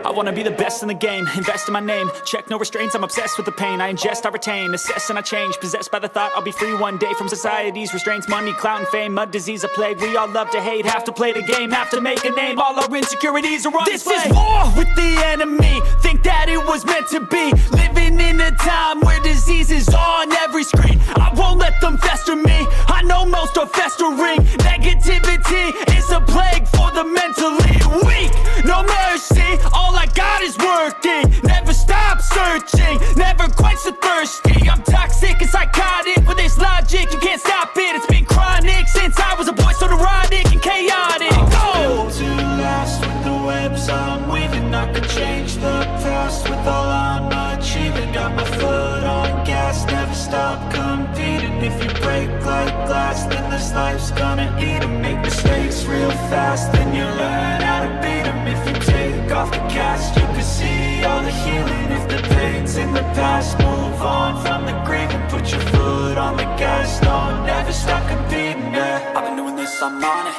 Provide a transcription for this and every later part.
I wanna be the best in the game, invest in my name, check no restraints, I'm obsessed with the pain, I ingest, I retain, assess and I change, possessed by the thought I'll be free one day from society's restraints, money, clout and fame, mud, disease, a plague, we all love to hate, have to play the game, have to make a name, all our insecurities are on display. This is war with the enemy, think that it was meant to be, living in a time where disease is on every screen, I won't let them fester me, I know most are festering, negativity is a plague for the mentally weak, no mercy, all I got is working, never stop searching, never quench the thirsty, I'm toxic and psychotic, with this logic, you can't stop it, it's been chronic, since I was a boy, so neurotic and chaotic, I'm built to last with the webs I'm weaving, I could change the past with all I'm achieving, got my foot on gas, never stop competing, if you break like glass, then this life's gonna eat 'em, make mistakes real fast, then you learn how to beat 'em, if you take off the cast, you can see all the healing, if the pain's in the past, move on from the grave and put your foot on the gas, no, never stop competing, yeah. I've been doing this, I'm on it,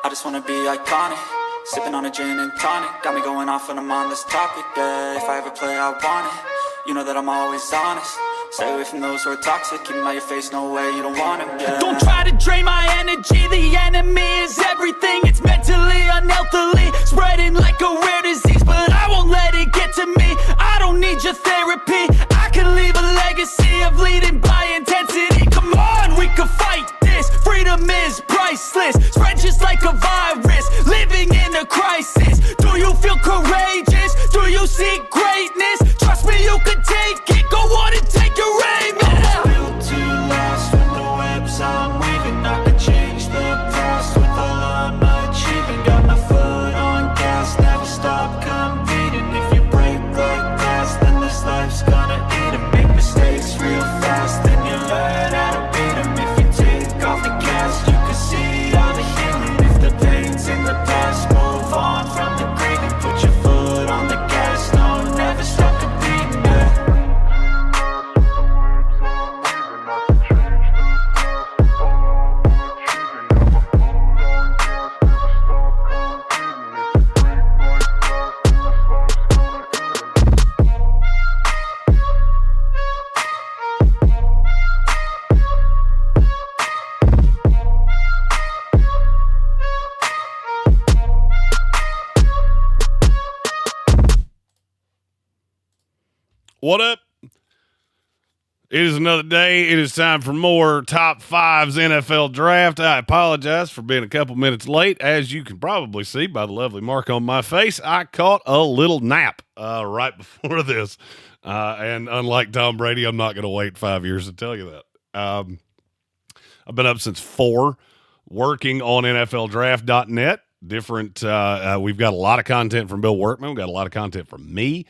I just wanna be iconic, sipping on a gin and tonic, got me going off when I'm on this topic, yeah. If I ever play, I want it, you know that I'm always honest, stay away from those who are toxic, keep them out your face, no way, you don't want them, yeah. Don't try to drain my energy, the enemy is everything, it's mentally, unhealthily, spreading like a rare disease, but I won't let it get to me, I don't need your therapy, I can leave a legacy of leading by intensity, come on, we can fight this, freedom is priceless, spread just like a virus, living in a crisis, do you feel courageous, do you seek greatness, trust me you can take it, go on and take your aim, yeah. I'm built to last with the webs I'm weaving, I could change the past with all I'm achieving, got my foot on gas, never stop competing, if you break like glass, then this life's gonna eat 'em, make mistakes real fast, then you learn how to beat 'em, if you take off the cast, you can see all the healing, if the pain's in the past, move on from the grave and put your foot on the gas, no, never stop competing, yeah. What up? It is another day. It is time for more Top 5's NFL Draft. I apologize for being a couple minutes late. As you can probably see by the lovely mark on my face, I caught a little nap right before this. And unlike Tom Brady, I'm not going to wait 5 years to tell you that. I've been up since 4 working on NFLDraft.net. We've got a lot of content from Bill Workman. We've got a lot of content from me.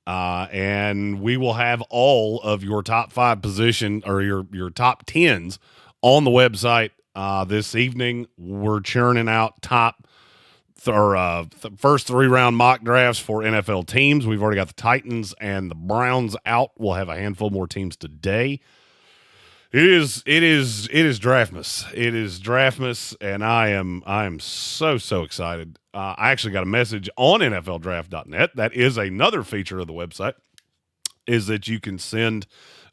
And we will have all of your top 5 position or your top 10s on the website this evening. We're churning out first 3-round mock drafts for NFL teams. We've already got the Titans and the Browns out. We'll have a handful more teams today. It is Draftmas. It is Draftmas, and I am so excited. I actually got a message on NFLDraft.net. That is another feature of the website, is that you can send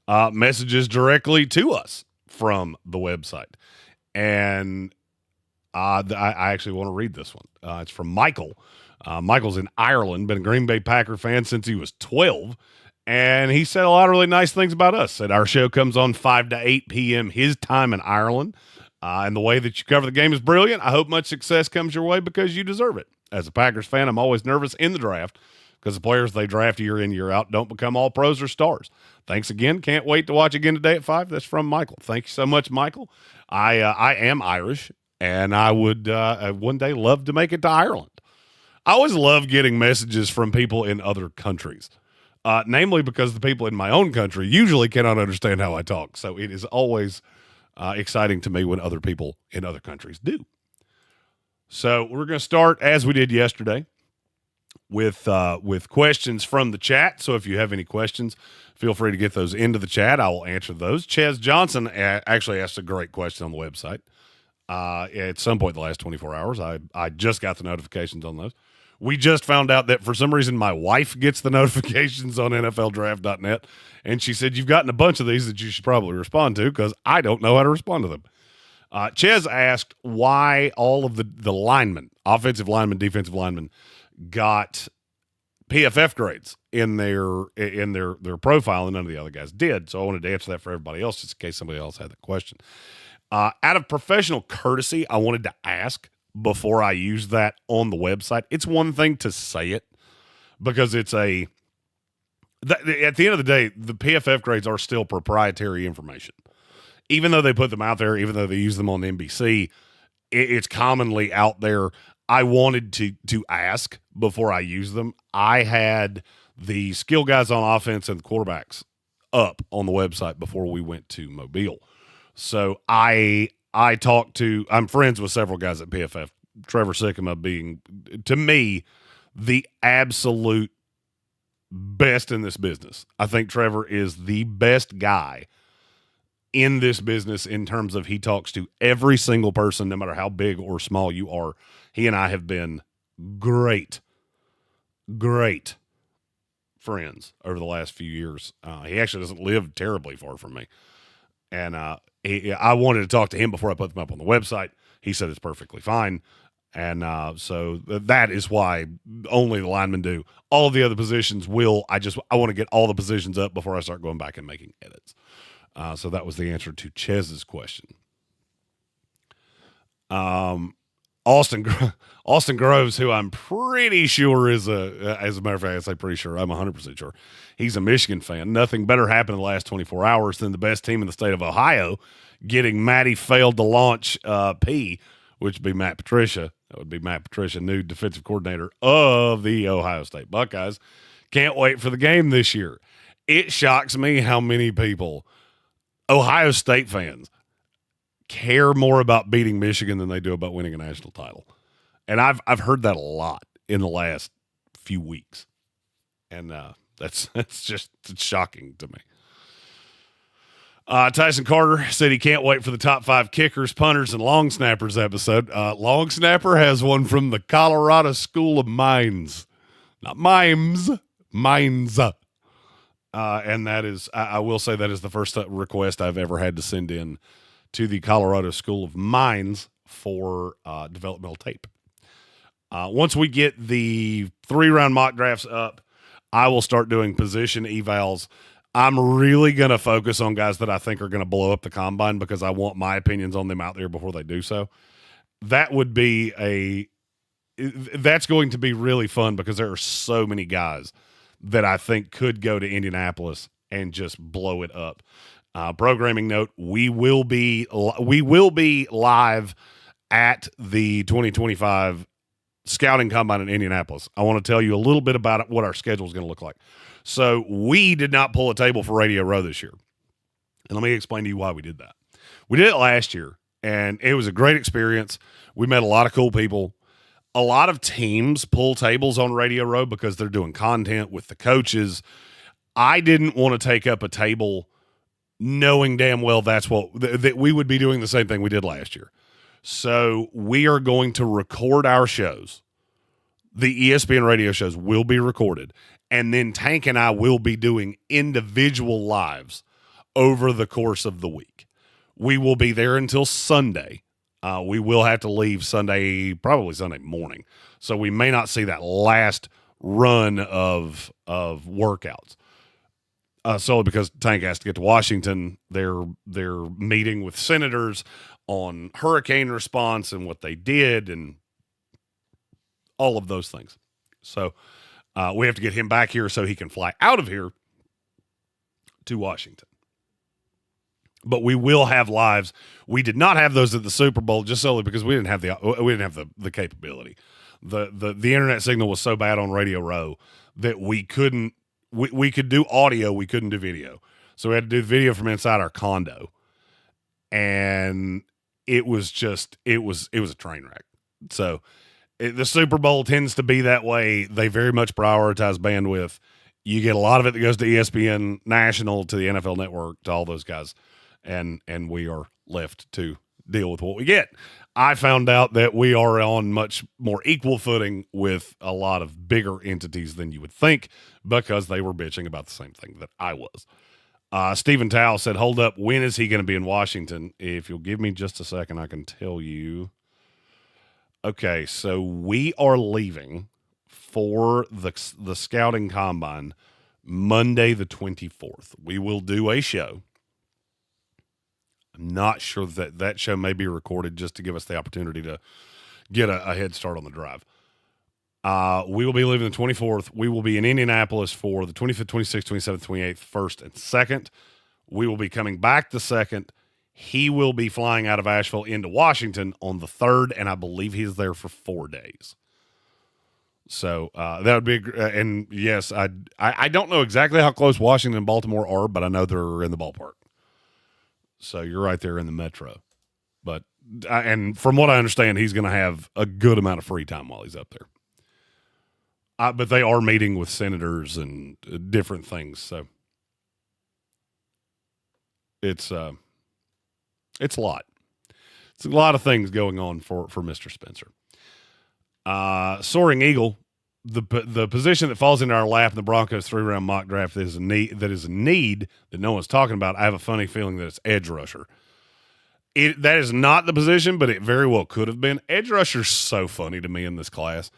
messages directly to us from the website. And I actually want to read this one. It's from Michael. Michael's in Ireland, been a Green Bay Packer fan since he was 12. And he said a lot of really nice things about us. Said our show comes on 5 to 8 p.m. his time in Ireland. And the way that you cover the game is brilliant. I hope much success comes your way because you deserve it. As a Packers fan, I'm always nervous in the draft because the players they draft year in, year out don't become all pros or stars. Thanks again. Can't wait to watch again today at 5. That's from Michael. Thank you so much, Michael. I am Irish, and I would one day love to make it to Ireland. I always love getting messages from people in other countries. Namely because the people in my own country usually cannot understand how I talk. So it is always exciting to me when other people in other countries do. So we're going to start as we did yesterday with questions from the chat. So if you have any questions, feel free to get those into the chat. I will answer those. Ches Johnson actually asked a great question on the website. At some point in the last 24 hours, I just got the notifications on those. We just found out that for some reason my wife gets the notifications on NFLdraft.net, and she said, you've gotten a bunch of these that you should probably respond to because I don't know how to respond to them. Ches asked why all of the linemen, offensive linemen, defensive linemen, got PFF grades in their profile, and none of the other guys did. So I wanted to answer that for everybody else, just in case somebody else had that question. Out of professional courtesy, I wanted to ask before I use that on the website. It's one thing to say it because it's at the end of the day, the PFF grades are still proprietary information. Even though they put them out there, even though they use them on NBC, it's commonly out there. I wanted to ask before I use them. I had the skill guys on offense and the quarterbacks up on the website before we went to Mobile. So I'm friends with several guys at PFF, Trevor Sikkema being, to me, the absolute best in this business. I think Trevor is the best guy in this business in terms of he talks to every single person, no matter how big or small you are. He and I have been great friends over the last few years. He actually doesn't live terribly far from me. And I wanted to talk to him before I put them up on the website. He said it's perfectly fine. And so that is why only the linemen do. All of the other positions I want to get all the positions up before I start going back and making edits. So that was the answer to Chez's question. Austin Groves, who I'm pretty sure is as a matter of fact, I say pretty sure, I'm 100% sure. He's a Michigan fan. Nothing better happened in the last 24 hours than the best team in the state of Ohio getting Matty failed to launch P, which would be Matt Patricia. That would be Matt Patricia, new defensive coordinator of the Ohio State Buckeyes. Can't wait for the game this year. It shocks me how many people, Ohio State fans, care more about beating Michigan than they do about winning a national title. And I've heard that a lot in the last few weeks. And that's just shocking to me. Tyson Carter said he can't wait for the top 5 kickers, punters, and long snappers episode. Long snapper has one from the Colorado School of Mines. Not mimes, mines. And that is, I will say that is the first request I've ever had to send in to the Colorado School of Mines for developmental tape. Once we get the 3-round mock drafts up, I will start doing position evals. I'm really going to focus on guys that I think are going to blow up the combine because I want my opinions on them out there before they do so. That's going to be really fun because there are so many guys that I think could go to Indianapolis and just blow it up. Programming note, we will be live at the 2025 Scouting Combine in Indianapolis. I want to tell you a little bit about it, what our schedule is going to look like. So we did not pull a table for Radio Row this year. And let me explain to you why we did that. We did it last year, and it was a great experience. We met a lot of cool people. A lot of teams pull tables on Radio Row because they're doing content with the coaches. I didn't want to take up a table knowing damn well that we would be doing the same thing we did last year. So we are going to record our shows. The ESPN radio shows will be recorded. And then Tank and I will be doing individual lives over the course of the week. We will be there until Sunday. We will have to leave probably Sunday morning. So we may not see that last run of workouts. Solely because Tank has to get to Washington. They're meeting with senators on hurricane response and what they did and all of those things. So we have to get him back here so he can fly out of here to Washington. But we will have lives. We did not have those at the Super Bowl just solely because we didn't have the capability. The internet signal was so bad on Radio Row that we couldn't. We could do audio, we couldn't do video. So we had to do video from inside our condo. And it was a train wreck. So The Super Bowl tends to be that way. They very much prioritize bandwidth. You get a lot of it that goes to ESPN National, to the NFL Network, to all those guys, and we are left to deal with what we get. I found out that we are on much more equal footing with a lot of bigger entities than you would think, because they were bitching about the same thing that I was. Stephen Tao said, hold up, when is he going to be in Washington? If you'll give me just a second, I can tell you. Okay, so we are leaving for the scouting combine Monday the 24th. We will do a show. I'm not sure that show may be recorded just to give us the opportunity to get a head start on the drive. We will be leaving the 24th. We will be in Indianapolis for the 25th, 26th, 27th, 28th, 1st, and 2nd. We will be coming back the 2nd. He will be flying out of Asheville into Washington on the 3rd, and I believe he's there for 4 days. So that would be, and yes, I don't know exactly how close Washington and Baltimore are, but I know they're in the ballpark. So you're right there in the metro. But, and from what I understand, he's going to have a good amount of free time while he's up there. But they are meeting with senators and different things. So it's a lot. It's a lot of things going on for Mr. Spencer. Soaring Eagle, the position that falls into our lap in the Broncos 3-round mock draft that is a need that no one's talking about. I have a funny feeling that it's edge rusher. That is not the position, but it very well could have been. Edge rusher's so funny to me in this class.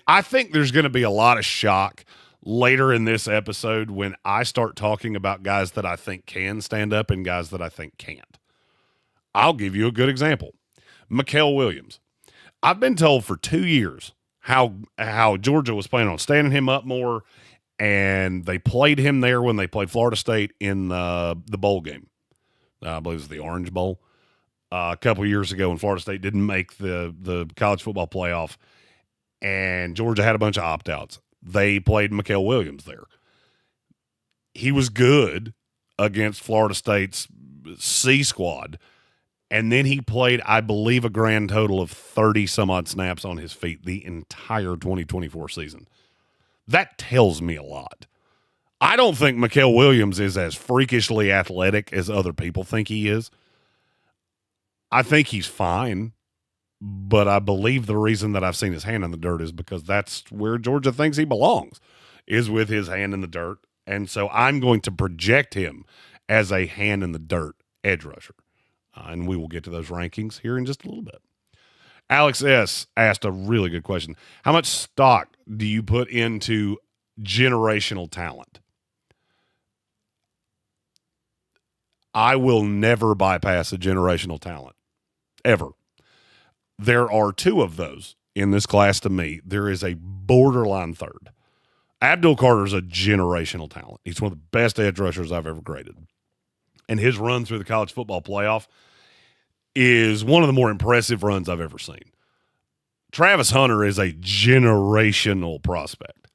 I think there's going to be a lot of shock later in this episode when I start talking about guys that I think can stand up and guys that I think can't. I'll give you a good example. Mykel Williams. I've been told for 2 years how Georgia was planning on standing him up more, and they played him there when they played Florida State in the bowl game. I believe it was the Orange Bowl a couple years ago when Florida State didn't make the college football playoff, and Georgia had a bunch of opt-outs. They played Mykel Williams there. He was good against Florida State's C squad, and then he played, I believe, a grand total of 30-some-odd snaps on his feet the entire 2024 season. That tells me a lot. I don't think Mykel Williams is as freakishly athletic as other people think he is. I think he's fine, but I believe the reason that I've seen his hand in the dirt is because that's where Georgia thinks he belongs, is with his hand in the dirt. And so I'm going to project him as a hand in the dirt edge rusher. And we will get to those rankings here in just a little bit. Alex S. asked a really good question. How much stock do you put into generational talent? I will never bypass a generational talent, ever. There are two of those in this class to me. There is a borderline third. Abdul Carter's a generational talent. He's one of the best edge rushers I've ever graded. And his run through the college football playoff is one of the more impressive runs I've ever seen. Travis Hunter is a generational prospect.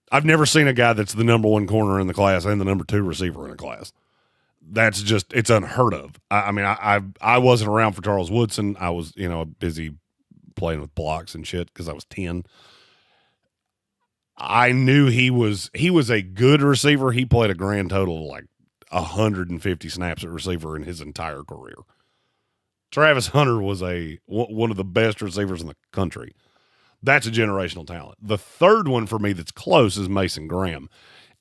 I've never seen a guy that's the number one corner in the class and the number two receiver in the class. That's just, it's unheard of. I wasn't around for Charles Woodson. I was, busy playing with blocks and shit because I was 10. I knew he was a good receiver. He played a grand total of like 150 snaps at receiver in his entire career. Travis Hunter was one of the best receivers in the country. That's a generational talent. The third one for me that's close is Mason Graham.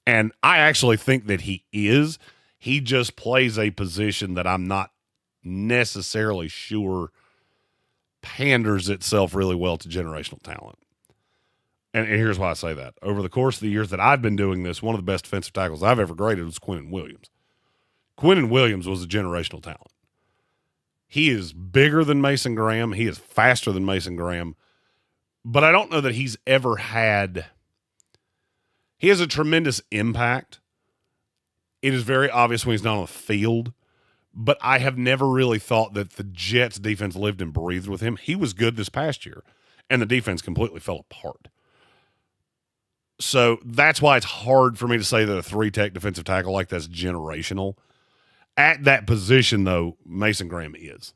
And I actually think that he is. He just plays a position that I'm not necessarily sure panders itself really well to generational talent. And here's why I say that. Over the course of the years that I've been doing this, one of the best defensive tackles I've ever graded was Quinnen Williams. Quinnen Williams was a generational talent. He is bigger than Mason Graham. He is faster than Mason Graham. But I don't know that he's ever had – he has a tremendous impact. It is very obvious when he's not on the field. But I have never really thought that the Jets defense lived and breathed with him. He was good this past year, and the defense completely fell apart. So that's why it's hard for me to say that a three-tech defensive tackle like that's generational. At that position, though, Mason Graham is.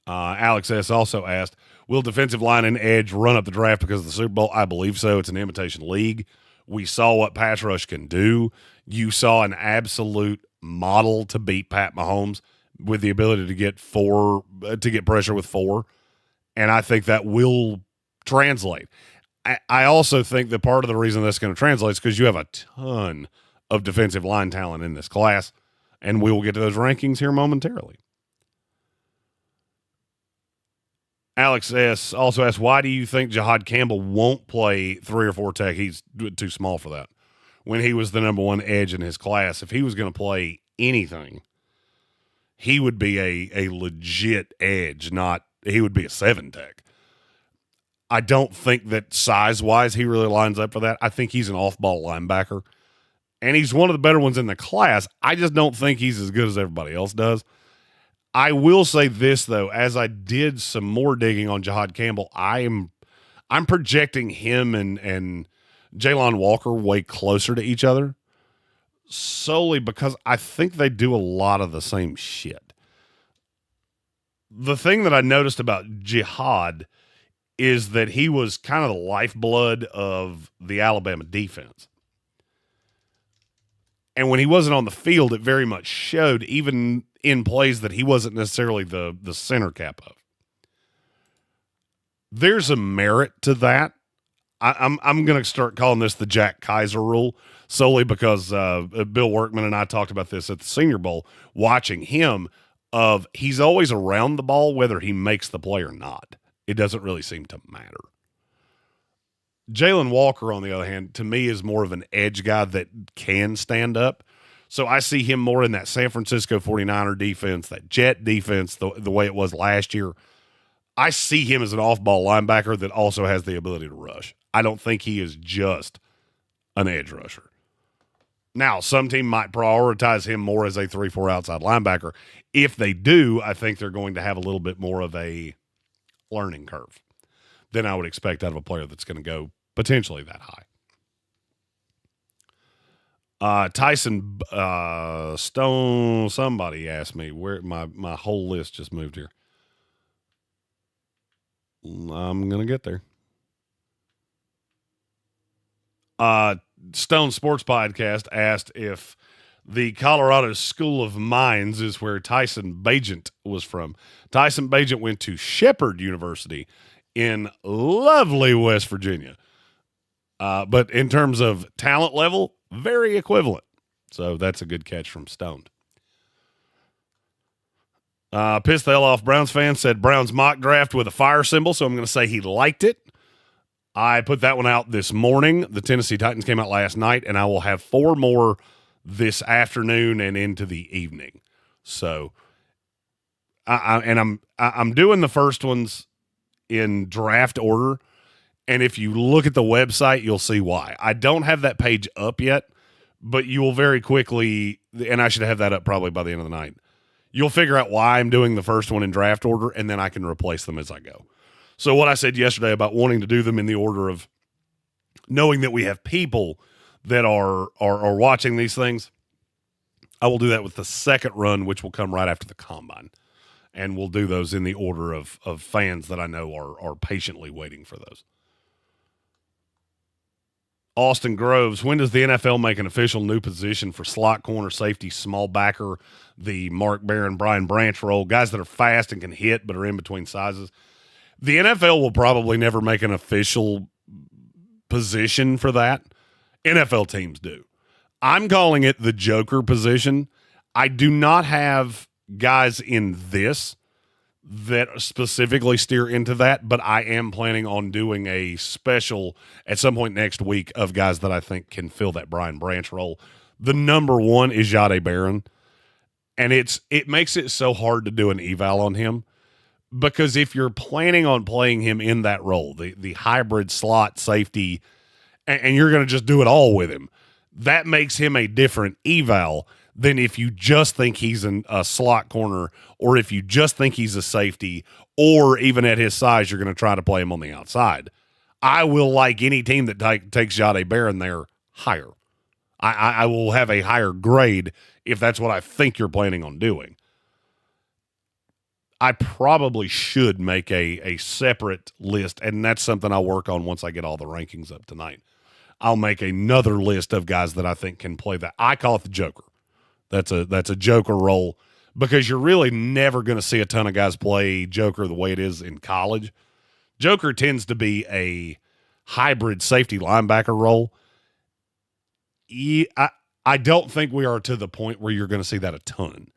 Alex S. also asked, will defensive line and edge run up the draft because of the Super Bowl? I believe so. It's an imitation league. We saw what pass rush can do. You saw an absolute model to beat Pat Mahomes with the ability to get pressure with 4. And I think that will translate. I also think that part of the reason that's going to translate is because you have a ton of defensive line talent in this class, and we will get to those rankings here momentarily. Alex S. also asked, why do you think Jihad Campbell won't play 3 or 4 tech? He's too small for that. When he was the number 1 edge in his class, if he was going to play anything, he would be a legit edge, he would be a 7 tech. I don't think that size-wise he really lines up for that. I think he's an off-ball linebacker, and he's one of the better ones in the class. I just don't think he's as good as everybody else does. I will say this, though, as I did some more digging on Jihad Campbell, I'm projecting him and Jalen Walker way closer to each other solely because I think they do a lot of the same shit. The thing that I noticed about Jihad is that he was kind of the lifeblood of the Alabama defense. And when he wasn't on the field, it very much showed, even in plays that he wasn't necessarily the center cap of. There's a merit to that. I'm going to start calling this the Jack Kaiser rule, solely because Bill Workman and I talked about this at the Senior Bowl, watching him he's always around the ball whether he makes the play or not. It doesn't really seem to matter. Jalen Walker, on the other hand, to me is more of an edge guy that can stand up. So I see him more in that San Francisco 49er defense, that Jet defense, the way it was last year. I see him as an off-ball linebacker that also has the ability to rush. I don't think he is just an edge rusher. Now, some team might prioritize him more as a 3-4 outside linebacker. If they do, I think they're going to have a little bit more of a learning curve than I would expect out of a player that's going to go potentially that high. Tyson Stone, somebody asked me where my whole list just moved here. I'm going to get there. Stone Sports Podcast asked if the Colorado School of Mines is where Tyson Bagent was from. Tyson Bagent went to Shepherd University in lovely West Virginia. But in terms of talent level, very equivalent. So that's a good catch from Stoned. Pissed the hell off Browns fan said Browns mock draft with a fire symbol, so I'm going to say he liked it. I put that one out this morning. The Tennessee Titans came out last night, and I will have 4 more this afternoon and into the evening. So, I'm doing the first ones in draft order, and if you look at the website, you'll see why. I don't have that page up yet, but you will very quickly, and I should have that up probably by the end of the night. You'll figure out why I'm doing the first one in draft order, and then I can replace them as I go. So what I said yesterday about wanting to do them in the order of knowing that we have people that are watching these things, I will do that with the second run, which will come right after the combine. And we'll do those in the order of fans that I know are patiently waiting for those. Austin Groves, when does the NFL make an official new position for slot corner, safety, small backer, the Mark Barron, Brian Branch role, guys that are fast and can hit but are in between sizes? The NFL will probably never make an official position for that. NFL teams do. I'm calling it the Joker position. I do not have guys in this that specifically steer into that, but I am planning on doing a special at some point next week of guys that I think can fill that Brian Branch role. The number one is Jade Barron, and it makes it so hard to do an eval on him. Because if you're planning on playing him in that role, the hybrid slot safety, and you're going to just do it all with him, that makes him a different eval than if you just think he's a slot corner, or if you just think he's a safety, or even at his size, you're going to try to play him on the outside. I will like any team that takes Jade Barron there higher. I will have a higher grade if that's what I think you're planning on doing. I probably should make a separate list, and that's something I'll work on once I get all the rankings up tonight. I'll make another list of guys that I think can play that. I call it the Joker. That's a Joker role because you're really never going to see a ton of guys play Joker the way it is in college. Joker tends to be a hybrid safety linebacker role. I don't think we are to the point where you're going to see that a ton.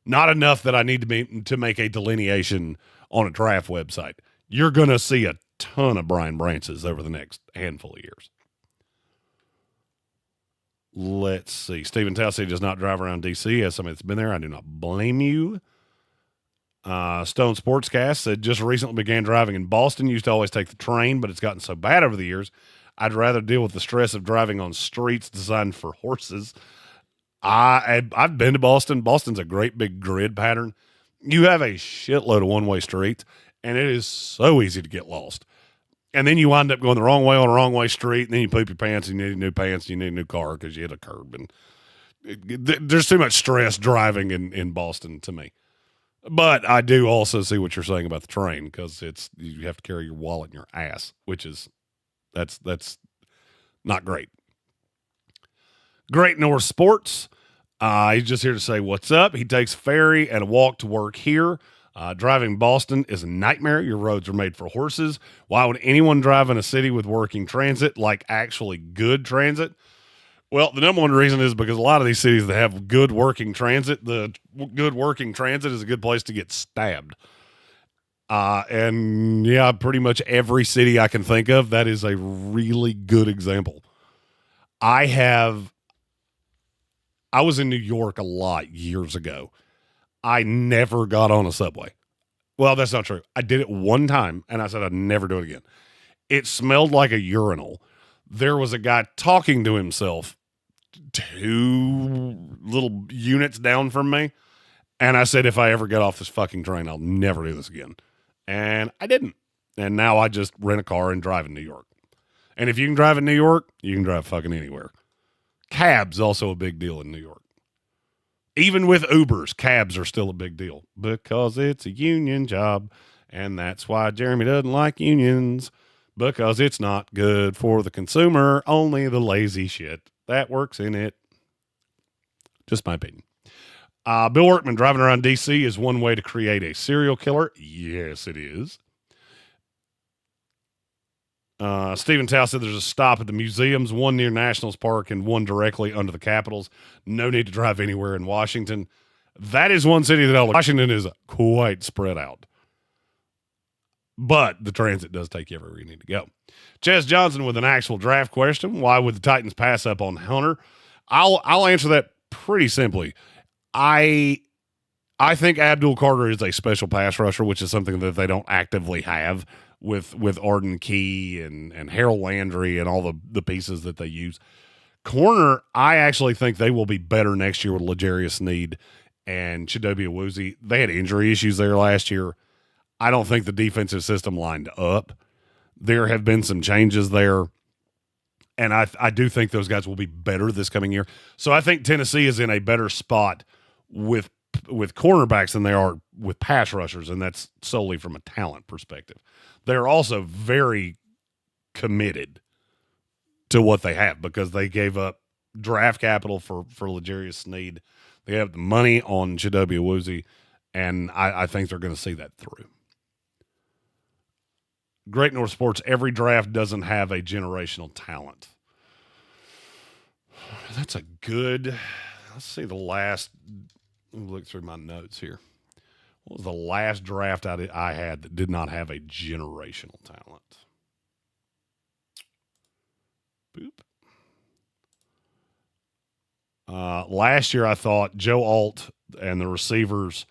Not enough that I need to make a delineation on a draft website. You're going to see a ton of Brian Branches over the next handful of years. Let's see. Stephen Towsey does not drive around D.C. as somebody that's been there. I do not blame you. Stone Sportscast said, just recently began driving in Boston. Used to always take the train, but it's gotten so bad over the years. I'd rather deal with the stress of driving on streets designed for horses. I've been to Boston. Boston's a great big grid pattern. You have a shitload of one-way streets, and it is so easy to get lost. And then you wind up going the wrong way on a wrong-way street, and then you poop your pants, and you need new pants, and you need a new car because you hit a curb. And there's too much stress driving in Boston to me. But I do also see what you're saying about the train because you have to carry your wallet in your ass, which is that's not great. Great North Sports. He's just here to say what's up. He takes ferry and a walk to work here. Driving Boston is a nightmare. Your roads are made for horses. Why would anyone drive in a city with working transit, like actually good transit? Well, the number one reason is because a lot of these cities that have good working transit, the good working transit is a good place to get stabbed. And yeah, pretty much every city I can think of, that is a really good example. I was in New York a lot years ago. I never got on a subway. Well, that's not true. I did it one time, and I said I'd never do it again. It smelled like a urinal. There was a guy talking to himself 2 little units down from me, and I said, if I ever get off this fucking train, I'll never do this again. And I didn't. And now I just rent a car and drive in New York. And if you can drive in New York, you can drive fucking anywhere. Cabs also a big deal in New York. Even with Ubers, cabs are still a big deal because it's a union job. And that's why Jeremy doesn't like unions, because it's not good for the consumer, only the lazy shit that works in it. Just my opinion. Bill Workman, driving around D.C. is one way to create a serial killer. Yes, it is. Stephen Tao said there's a stop at the museums, one near Nationals Park and one directly under the Capitals. No need to drive anywhere in Washington. That is one city that Washington is quite spread out. But the transit does take you everywhere you need to go. Chaz Johnson with an actual draft question. Why would the Titans pass up on Hunter? I'll answer that pretty simply. I think Abdul Carter is a special pass rusher, which is something that they don't actively have with Arden Key and Harold Landry and all the pieces that they use. Corner, I actually think they will be better next year with L'Jarius Sneed and Chidobe Awuzie. They had injury issues there last year. I don't think the defensive system lined up. There have been some changes there, and I do think those guys will be better this coming year. So I think Tennessee is in a better spot with cornerbacks than they are with pass rushers, and that's solely from a talent perspective. They're also very committed to what they have because they gave up draft capital for L'Jarius Sneed. They have the money on Chidobe Awuzie, and I think they're going to see that through. Great North Sports, every draft doesn't have a generational talent. That's a good, let's see the last, let me look through my notes here. What was the last draft I had that did not have a generational talent? Boop. Last year, I thought Joe Alt and the receivers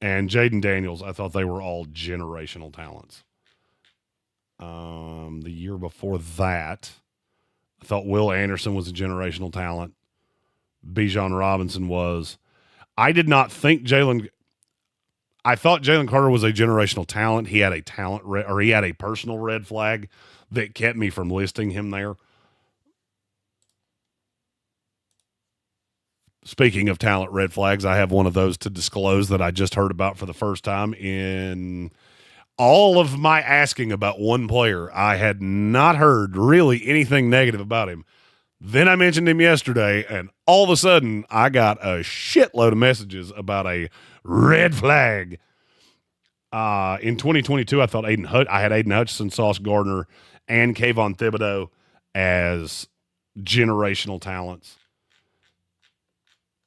and Jaden Daniels, I thought they were all generational talents. The year before that, I thought Will Anderson was a generational talent. Bijan Robinson was. I did not think I thought Jalen Carter was a generational talent. He had a he had a personal red flag that kept me from listing him there. Speaking of talent red flags, I have one of those to disclose that I just heard about for the first time in all of my asking about one player. I had not heard really anything negative about him. Then I mentioned him yesterday, and all of a sudden I got a shitload of messages about a red flag. In 2022, I thought I had Aiden Hutchinson, Sauce Gardner, and Kayvon Thibodeau as generational talents.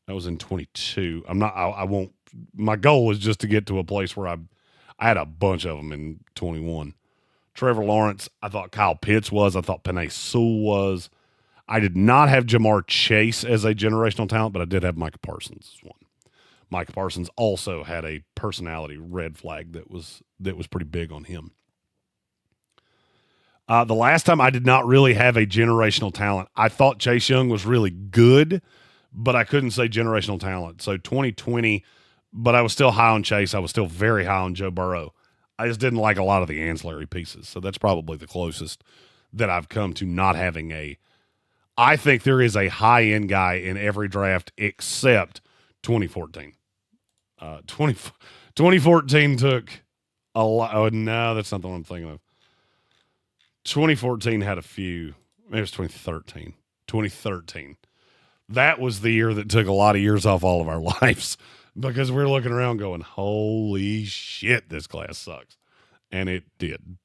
That was in 22. I won't, my goal was just to get to a place where I had a bunch of them in 21. Trevor Lawrence, I thought Kyle Pitts was. I thought Penei Sewell was. I did not have Jamar Chase as a generational talent, but I did have Micah Parsons as one. Micah Parsons also had a personality red flag that was pretty big on him. The last time I did not really have a generational talent, I thought Chase Young was really good, but I couldn't say generational talent. So 2020, but I was still high on Chase. I was still very high on Joe Burrow. I just didn't like a lot of the ancillary pieces. So that's probably the closest that I've come to not having a. I think there is a high-end guy in every draft except 2014. 2014 took a lot. Oh, no, that's not the one I'm thinking of. 2014 had a few. Maybe it was 2013. 2013. That was the year that took a lot of years off all of our lives because we're looking around going, holy shit, this class sucks. And it did.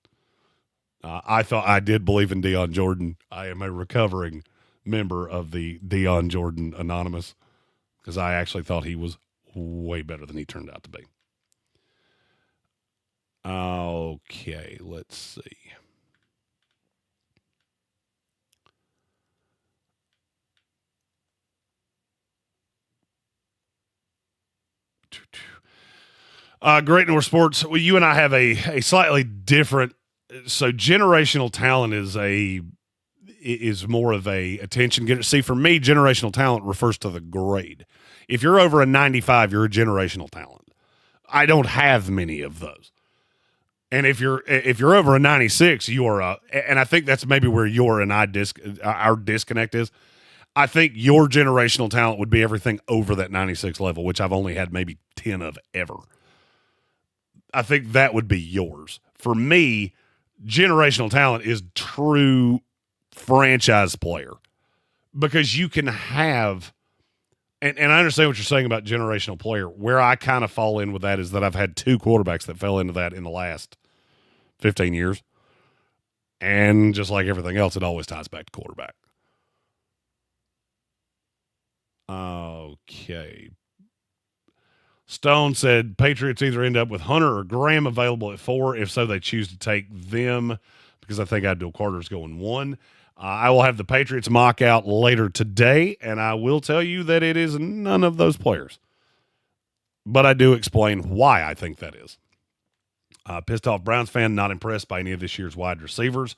I thought I did believe in Deion Jordan. I am a recovering member of the Deion Jordan Anonymous because I actually thought he was way better than he turned out to be. Okay, let's see. Great North Sports. Well, you and I have a slightly different. So generational talent is more of a attention getter. See, for me, generational talent refers to the grade. If you're over a 95, you're a generational talent. I don't have many of those. And if you're over a 96, you are and I think that's maybe where your and our disconnect is. I think your generational talent would be everything over that 96 level, which I've only had maybe 10 of ever. I think that would be yours. For me, generational talent is true franchise player because you can have, and I understand what you're saying about generational player. Where I kind of fall in with that is that I've had two quarterbacks that fell into that in the last 15 years. And just like everything else, it always ties back to quarterback. Okay. Stone said Patriots either end up with Hunter or Graham available at 4. If so, they choose to take them because I think Abdul Carter's going 1. I will have the Patriots mock out later today, and I will tell you that it is none of those players. But I do explain why I think that is. Pissed off Browns fan, not impressed by any of this year's wide receivers.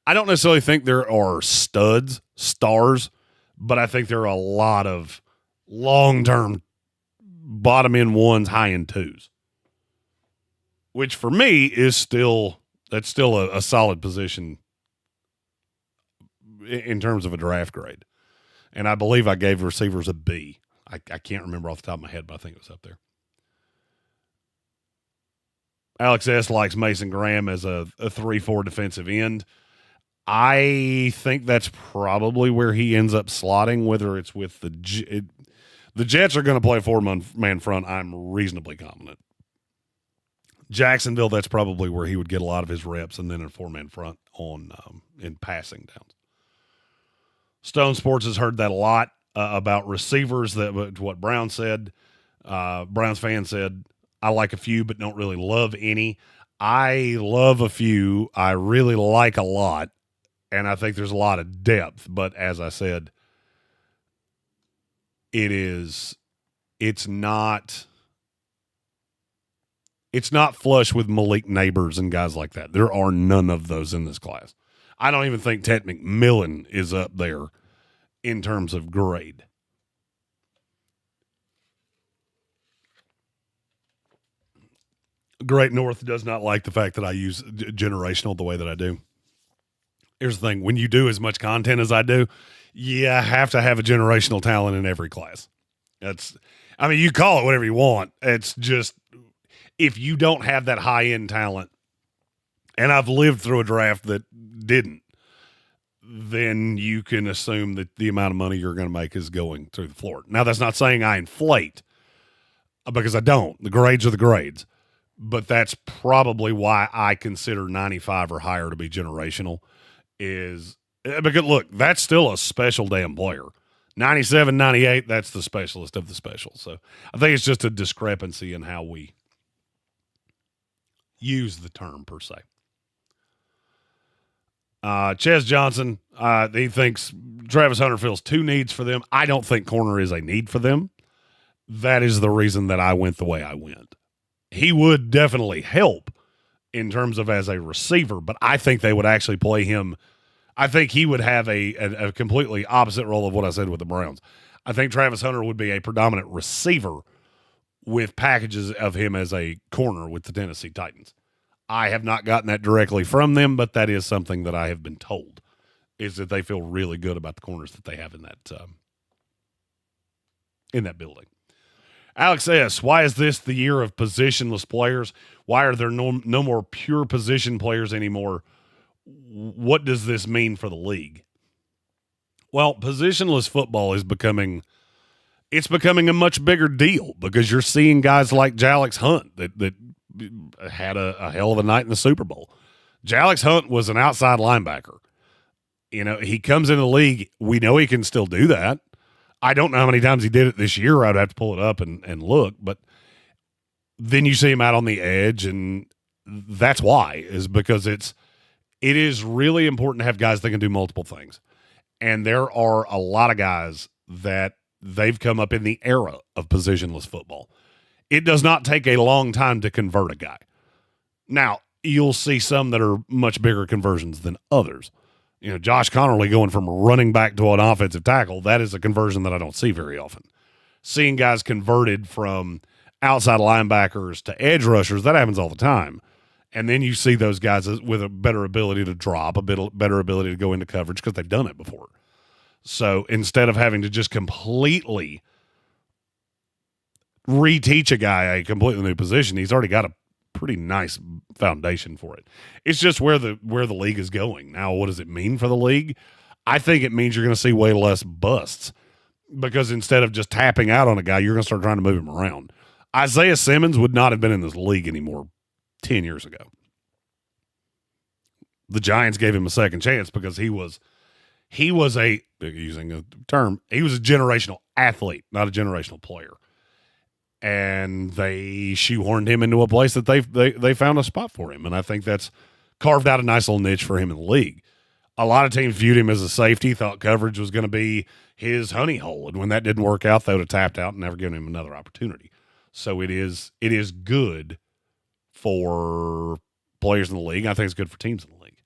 I don't necessarily think there are studs, stars, but I think there are a lot of long-term bottom end 1s, high end 2s, which for me is still a solid position in terms of a draft grade. And I believe I gave receivers a B. I can't remember off the top of my head, but I think it was up there. Alex S. likes Mason Graham as a 3-4 defensive end. I think that's probably where he ends up slotting, whether it's with the Jets are going to play a 4-man front. I'm reasonably confident. Jacksonville, that's probably where he would get a lot of his reps, and then a 4-man front on in passing downs. Stone Sports has heard that a lot about receivers. That what Brown said. Browns fan said, I like a few, but don't really love any. I love a few. I really like a lot, and I think there's a lot of depth. But as I said, it's not flush with Malik Neighbors and guys like that. There are none of those in this class. I don't even think Ted McMillan is up there in terms of grade. Great North does not like the fact that I use generational the way that I do. Here's the thing. When you do as much content as I do, you have to have a generational talent in every class. You call it whatever you want. It's just, if you don't have that high-end talent, and I've lived through a draft that didn't, then you can assume that the amount of money you're going to make is going through the floor. Now, that's not saying I inflate, because I don't. The grades are the grades. But that's probably why I consider 95 or higher to be generational, is because, look, that's still a special damn player. 97, 98, that's the specialist of the special. So I think it's just a discrepancy in how we use the term per se. Ches Johnson, he thinks Travis Hunter fills two needs for them. I don't think corner is a need for them. That is the reason that I went the way I went. He would definitely help in terms of as a receiver, but I think they would actually play him. I think he would have a completely opposite role of what I said with the Browns. I think Travis Hunter would be a predominant receiver with packages of him as a corner with the Tennessee Titans. I have not gotten that directly from them, but that is something that I have been told, is that they feel really good about the corners that they have in that building. Alex S., why is this the year of positionless players? Why are there no more pure position players anymore? What does this mean for the league? Well, positionless football is becoming a much bigger deal, because you're seeing guys like Jalix Hunt that had a hell of a night in the Super Bowl. Jalix Hunt was an outside linebacker. He comes into the league. We know he can still do that. I don't know how many times he did it this year. I'd have to pull it up and look. But then you see him out on the edge, and that's why, is because it is really important to have guys that can do multiple things. And there are a lot of guys that they've come up in the era of positionless football. It does not take a long time to convert a guy. Now, you'll see some that are much bigger conversions than others. Josh Connerly going from running back to an offensive tackle, that is a conversion that I don't see very often. Seeing guys converted from outside linebackers to edge rushers, that happens all the time. And then you see those guys with a better ability to drop, a bit better ability to go into coverage because they've done it before. So instead of having to just completely reteach a guy a completely new position, he's already got a pretty nice foundation for it. It's just where the league is going. Now, what does it mean for the league? I think it means you're going to see way less busts, because instead of just tapping out on a guy, you're going to start trying to move him around. Isaiah Simmons would not have been in this league anymore 10 years ago. The Giants gave him a second chance because he was a, using a term, he was a generational athlete, not a generational player. And they shoehorned him into a place that they found a spot for him. And I think that's carved out a nice little niche for him in the league. A lot of teams viewed him as a safety, thought coverage was going to be his honey hole. And when that didn't work out, they would have tapped out and never given him another opportunity. So it is good for players in the league. I think it's good for teams in the league.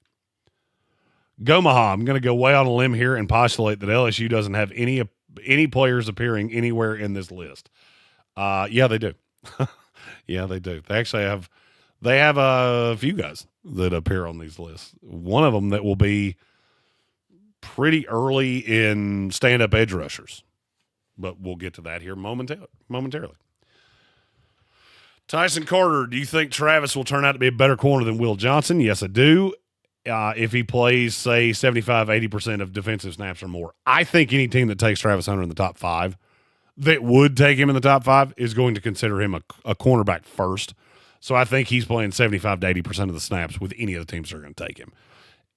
Gomaha, I'm going to go way on a limb here and postulate that LSU doesn't have any players appearing anywhere in this list. Yeah, they do. Yeah, they do. They actually have a few guys that appear on these lists. One of them that will be pretty early in stand-up edge rushers, but we'll get to that here momentarily. Tyson Carter, do you think Travis will turn out to be a better corner than Will Johnson? Yes, I do. If he plays, say, 75, 80% of defensive snaps or more. I think any team that takes Travis Hunter in the top 5 that would take him in the top 5 is going to consider him a cornerback first. So I think he's playing 75 to 80% of the snaps with any of the teams that are going to take him.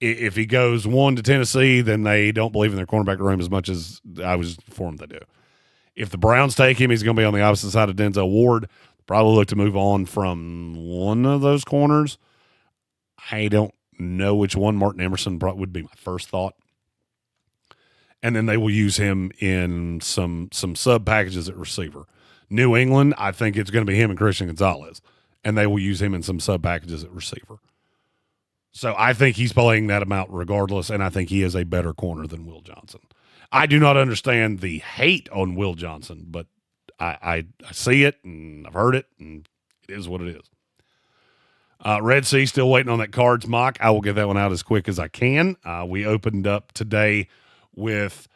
If he goes 1 to Tennessee, then they don't believe in their cornerback room as much as I was informed they do. If the Browns take him, he's going to be on the opposite side of Denzel Ward. Probably look to move on from one of those corners. I don't know which one. Martin Emerson would be my first thought. And then they will use him in some sub packages at receiver. New England, I think it's going to be him and Christian Gonzalez, and they will use him in some sub packages at receiver. So I think he's playing that amount regardless, and I think he is a better corner than Will Johnson. I do not understand the hate on Will Johnson, but I see it, and I've heard it, and it is what it is. Red Sea still waiting on that Cards mock. I will get that one out as quick as I can. We opened up today with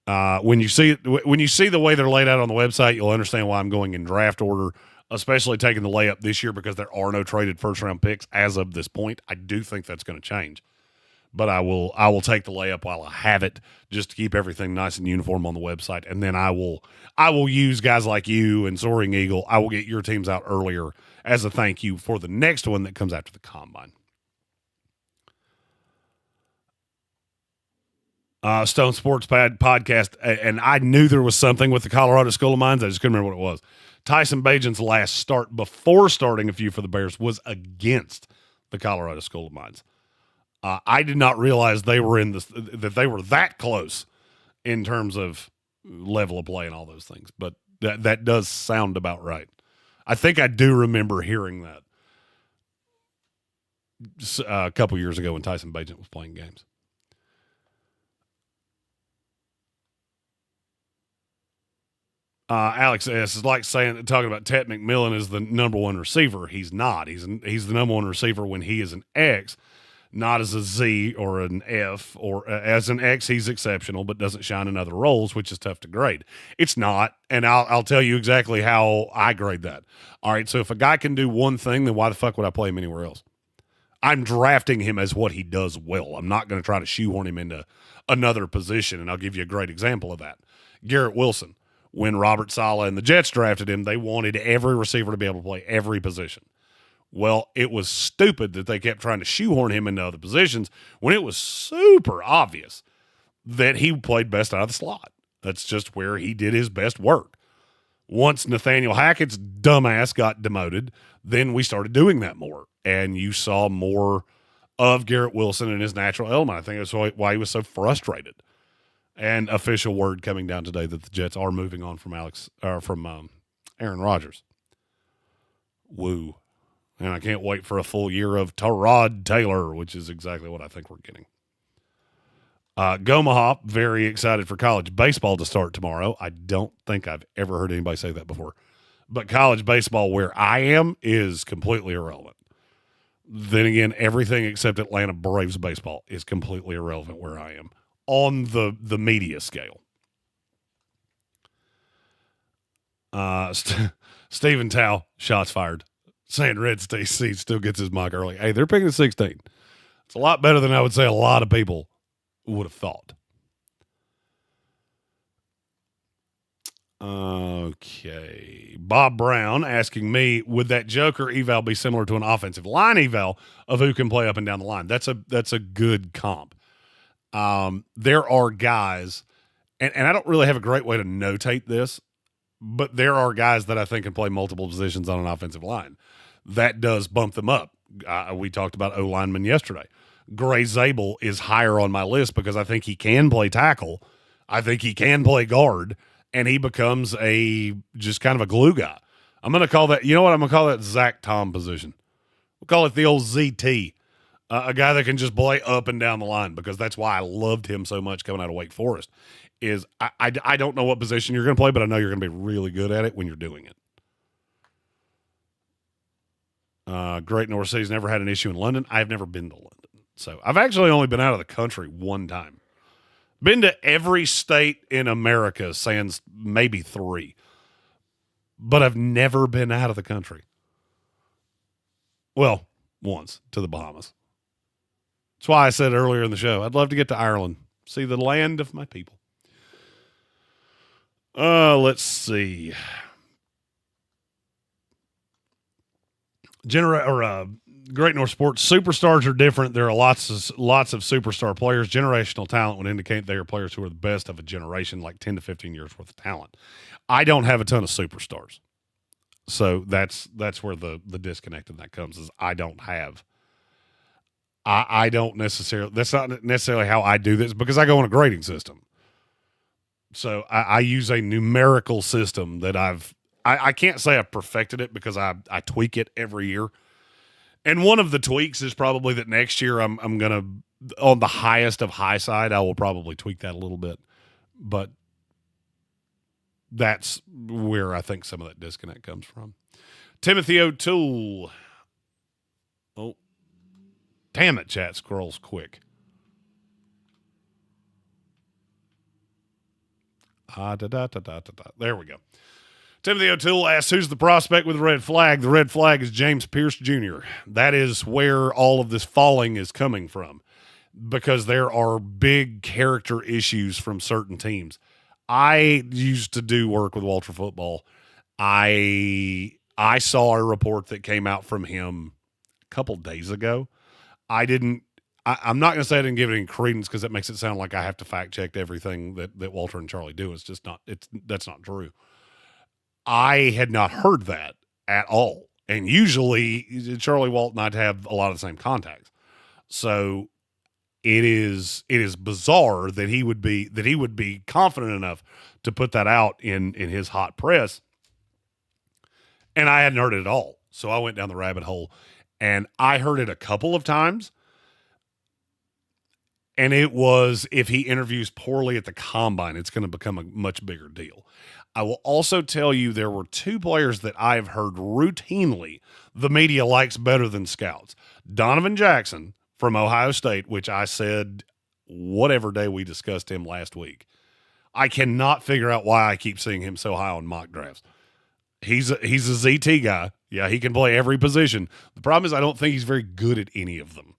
When you see the way they're laid out on the website, you'll understand why I'm going in draft order, especially taking the layup this year because there are no traded first round picks as of this point. I do think that's going to change, but I will take the layup while I have it just to keep everything nice and uniform on the website, and then I will use guys like you and Soaring Eagle. I will get your teams out earlier as a thank you for the next one that comes after the combine. Stone Sports podcast, and I knew there was something with the Colorado School of Mines. I just couldn't remember what it was. Tyson Bajan's last start before starting a few for the Bears was against the Colorado School of Mines. I did not realize they were that they were that close in terms of level of play and all those things, but that does sound about right. I think I do remember hearing that a couple years ago when Tyson Bajan was playing games. Alex S. is like talking about Ted McMillan as the number one receiver. He's not. He's the number one receiver when he is an X, not as a Z or an F. Or as an X, he's exceptional, but doesn't shine in other roles, which is tough to grade. It's not, and I'll tell you exactly how I grade that. All right, so if a guy can do one thing, then why the fuck would I play him anywhere else? I'm drafting him as what he does well. I'm not going to try to shoehorn him into another position, and I'll give you a great example of that. Garrett Wilson. When Robert Saleh and the Jets drafted him, they wanted every receiver to be able to play every position. Well, it was stupid that they kept trying to shoehorn him into other positions when it was super obvious that he played best out of the slot. That's just where he did his best work. Once Nathaniel Hackett's dumbass got demoted, then we started doing that more, and you saw more of Garrett Wilson in his natural element. I think that's why he was so frustrated. And official word coming down today that the Jets are moving on from Aaron Rodgers. Woo. And I can't wait for a full year of Tyrod Taylor, which is exactly what I think we're getting. Gomaha, very excited for college baseball to start tomorrow. I don't think I've ever heard anybody say that before. But college baseball where I am is completely irrelevant. Then again, everything except Atlanta Braves baseball is completely irrelevant where I am. On the media scale. Stephen Tao, shots fired. Saying Red State still gets his mic early. Hey, they're picking 16. It's a lot better than I would say a lot of people would have thought. Okay. Bob Brown asking me, would that Joker eval be similar to an offensive line eval of who can play up and down the line? That's a good comp. There are guys, and I don't really have a great way to notate this, but there are guys that I think can play multiple positions on an offensive line. That does bump them up. We talked about O-lineman yesterday. Gray Zabel is higher on my list because I think he can play tackle. I think he can play guard, and he becomes just kind of a glue guy. I'm going to call that, you know what? I'm going to call that Zach Tom position. We'll call it the old ZT. A guy that can just play up and down the line, because that's why I loved him so much coming out of Wake Forest. Is I don't know what position you're going to play, but I know you're going to be really good at it when you're doing it. Great North City's never had an issue in London. I've never been to London. So I've actually only been out of the country one time. Been to every state in America, sans maybe 3. But I've never been out of the country. Well, once, to the Bahamas. That's why I said earlier in the show, I'd love to get to Ireland, see the land of my people. Let's see. Great North Sports, superstars are different. There are lots of superstar players. Generational talent would indicate they are players who are the best of a generation, like 10 to 15 years worth of talent. I don't have a ton of superstars. So that's where the disconnect in that comes, is I don't have. I don't necessarily, that's not necessarily how I do this, because I go on a grading system. So I use a numerical system that I can't say I've perfected it, because I tweak it every year. And one of the tweaks is probably that next year I'm going to, on the highest of high side, I will probably tweak that a little bit. But that's where I think some of that disconnect comes from. Timothy O'Toole. Oh, damn it, chat scrolls quick. There we go. Timothy O'Toole asks, who's the prospect with the red flag? The red flag is James Pierce Jr. That is where all of this falling is coming from, because there are big character issues from certain teams. I used to do work with Walter Football. I saw a report that came out from him a couple days ago. I'm not going to say I didn't give it any credence, because it makes it sound like I have to fact check everything that Walter and Charlie do. It's just not, that's not true. I had not heard that at all. And usually Charlie, Walt, and I'd have a lot of the same contacts. So it is bizarre that he would be confident enough to put that out in his hot press. And I hadn't heard it at all. So I went down the rabbit hole, and I heard it a couple of times. And it was, if he interviews poorly at the combine, it's going to become a much bigger deal. I will also tell you there were two players that I've heard routinely the media likes better than scouts. Donovan Jackson from Ohio State, which I said whatever day we discussed him last week. I cannot figure out why I keep seeing him so high on mock drafts. He's a ZT guy. Yeah, he can play every position. The problem is I don't think he's very good at any of them.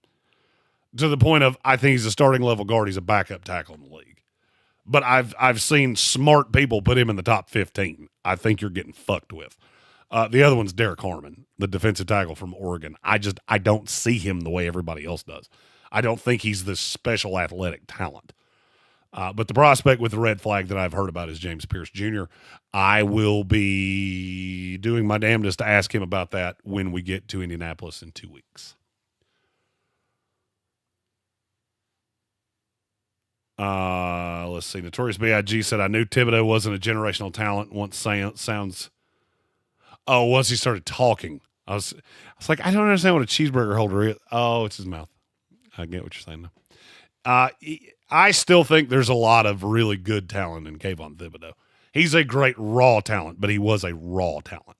To the point of, I think he's a starting level guard. He's a backup tackle in the league. But I've seen smart people put him in the top 15. I think you're getting fucked with. The other one's Derek Harmon, the defensive tackle from Oregon. I don't see him the way everybody else does. I don't think he's this special athletic talent. But the prospect with the red flag that I've heard about is James Pierce Jr. I will be doing my damnedest to ask him about that when we get to Indianapolis in 2 weeks. Let's see. Notorious B.I.G. said, I knew Thibodeau wasn't a generational talent once sounds. Oh, once he started talking. I was like, I don't understand what a cheeseburger holder is. Oh, it's his mouth. I get what you're saying now. I still think there's a lot of really good talent in Kayvon Thibodeau. He's a great raw talent, but he was a raw talent.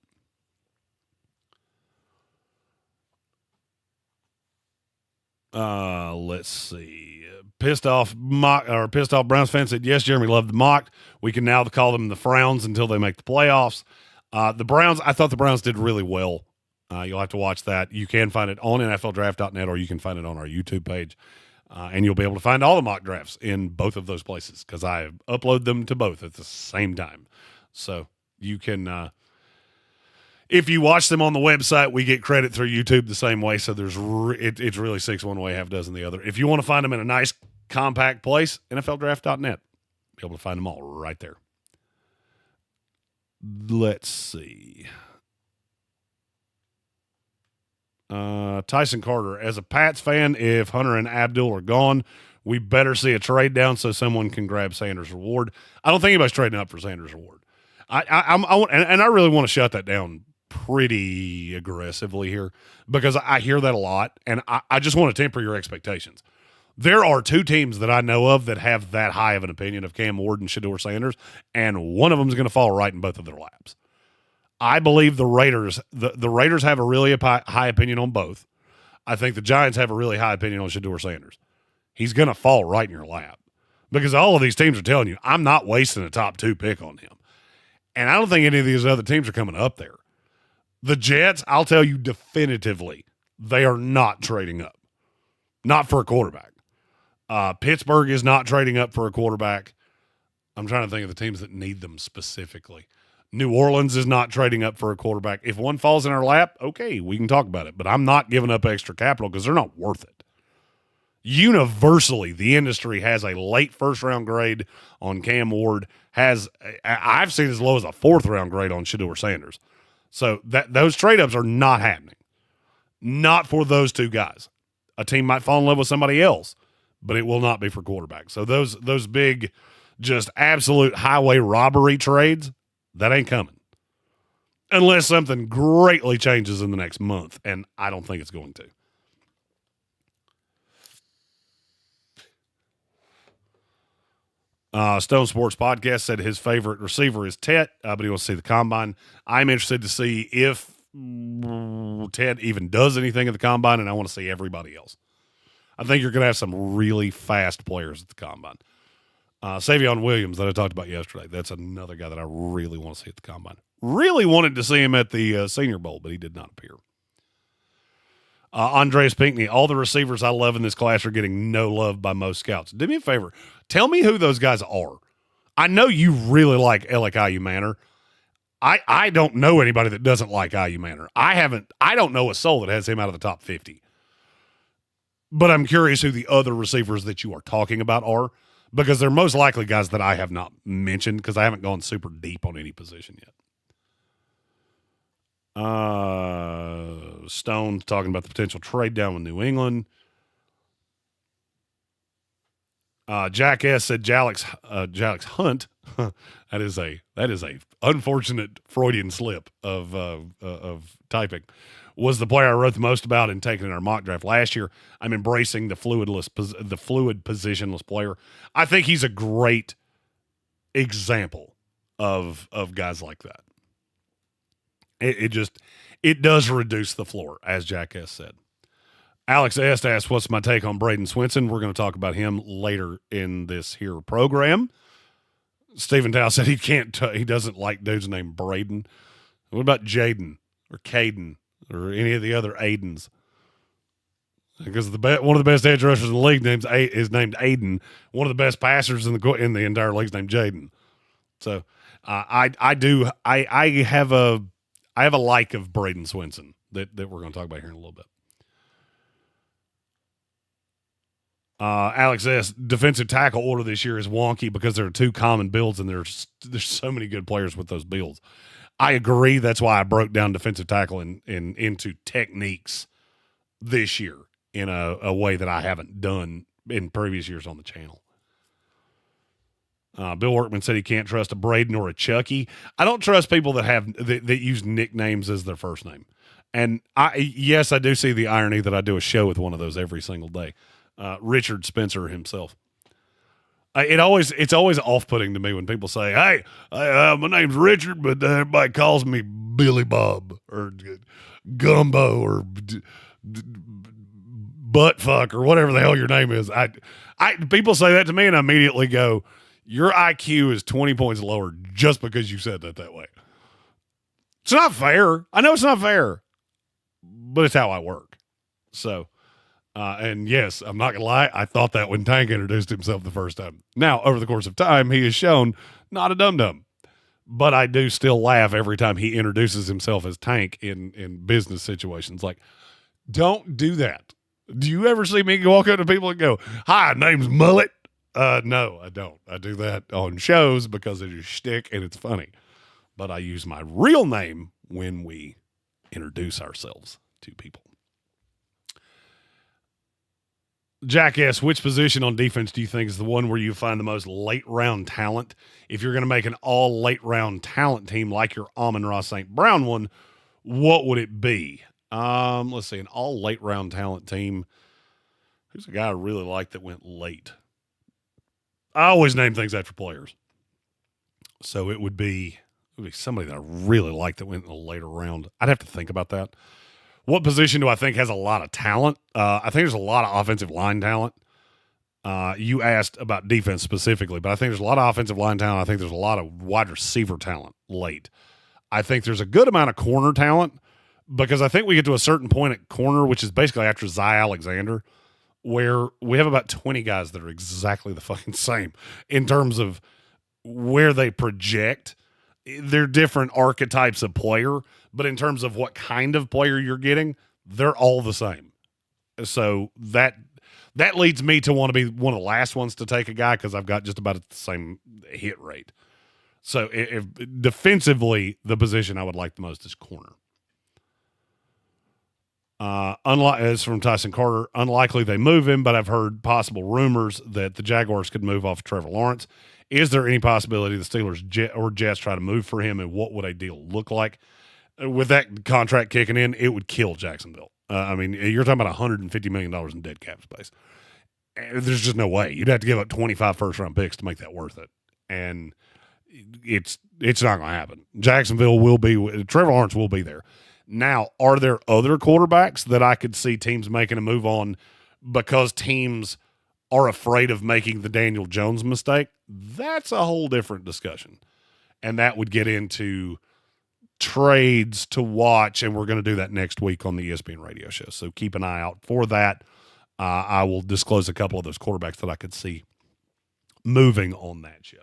Let's see. Pissed off Browns fans said, yes, Jeremy loved the mock. We can now call them the Frowns until they make the playoffs. The Browns, I thought the Browns did really well. You'll have to watch that. You can find it on NFLdraft.net, or you can find it on our YouTube page. And you'll be able to find all the mock drafts in both of those places, because I upload them to both at the same time. So you can, if you watch them on the website, we get credit through YouTube the same way. So it's really 6 one way, half dozen the other. If you want to find them in a nice compact place, NFLdraft.net. Be able to find them all right there. Let's see. Tyson Carter, as a Pats fan, if Hunter and Abdul are gone, we better see a trade down so someone can grab Sanders' reward. I don't think anybody's trading up for Sanders' reward. I really want to shut that down pretty aggressively here, because I hear that a lot, and I just want to temper your expectations. There are two teams that I know of that have that high of an opinion of Cam Ward and Shedeur Sanders, and one of them is going to fall right in both of their laps. I believe the Raiders, the Raiders have a really high opinion on both. I think the Giants have a really high opinion on Shedeur Sanders. He's going to fall right in your lap, because all of these teams are telling you, I'm not wasting a top 2 pick on him. And I don't think any of these other teams are coming up there. The Jets, I'll tell you definitively, they are not trading up. Not for a quarterback. Pittsburgh is not trading up for a quarterback. I'm trying to think of the teams that need them specifically. New Orleans is not trading up for a quarterback. If one falls in our lap, okay, we can talk about it. But I'm not giving up extra capital because they're not worth it. Universally, the industry has a late first-round grade on Cam Ward. I've seen as low as a 4th-round grade on Shedeur Sanders. So those trade-ups are not happening. Not for those two guys. A team might fall in love with somebody else, but it will not be for quarterback. So those big, just absolute highway robbery trades, that ain't coming. Unless something greatly changes in the next month, and I don't think it's going to. Stone Sports Podcast said his favorite receiver is Tet, but he wants to see the combine. I'm interested to see if Tet even does anything at the combine, and I want to see everybody else. I think you're going to have some really fast players at the combine. Savion Williams that I talked about yesterday. That's another guy that I really want to see at the Combine. Really wanted to see him at the Senior Bowl, but he did not appear. Andreas Pinckney, all the receivers I love in this class are getting no love by most scouts. Do me a favor. Tell me who those guys are. I know you really like IU Manor. I don't know anybody that doesn't like IU Manor. I don't know a soul that has him out of the top 50. But I'm curious who the other receivers that you are talking about are, because they're most likely guys that I have not mentioned because I haven't gone super deep on any position yet. Stone talking about the potential trade down with New England. Jack S said Jalix Hunt. that is a unfortunate Freudian slip of typing. Was the player I wrote the most about and taken in our mock draft last year. I'm embracing the fluid positionless player. I think he's a great example of guys like that. It does reduce the floor, as Jack S. said. Alex S. asked, what's my take on Braden Swinson? We're going to talk about him later in this here program. Stephen Dow said he doesn't like dudes named Braden. What about Jaden or Caden or any of the other Aidens? Because one of the best edge rushers in the league is named Aiden. One of the best passers in the entire league is named Jaden. So I have a like of Braden Swinson that we're going to talk about here in a little bit. Alex S. Defensive tackle order this year is wonky because there are two common builds and there's so many good players with those builds. I agree. That's why I broke down defensive tackle into techniques this year in a way that I haven't done in previous years on the channel. Bill Workman said he can't trust a Braden or a Chucky. I don't trust people that use nicknames as their first name. And I do see the irony that I do a show with one of those every single day. Richard Spencer himself. It's always off-putting to me when people say, hey, my name's Richard, but everybody calls me Billy Bob or Gumbo or Buttfuck or whatever the hell your name is. People say that to me and I immediately go, your IQ is 20 points lower just because you said that way. It's not fair. I know it's not fair, but it's how I work. So, and yes, I'm not going to lie. I thought that when Tank introduced himself the first time. Now, over the course of time, he has shown not a dum-dum, but I do still laugh every time he introduces himself as Tank in business situations. Like, don't do that. Do you ever see me walk up to people and go, hi, name's Mullet? No, I don't. I do that on shows because it is shtick and it's funny. But I use my real name when we introduce ourselves to people. Jackass, which position on defense do you think is the one where you find the most late round talent? If you're going to make an all late round talent team like your Amon-Ra St. Brown one, what would it be? Let's see, an all late round talent team. Who's a guy I really like that went late? I always name things after players. So it would be somebody that I really like that went in the later round. I'd have to think about that. What position do I think has a lot of talent? I think there's a lot of offensive line talent. You asked about defense specifically, but I think there's a lot of offensive line talent. I think there's a lot of wide receiver talent late. I think there's a good amount of corner talent because I think we get to a certain point at corner, which is basically after Zy Alexander, where we have about 20 guys that are exactly the fucking same in terms of where they project. They're different archetypes of player, but in terms of what kind of player you're getting, they're all the same. So that leads me to want to be one of the last ones to take a guy because I've got just about the same hit rate. So if defensively, the position I would like the most is corner. As from Tyson Carter, unlikely they move him, but I've heard possible rumors that the Jaguars could move off Trevor Lawrence. Is there any possibility the Steelers or Jets try to move for him, and what would a deal look like? With that contract kicking in, it would kill Jacksonville. I mean, you're talking about $150 million in dead cap space. There's just no way. You'd have to give up 25 first-round picks to make that worth it. And it's not going to happen. Jacksonville will be – Trevor Lawrence will be there. Now, are there other quarterbacks that I could see teams making a move on because teams are afraid of making the Daniel Jones mistake, that's a whole different discussion. And that would get into trades to watch, and we're going to do that next week on the ESPN radio show. So keep an eye out for that. I will disclose a couple of those quarterbacks that I could see moving on that show.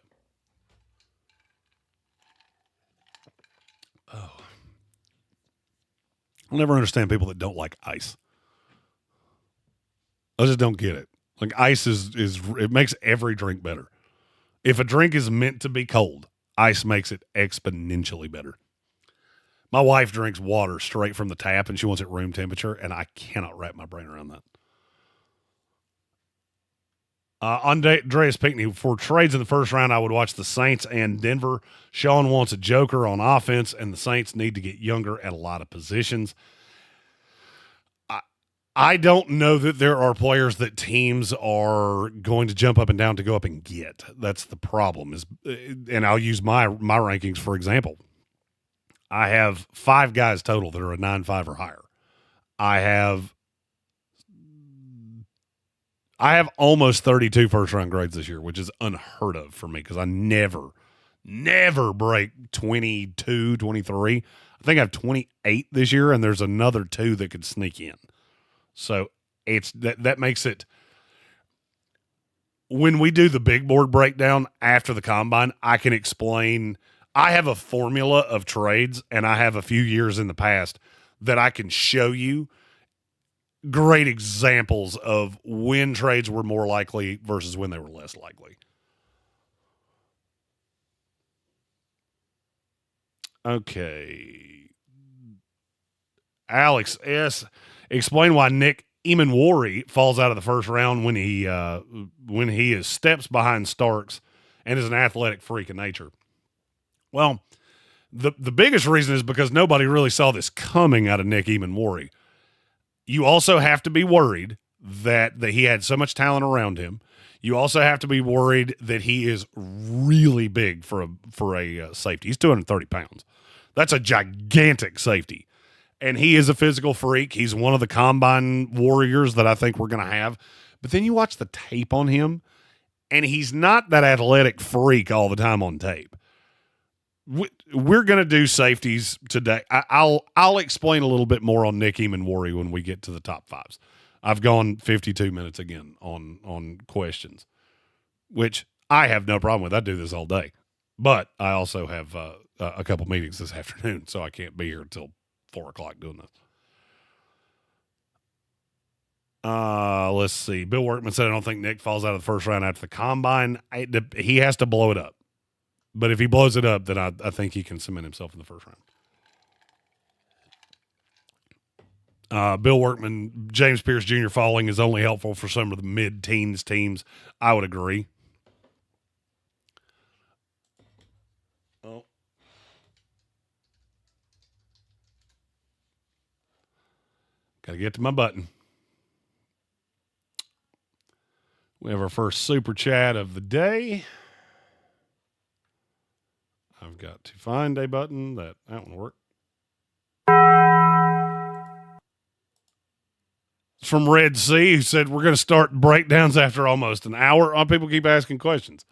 Oh. I'll never understand people that don't like ice. I just don't get it. Like, ice is it makes every drink better. If a drink is meant to be cold, ice makes it exponentially better. My wife drinks water straight from the tap, and she wants it room temperature, and I cannot wrap my brain around that. Andreas Pinckney, for trades in the first round, I would watch the Saints and Denver. Sean wants a joker on offense, and the Saints need to get younger at a lot of positions. I don't know that there are players that teams are going to jump up and down to go up and get. That's the problem. And I'll use my rankings for example. I have 5 guys total that are a 9.5 or higher. I have almost 32 first-round grades this year, which is unheard of for me because I never break 22, 23. I think I have 28 this year, and there's another 2 that could sneak in. So it's that makes it – when we do the big board breakdown after the combine, I can explain – I have a formula of trades, and I have a few years in the past that I can show you great examples of when trades were more likely versus when they were less likely. Okay. Alex S., explain why Nick Eamon-Warry falls out of the first round when he is steps behind Starks and is an athletic freak of nature. Well, the biggest reason is because nobody really saw this coming out of Nick Eamon-Warry. You also have to be worried that he had so much talent around him. You also have to be worried that he is really big for a safety. He's 230 pounds. That's a gigantic safety. And he is a physical freak. He's one of the combine warriors that I think we're going to have. But then you watch the tape on him, and he's not that athletic freak all the time on tape. We're going to do safeties today. I'll explain a little bit more on Nick Eamon-Warry when we get to the top 5s. I've gone 52 minutes again on questions, which I have no problem with. I do this all day. But I also have a couple meetings this afternoon, so I can't be here until 4 o'clock doing this. Let's see. Bill Workman said, I don't think Nick falls out of the first round after the combine. He has to blow it up. But if he blows it up, then I think he can cement himself in the first round. Bill Workman, James Pierce Jr. falling is only helpful for some of the mid-teens teams. I would agree. Oh. Got to get to my button. We have our first super chat of the day. I've got to find a button that won't work. It's from Red Sea, who said we're going to start breakdowns after almost an hour. People keep asking questions.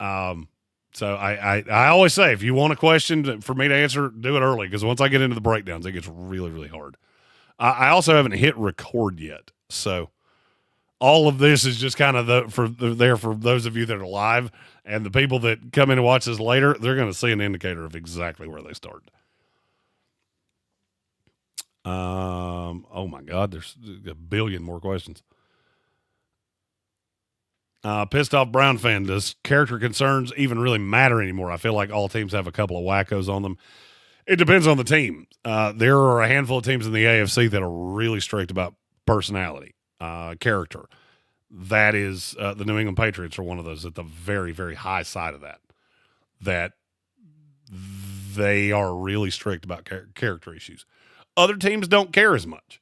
So I always say, if you want a question for me to answer, do it early, because once I get into the breakdowns, it gets really, really hard. I also haven't hit record yet, so all of this is just kind of for those of you that are live, and the people that come in and watch this later, they're going to see an indicator of exactly where they start. Oh my God, there's a billion more questions. Pissed off Brown fan, does character concerns even really matter anymore? I feel like all teams have a couple of wackos on them. It depends on the team. There are a handful of teams in the AFC that are really strict about personality, character. That is, the New England Patriots are one of those at the very, very high side of that they are really strict about character issues. Other teams don't care as much.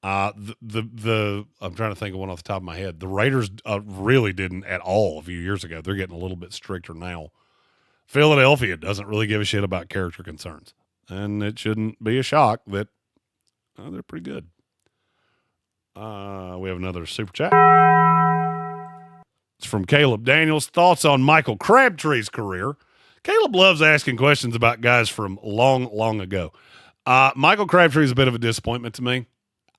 I'm trying to think of one off the top of my head. The Raiders really didn't at all a few years ago. They're getting a little bit stricter now. Philadelphia doesn't really give a shit about character concerns. And it shouldn't be a shock that they're pretty good. We have another super chat. It's from Caleb Daniels. Thoughts on Michael Crabtree's career. Caleb loves asking questions about guys from long, long ago. Michael Crabtree is a bit of a disappointment to me.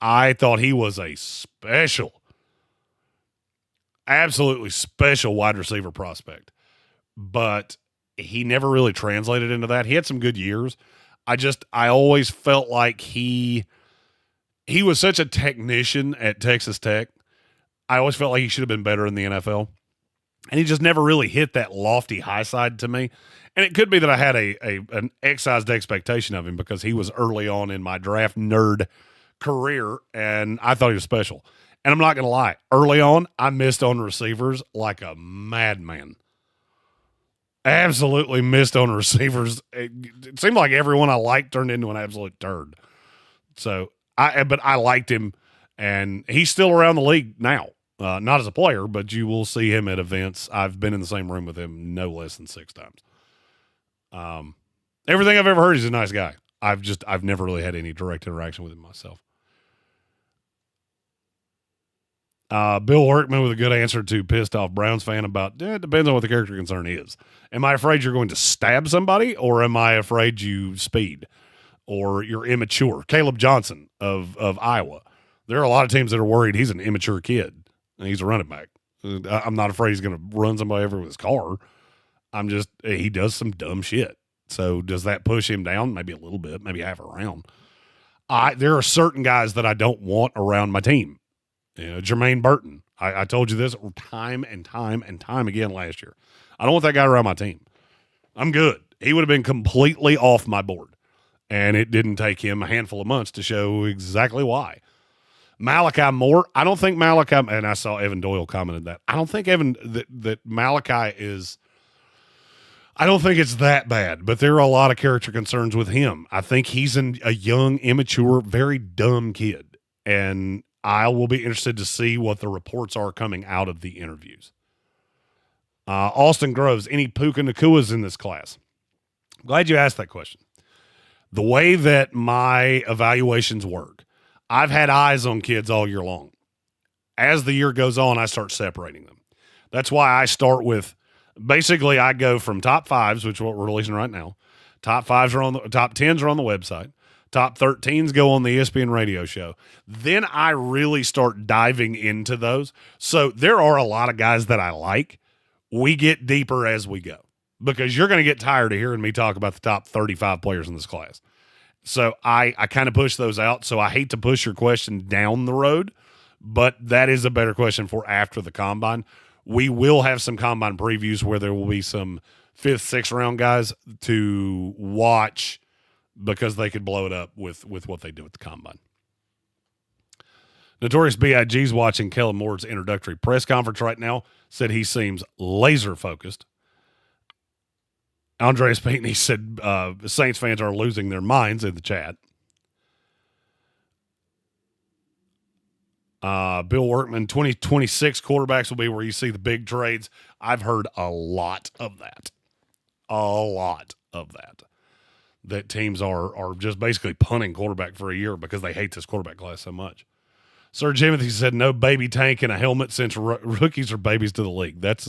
I thought he was a absolutely special wide receiver prospect, but he never really translated into that. He had some good years. I always felt like he was such a technician at Texas Tech. I always felt like he should have been better in the NFL. And he just never really hit that lofty high side to me. And it could be that I had an excised expectation of him because he was early on in my draft nerd career, and I thought he was special. And I'm not going to lie. Early on, I missed on receivers like a madman. Absolutely missed on receivers. It seemed like everyone I liked turned into an absolute turd. So, but I liked him, and he's still around the league now. Not as a player, but you will see him at events. I've been in the same room with him no less than 6 times. Everything I've ever heard, he's a nice guy. I've never really had any direct interaction with him myself. Bill Workman with a good answer to pissed off Browns fan about, it depends on what the character concern is. Am I afraid you're going to stab somebody, or am I afraid you speed or you're immature? Caleb Johnson of Iowa. There are a lot of teams that are worried he's an immature kid and he's a running back. I'm not afraid he's going to run somebody over with his car. He does some dumb shit. So does that push him down? Maybe a little bit, maybe half a round. There are certain guys that I don't want around my team. Jermaine Burton. I told you this time and time and time again last year. I don't want that guy around my team. I'm good. He would have been completely off my board. And it didn't take him a handful of months to show exactly why. Malachi Moore, I don't think Malachi, and I saw Evan Doyle commented that. I don't think that Malachi is, I don't think it's that bad, but there are a lot of character concerns with him. I think he's a young, immature, very dumb kid. And I will be interested to see what the reports are coming out of the interviews. Austin Groves, any Puka Nakuas in this class? I'm glad you asked that question. The way that my evaluations work, I've had eyes on kids all year long. As the year goes on, I start separating them. That's why I start with, basically I go from top 5s, which is what we're releasing right now. Top 10s are on the website. Top 13s go on the ESPN radio show. Then I really start diving into those. So there are a lot of guys that I like. We get deeper as we go because you're going to get tired of hearing me talk about the top 35 players in this class. So I kind of push those out. So I hate to push your question down the road, but that is a better question for after the combine. We will have some combine previews where there will be some 5th, 6th round guys to watch because they could blow it up with what they do at the combine. Notorious B.I.G.'s watching Kellen Moore's introductory press conference right now, said he seems laser focused. Andreas Payton said Saints fans are losing their minds in the chat. Bill Workman, 2026 quarterbacks will be where you see the big trades. I've heard a lot of that. That teams are just basically punting quarterback for a year because they hate this quarterback class so much. Sir Jimothy said no baby tank and a helmet since rookies are babies to the league. That's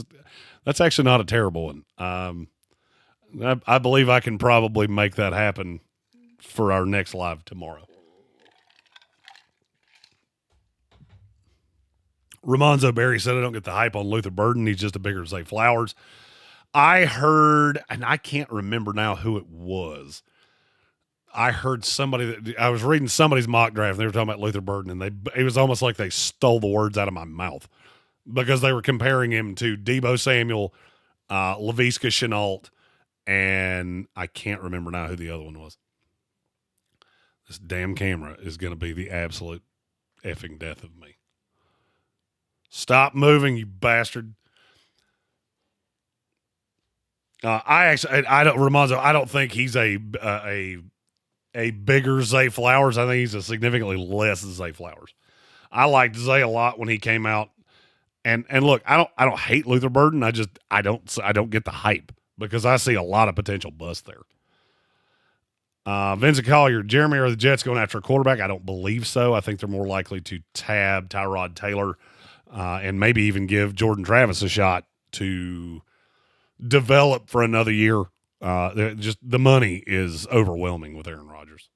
actually not a terrible one. I believe I can probably make that happen for our next live tomorrow. Ramonzo Berry said I don't get the hype on Luther Burden. He's just a bigger Zay Flowers. I heard, and I can't remember now who it was. I heard I was reading somebody's mock draft, and they were talking about Luther Burden, and it was almost like they stole the words out of my mouth because they were comparing him to Deebo Samuel, Laviska Shenault, and I can't remember now who the other one was. This damn camera is going to be the absolute effing death of me. Stop moving, you bastard. I don't think he's a bigger Zay Flowers. I think he's a significantly less Zay Flowers. I liked Zay a lot when he came out. And look, I don't hate Luther Burden. I don't get the hype because I see a lot of potential bust there. Vincent Collier, Jeremy, are the Jets going after a quarterback? I don't believe so. I think they're more likely to tab Tyrod Taylor. and maybe even give Jordan Travis a shot to develop for another year. Just the money is overwhelming with Aaron Rodgers.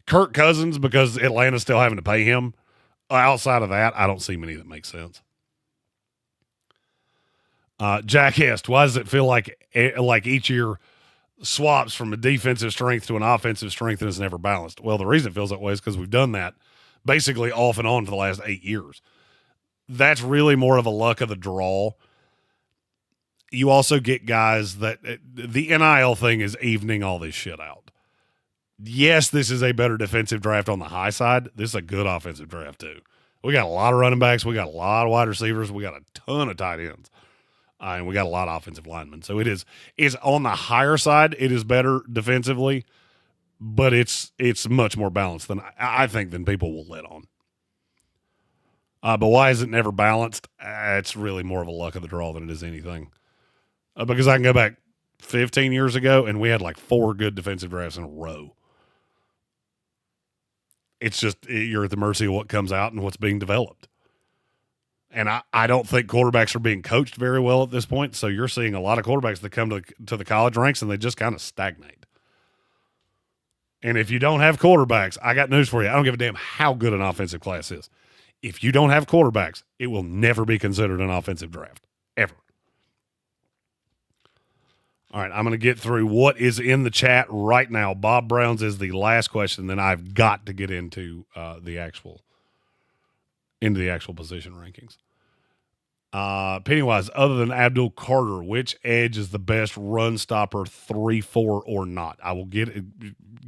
Kirk Cousins, because Atlanta's still having to pay him. Outside of that, I don't see many that make sense. Jack Hest, why does it feel like each year swaps from a defensive strength to an offensive strength and is never balanced? Well, the reason it feels that way is because we've done that basically off and on for the last 8 years. That's really more of a luck of the draw. You also get guys that the NIL thing is evening all this shit out. Yes, this is a better defensive draft on the high side. This is a good offensive draft too. We got a lot of running backs. We got a lot of wide receivers. We got a ton of tight ends. And we got a lot of offensive linemen. So it is on the higher side. It is better defensively, but it's much more balanced than I think than people will let on. But why is it never balanced? It's really more of a luck of the draw than it is anything. Because I can go back 15 years ago and we had like 4 good defensive drafts in a row. It's just you're at the mercy of what comes out and what's being developed. And I don't think quarterbacks are being coached very well at this point. So you're seeing a lot of quarterbacks that come to the college ranks and they just kind of stagnate. And if you don't have quarterbacks, I got news for you. I don't give a damn how good an offensive class is. If you don't have quarterbacks, it will never be considered an offensive draft, ever. All right, I'm going to get through what is in the chat right now. Bob Brown's is the last question, then I've got to get into the actual position rankings. Pennywise, other than Abdul Carter, which edge is the best run stopper, 3-4 or not? I will give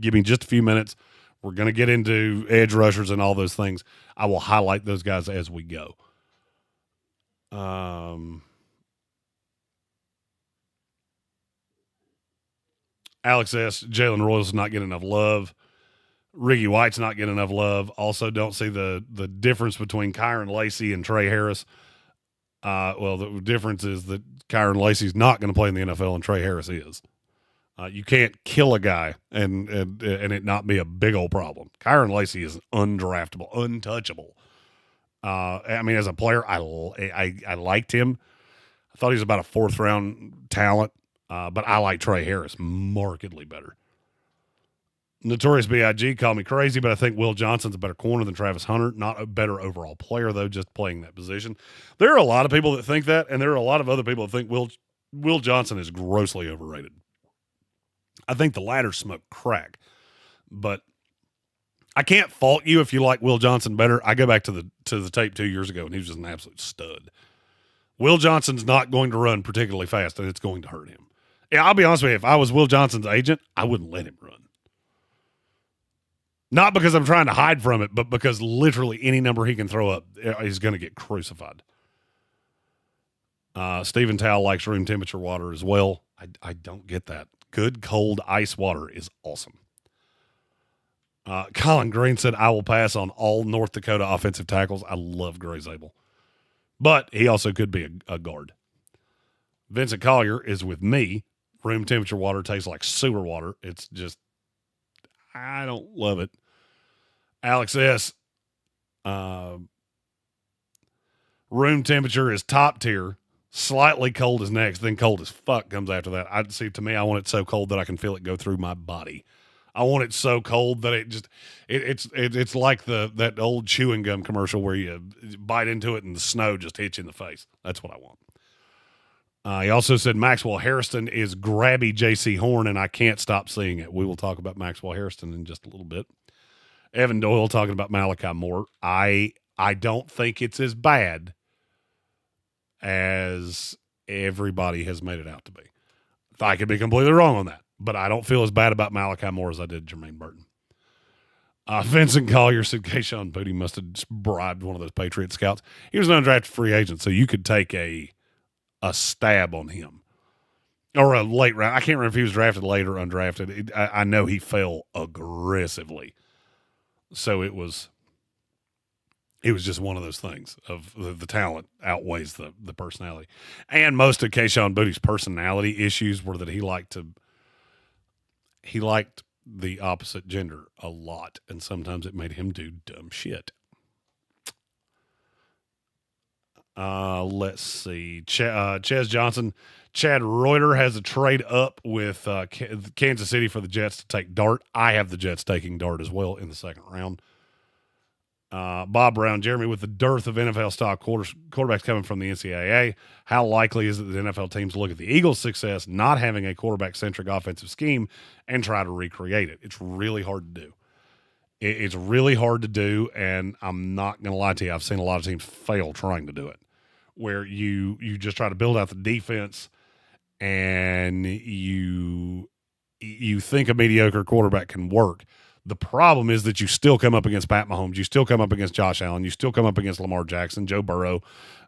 me just a few minutes. We're going to get into edge rushers and all those things. I will highlight those guys as we go. Alex S., Jalen Royals not getting enough love. Ricky White's not getting enough love. Also, don't see the difference between Kyron Lacey and Trey Harris. Well, the difference is that Kyron Lacey's not going to play in the NFL and Trey Harris is. You can't kill a guy and it not be a big old problem. Kyron Lacey is undraftable, untouchable. I mean, as a player, I liked him. I thought he was about a 4th round talent, but I like Trey Harris markedly better. Notorious B.I.G. called me crazy, but I think Will Johnson's a better corner than Travis Hunter. Not a better overall player, though, just playing that position. There are a lot of people that think that, and there are a lot of other people that think Will Johnson is grossly overrated. I think the latter smoke crack, but I can't fault you if you like Will Johnson better. I go back to the tape 2 years ago, and he was just an absolute stud. Will Johnson's not going to run particularly fast, and it's going to hurt him. Yeah, I'll be honest with you. If I was Will Johnson's agent, I wouldn't let him run. Not because I'm trying to hide from it, but because literally any number he can throw up is going to get crucified. Stephen Towle likes room temperature water as well. I don't get that. Good cold ice water is awesome. Colin Greene said, I will pass on all North Dakota offensive tackles. I love Gray Zabel. But he also could be a guard. Vincent Collier is with me. Room temperature water tastes like sewer water. It's just, I don't love it. Alex S. Room temperature is top tier. Slightly cold is next. Then cold as fuck comes after that. I'd see, to me, I want it so cold that I can feel it go through my body. I want it so cold that it just, it's like that old chewing gum commercial where you bite into it and the snow just hits you in the face. That's what I want. He also said Maxwell Harrison is grabby J.C. Horn, and I can't stop seeing it. We will talk about Maxwell Harrison in just a little bit. Evan Doyle talking about Malachi Moore. I don't think it's as bad as everybody has made it out to be. I could be completely wrong on that, but I don't feel as bad about Malachi Moore as I did Jermaine Burton. Vincent Collier said Keyshawn Booty must have bribed one of those Patriot scouts. He was an undrafted free agent, so you could take a stab on him. Or a late round. I can't remember if he was drafted late or undrafted. I know he fell aggressively. So it was just one of those things of the talent outweighs the personality. And most of Keyshawn Booty's personality issues were that he liked the opposite gender a lot, and sometimes it made him do dumb shit. Let's see. Ches Johnson. Chad Reuter has a trade up with Kansas City for the Jets to take Dart. I have the Jets taking Dart as well in the second round. Bob Brown, Jeremy, with the dearth of NFL stock quarterbacks coming from the NCAA, how likely is it that the NFL teams look at the Eagles' success not having a quarterback-centric offensive scheme and try to recreate it? It's really hard to do. It's really hard to do, and I'm not going to lie to you. I've seen a lot of teams fail trying to do it, where you just try to build out the defense and you think a mediocre quarterback can work. The problem is that you still come up against Pat Mahomes, you still come up against Josh Allen, you still come up against Lamar Jackson, Joe Burrow,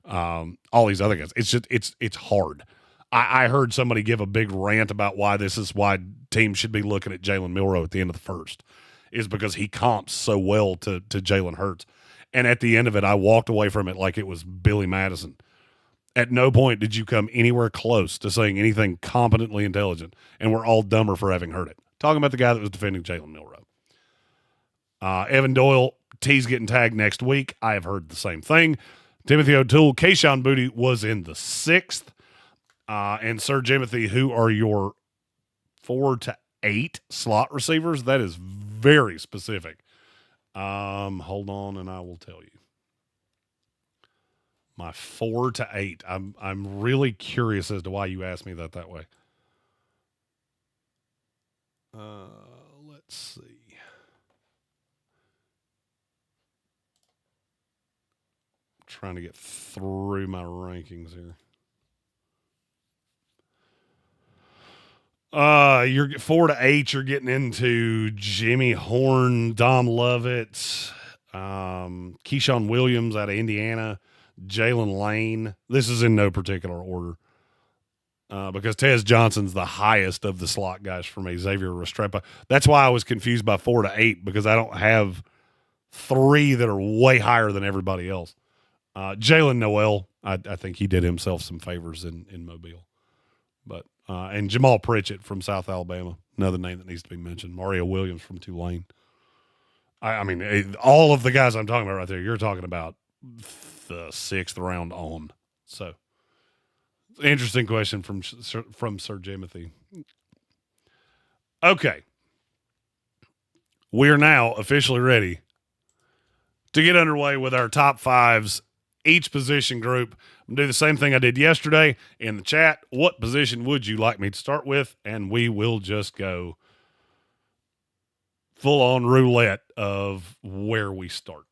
all these other guys. It's just it's hard. I heard somebody give a big rant about why teams should be looking at Jalen Milroe at the end of the first, is because he comps so well to Jalen Hurts. And at the end of it, I walked away from it like it was Billy Madison. At no point did you come anywhere close to saying anything competently intelligent, and we're all dumber for having heard it. Talking about the guy that was defending Jalen Milroe. Evan Doyle, T's getting tagged next week. I have heard the same thing. Timothy O'Toole, Kayshon Boutte was in the 6th. And Sir Jimothy, who are your 4 to 8 slot receivers? That is very specific. Hold on, and I will tell you. My 4 to 8. I'm really curious as to why you asked me that way. Let's see. Trying to get through my rankings here. You're 4 to 8. You're getting into Jimmy Horn, Dom Lovett, Keyshawn Williams out of Indiana, Jalen Lane. This is in no particular order, because Tez Johnson's the highest of the slot guys for me. Xavier Restrepo. That's why I was confused by 4 to 8, because I don't have 3 that are way higher than everybody else. Jalen Noel, I think he did himself some favors in Mobile. But and Jamal Pritchett from South Alabama, another name that needs to be mentioned. Mario Williams from Tulane. I mean, all of the guys I'm talking about right there, you're talking about the 6th round on. So, interesting question from Sir Jimothy. Okay. We are now officially ready to get underway with our top 5s, each position group. I'm going to do the same thing I did yesterday in the chat. What position would you like me to start with? And we will just go full-on roulette of where we start.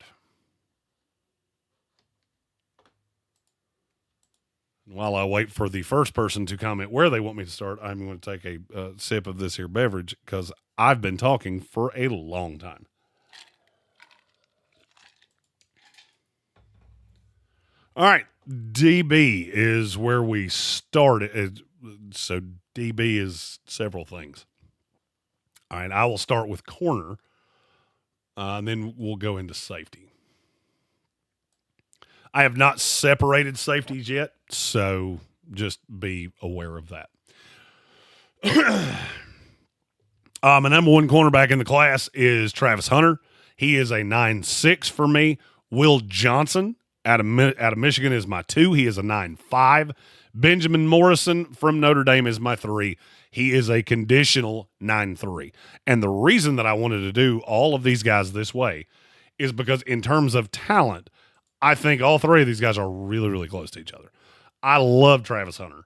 While I wait for the first person to comment where they want me to start, I'm going to take a sip of this here beverage because I've been talking for a long time. All right, DB is where we started. So DB is several things. All right, I will start with corner, and then we'll go into safety. I have not separated safeties yet, so just be aware of that. My number 1 cornerback in the class is Travis Hunter. He is a 9.6 for me. Will Johnson out of Michigan is my 2. He is a 9.5. Benjamin Morrison from Notre Dame is my 3. He is a conditional 9.3. And the reason that I wanted to do all of these guys this way is because in terms of talent, I think all 3 of these guys are really, really close to each other. I love Travis Hunter.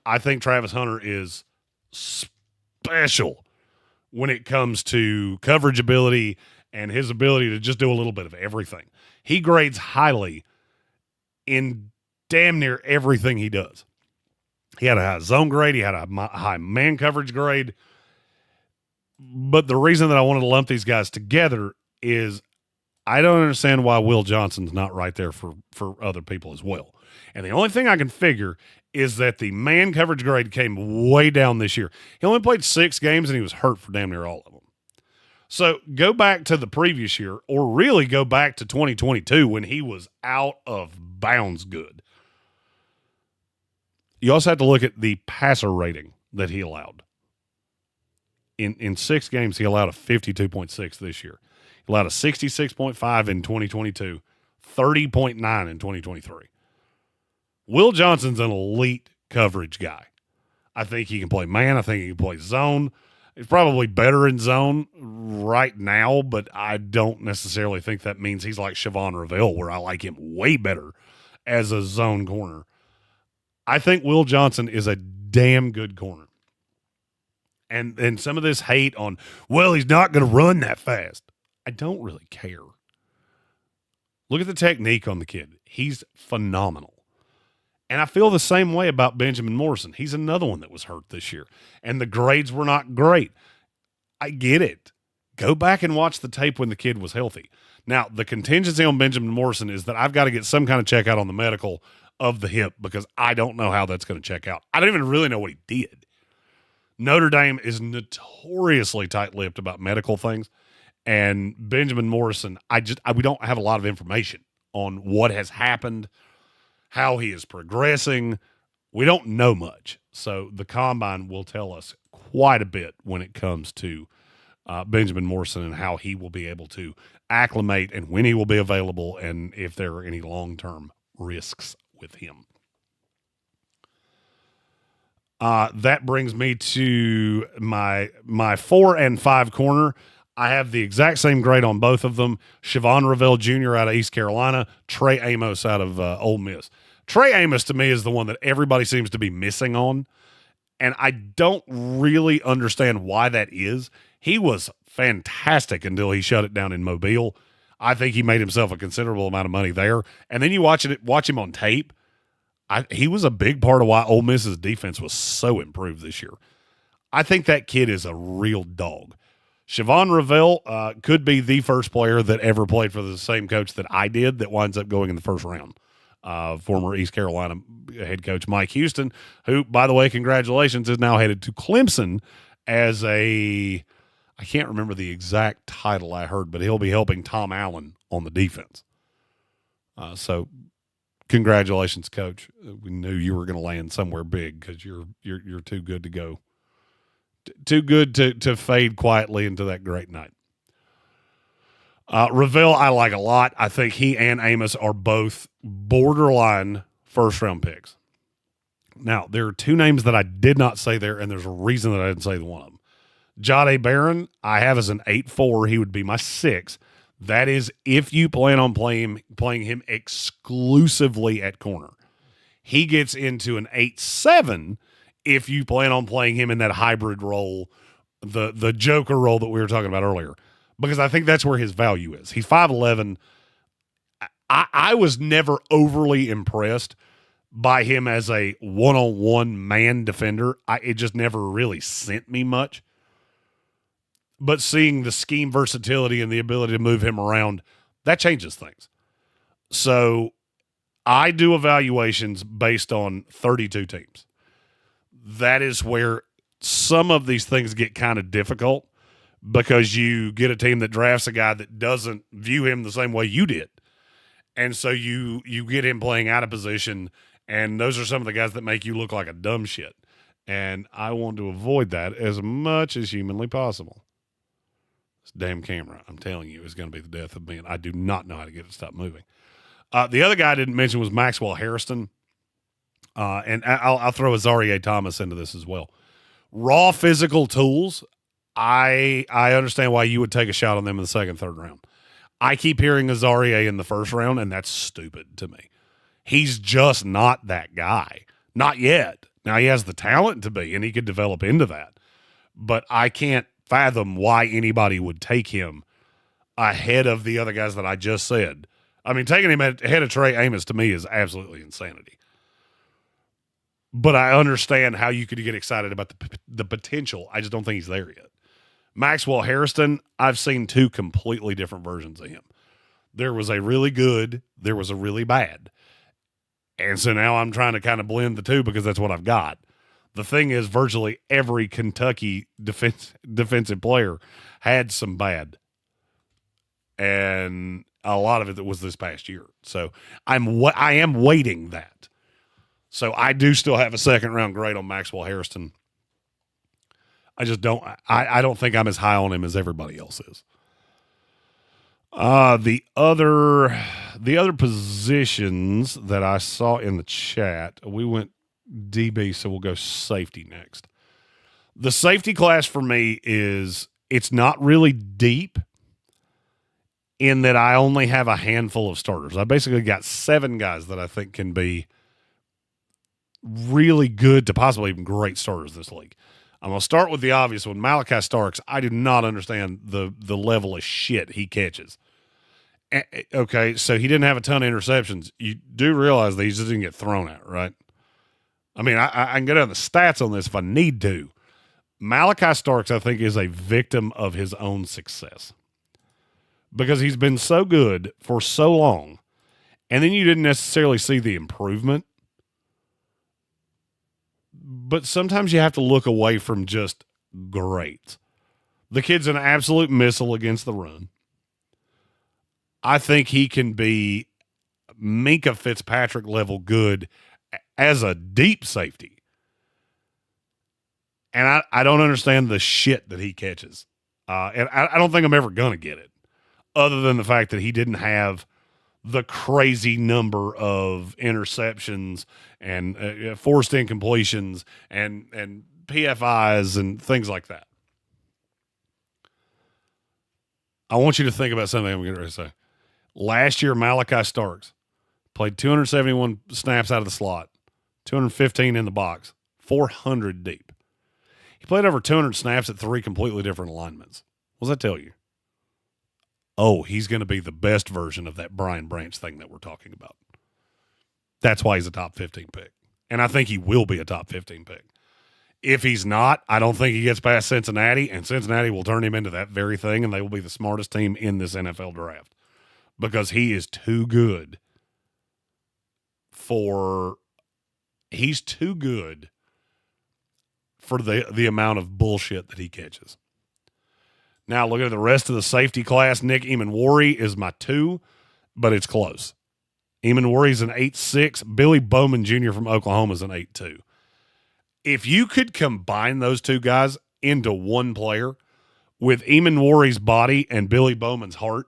I think Travis Hunter is special when it comes to coverage ability and his ability to just do a little bit of everything. He grades highly in damn near everything he does. He had a high zone grade. He had a high man coverage grade. But the reason that I wanted to lump these guys together is I don't understand why Will Johnson's not right there for other people as well. And the only thing I can figure is that the man coverage grade came way down this year. He only played 6 games, and he was hurt for damn near all of them. So go back to the previous year, or really go back to 2022 when he was out of bounds good. You also have to look at the passer rating that he allowed. In 6 games, he allowed a 52.6 this year. He allowed a 66.5 in 2022, 30.9 in 2023. Will Johnson's an elite coverage guy. I think he can play man. I think he can play zone. He's probably better in zone right now, but I don't necessarily think that means he's like Siobhan Ravel, where I like him way better as a zone corner. I think Will Johnson is a damn good corner. And some of this hate on, well, he's not going to run that fast. I don't really care. Look at the technique on the kid. He's phenomenal. And I feel the same way about Benjamin Morrison. He's another one that was hurt this year. And the grades were not great. I get it. Go back and watch the tape when the kid was healthy. Now, the contingency on Benjamin Morrison is that I've got to get some kind of checkout on the medical of the hip because I don't know how that's going to check out. I don't even really know what he did. Notre Dame is notoriously tight-lipped about medical things. And Benjamin Morrison, we don't have a lot of information on what has happened, how he is progressing. We don't know much. So the combine will tell us quite a bit when it comes to Benjamin Morrison and how he will be able to acclimate and when he will be available and if there are any long-term risks with him. That brings me to my 4 and 5 corner. I have the exact same grade on both of them. Siobhan Ravel Jr. out of East Carolina, Trey Amos out of Ole Miss. Trey Amos, to me, is the one that everybody seems to be missing on, and I don't really understand why that is. He was fantastic until he shut it down in Mobile. I think he made himself a considerable amount of money there. And then you watch him on tape, he was a big part of why Ole Miss's defense was so improved this year. I think that kid is a real dog. Siobhan Ravel could be the first player that ever played for the same coach that I did that winds up going in the first round. Former East Carolina head coach Mike Houston, who, by the way, congratulations, is now headed to Clemson as I can't remember the exact title I heard, but he'll be helping Tom Allen on the defense. So congratulations, coach. We knew you were going to land somewhere big because you're too good to go. Too good to fade quietly into that great night. Ravel, I like a lot. I think he and Amos are both borderline first-round picks. Now, there are two names that I did not say there, and there's a reason that I didn't say one of them. Jahdae Barron, I have as an 8-4. He would be my 6. That is if you plan on playing him exclusively at corner. He gets into an 8-7 if you plan on playing him in that hybrid role, the joker role that we were talking about earlier, because I think that's where his value is. He's 5'11". I was never overly impressed by him as a one-on-one man defender. It just never really sent me much. But seeing the scheme versatility and the ability to move him around, that changes things. So I do evaluations based on 32 teams. That is where some of these things get kind of difficult because you get a team that drafts a guy that doesn't view him the same way you did. And so you get him playing out of position, and those are some of the guys that make you look like a dumb shit. And I want to avoid that as much as humanly possible. This damn camera, I'm telling you, is going to be the death of me, and I do not know how to get it to stop moving. The other guy I didn't mention was Maxwell Harrison. And I'll throw Azareye'h Thomas into this as well. Raw physical tools, I understand why you would take a shot on them in the second, third round. I keep hearing Azareye'h in the first round, and that's stupid to me. He's just not that guy. Not yet. Now, he has the talent to be, and he could develop into that. But I can't fathom why anybody would take him ahead of the other guys that I just said. I mean, taking him ahead of Trey Amos to me is absolutely insanity. But I understand how you could get excited about the potential. I just don't think he's there yet. Maxwell Harrison, I've seen two completely different versions of him. There was a really good, there was a really bad. And so now I'm trying to kind of blend the two because that's what I've got. The thing is, virtually every Kentucky defensive player had some bad. And a lot of it was this past year. So I am waiting that. So I do still have a second round grade on Maxwell Harrison. I just don't. I don't think I'm as high on him as everybody else is. The other positions that I saw in the chat, we went DB, so we'll go safety next. The safety class for me it's not really deep in that I only have a handful of starters. I basically got 7 guys that I think can be really good to possibly even great starters this league. I'm going to start with the obvious one. Malachi Starks, I do not understand the level of shit he catches. Okay, so he didn't have a ton of interceptions. You do realize that he just didn't get thrown at, right? I mean, I can go down the stats on this if I need to. Malachi Starks, I think, is a victim of his own success because he's been so good for so long, and then you didn't necessarily see the improvement. But sometimes you have to look away from just great. The kid's an absolute missile against the run. I think he can be Minka Fitzpatrick level good as a deep safety. And I don't understand the shit that he catches. And I don't think I'm ever going to get it, other than the fact that he didn't have the crazy number of interceptions and forced incompletions and PFIs and things like that. I want you to think about something I'm getting ready to say. Last year, Malachi Starks played 271 snaps out of the slot, 215 in the box, 400 deep. He played over 200 snaps at 3 completely different alignments. What does that tell you? Oh, he's going to be the best version of that Brian Branch thing that we're talking about. That's why he's a top 15 pick. And I think he will be a top 15 pick. If he's not, I don't think he gets past Cincinnati, and Cincinnati will turn him into that very thing, and they will be the smartest team in this NFL draft because he is too good for the amount of bullshit that he catches. Now, looking at the rest of the safety class, Nick Eamon-Warry is my 2, but it's close. Eamon-Warry's an 8'6". Billy Bowman Jr. from Oklahoma is an 8'2". If you could combine those 2 guys into one player with Eamon-Warry's body and Billy Bowman's heart,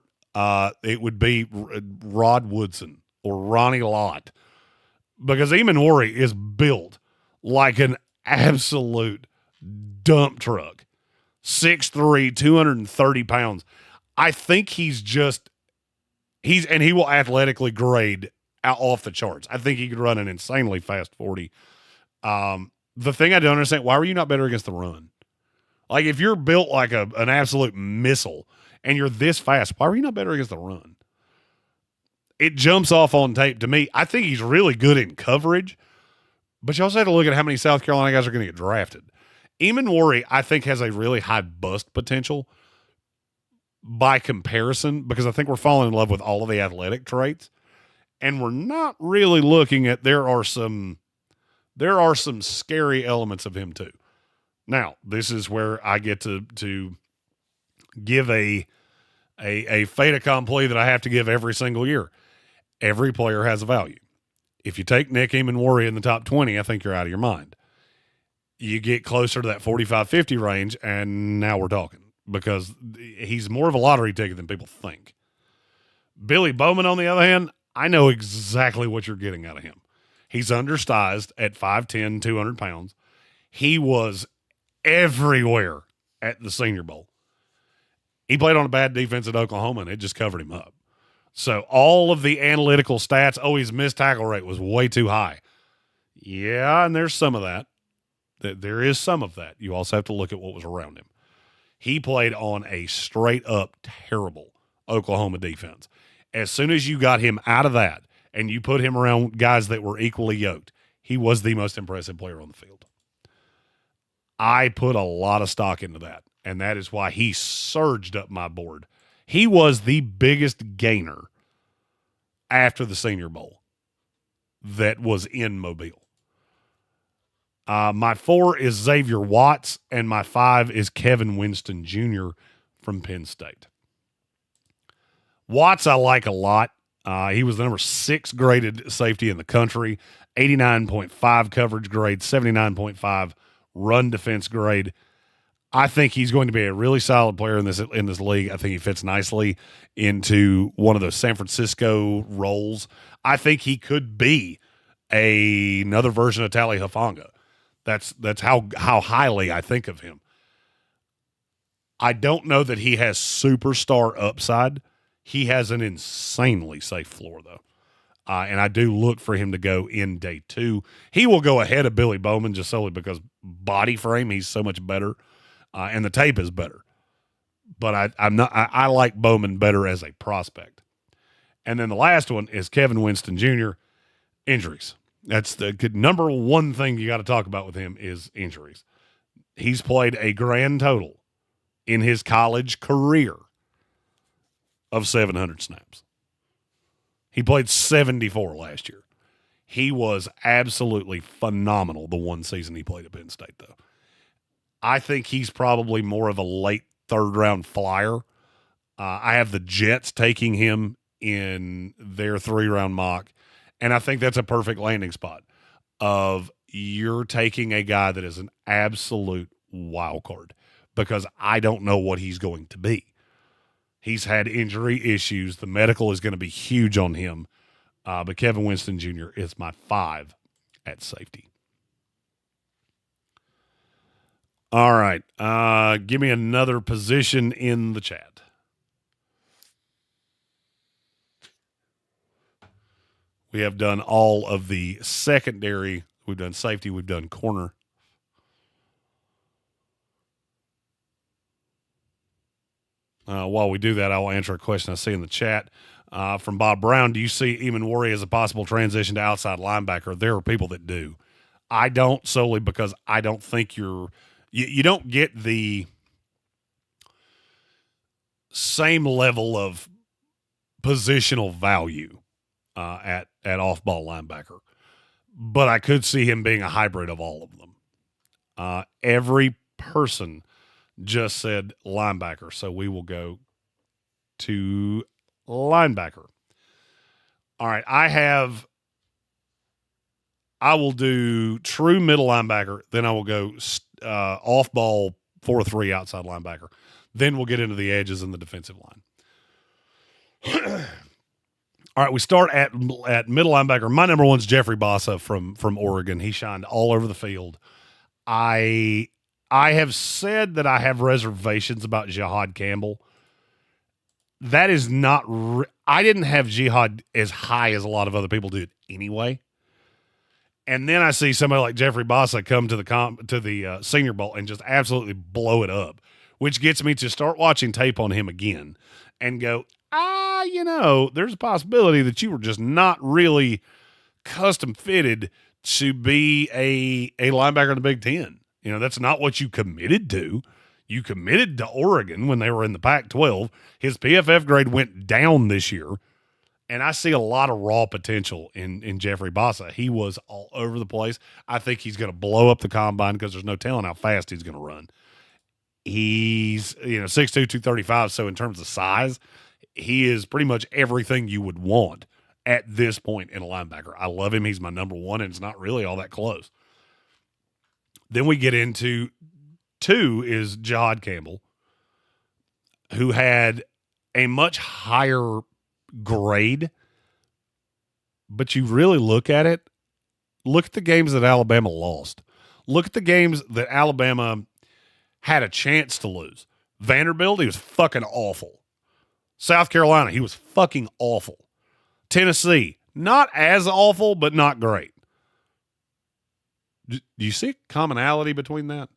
it would be Rod Woodson or Ronnie Lott, because Eamon-Warry is built like an absolute dump truck. 6'3", 230 pounds. I think he will athletically grade out off the charts. I think he could run an insanely fast 40. The thing I don't understand, why were you not better against the run? Like, if you're built like an absolute missile and you're this fast, why were you not better against the run? It jumps off on tape to me. I think he's really good in coverage, but you also have to look at how many South Carolina guys are going to get drafted. Eamon-Warry, I think, has a really high bust potential by comparison because I think we're falling in love with all of the athletic traits, and we're not really looking at there are some scary elements of him too. Now, this is where I get to give a fait accompli that I have to give every single year. Every player has a value. If you take Nick Eamon-Warry in the top 20, I think you're out of your mind. You get closer to that 45-50 range, and now we're talking because he's more of a lottery ticket than people think. Billy Bowman, on the other hand, I know exactly what you're getting out of him. He's undersized at 5'10", 200 pounds. He was everywhere at the Senior Bowl. He played on a bad defense at Oklahoma, and it just covered him up. So all of the analytical stats, his missed tackle rate was way too high. Yeah, and there's some of that. There is some of that. You also have to look at what was around him. He played on a straight-up terrible Oklahoma defense. As soon as you got him out of that and you put him around guys that were equally yoked, he was the most impressive player on the field. I put a lot of stock into that, and that is why he surged up my board. He was the biggest gainer after the Senior Bowl that was in Mobile. My 4 is Xavier Watts, and my 5 is Kevin Winston Jr. from Penn State. Watts I like a lot. He was the number 6 graded safety in the country, 89.5 coverage grade, 79.5 run defense grade. I think he's going to be a really solid player in this league. I think he fits nicely into one of those San Francisco roles. I think he could be another version of Tally Hufanga. That's how highly I think of him. I don't know that he has superstar upside. He has an insanely safe floor, though. And I do look for him to go in day 2. He will go ahead of Billy Bowman just solely because body frame, he's so much better. And the tape is better. But I like Bowman better as a prospect. And then the last one is Kevin Winston Jr. Injuries. That's the number one thing you got to talk about with him is injuries. He's played a grand total in his college career of 700 snaps. He played 74 last year. He was absolutely phenomenal the one season he played at Penn State, though. I think he's probably more of a late third-round flyer. I have the Jets taking him in their 3-round mock, and I think that's a perfect landing spot of you're taking a guy that is an absolute wild card because I don't know what he's going to be. He's had injury issues. The medical is going to be huge on him. But Kevin Winston Jr. is my 5 at safety. All right. Give me another position in the chat. We have done all of the secondary. We've done safety. We've done corner. While we do that, I will answer a question I see in the chat from Bob Brown. Do you see Eamon Worry as a possible transition to outside linebacker? There are people that do. I don't, solely because I don't think you don't get the same level of positional value at off-ball linebacker. But I could see him being a hybrid of all of them. Every person just said linebacker, so we will go to linebacker. All right, I will do true middle linebacker, then I will go off-ball 4-3 outside linebacker. Then we'll get into the edges and the defensive line. All right, we start at middle linebacker. My number 1's Jeffrey Bassa from Oregon. He shined all over the field. I have said that I have reservations about Jihad Campbell. That is not I didn't have Jihad as high as a lot of other people did anyway. And then I see somebody like Jeffrey Bassa come to the Senior Bowl and just absolutely blow it up, which gets me to start watching tape on him again and go, there's a possibility that you were just not really custom fitted to be a linebacker in the Big Ten. That's not what you committed to. You committed to Oregon when they were in the Pac-12. His PFF grade went down this year, and I see a lot of raw potential in Jeffrey Bassa. He was all over the place. I think he's going to blow up the combine because there's no telling how fast he's going to run. He's 6'2", 235, so in terms of size, he is pretty much everything you would want at this point in a linebacker. I love him. He's my number 1, and it's not really all that close. Then we get into 2 is Jihad Campbell, who had a much higher grade. But you really look at it, look at the games that Alabama lost. Look at the games that Alabama had a chance to lose. Vanderbilt, he was fucking awful. South Carolina, he was fucking awful. Tennessee, not as awful, but not great. Do you see a commonality between that?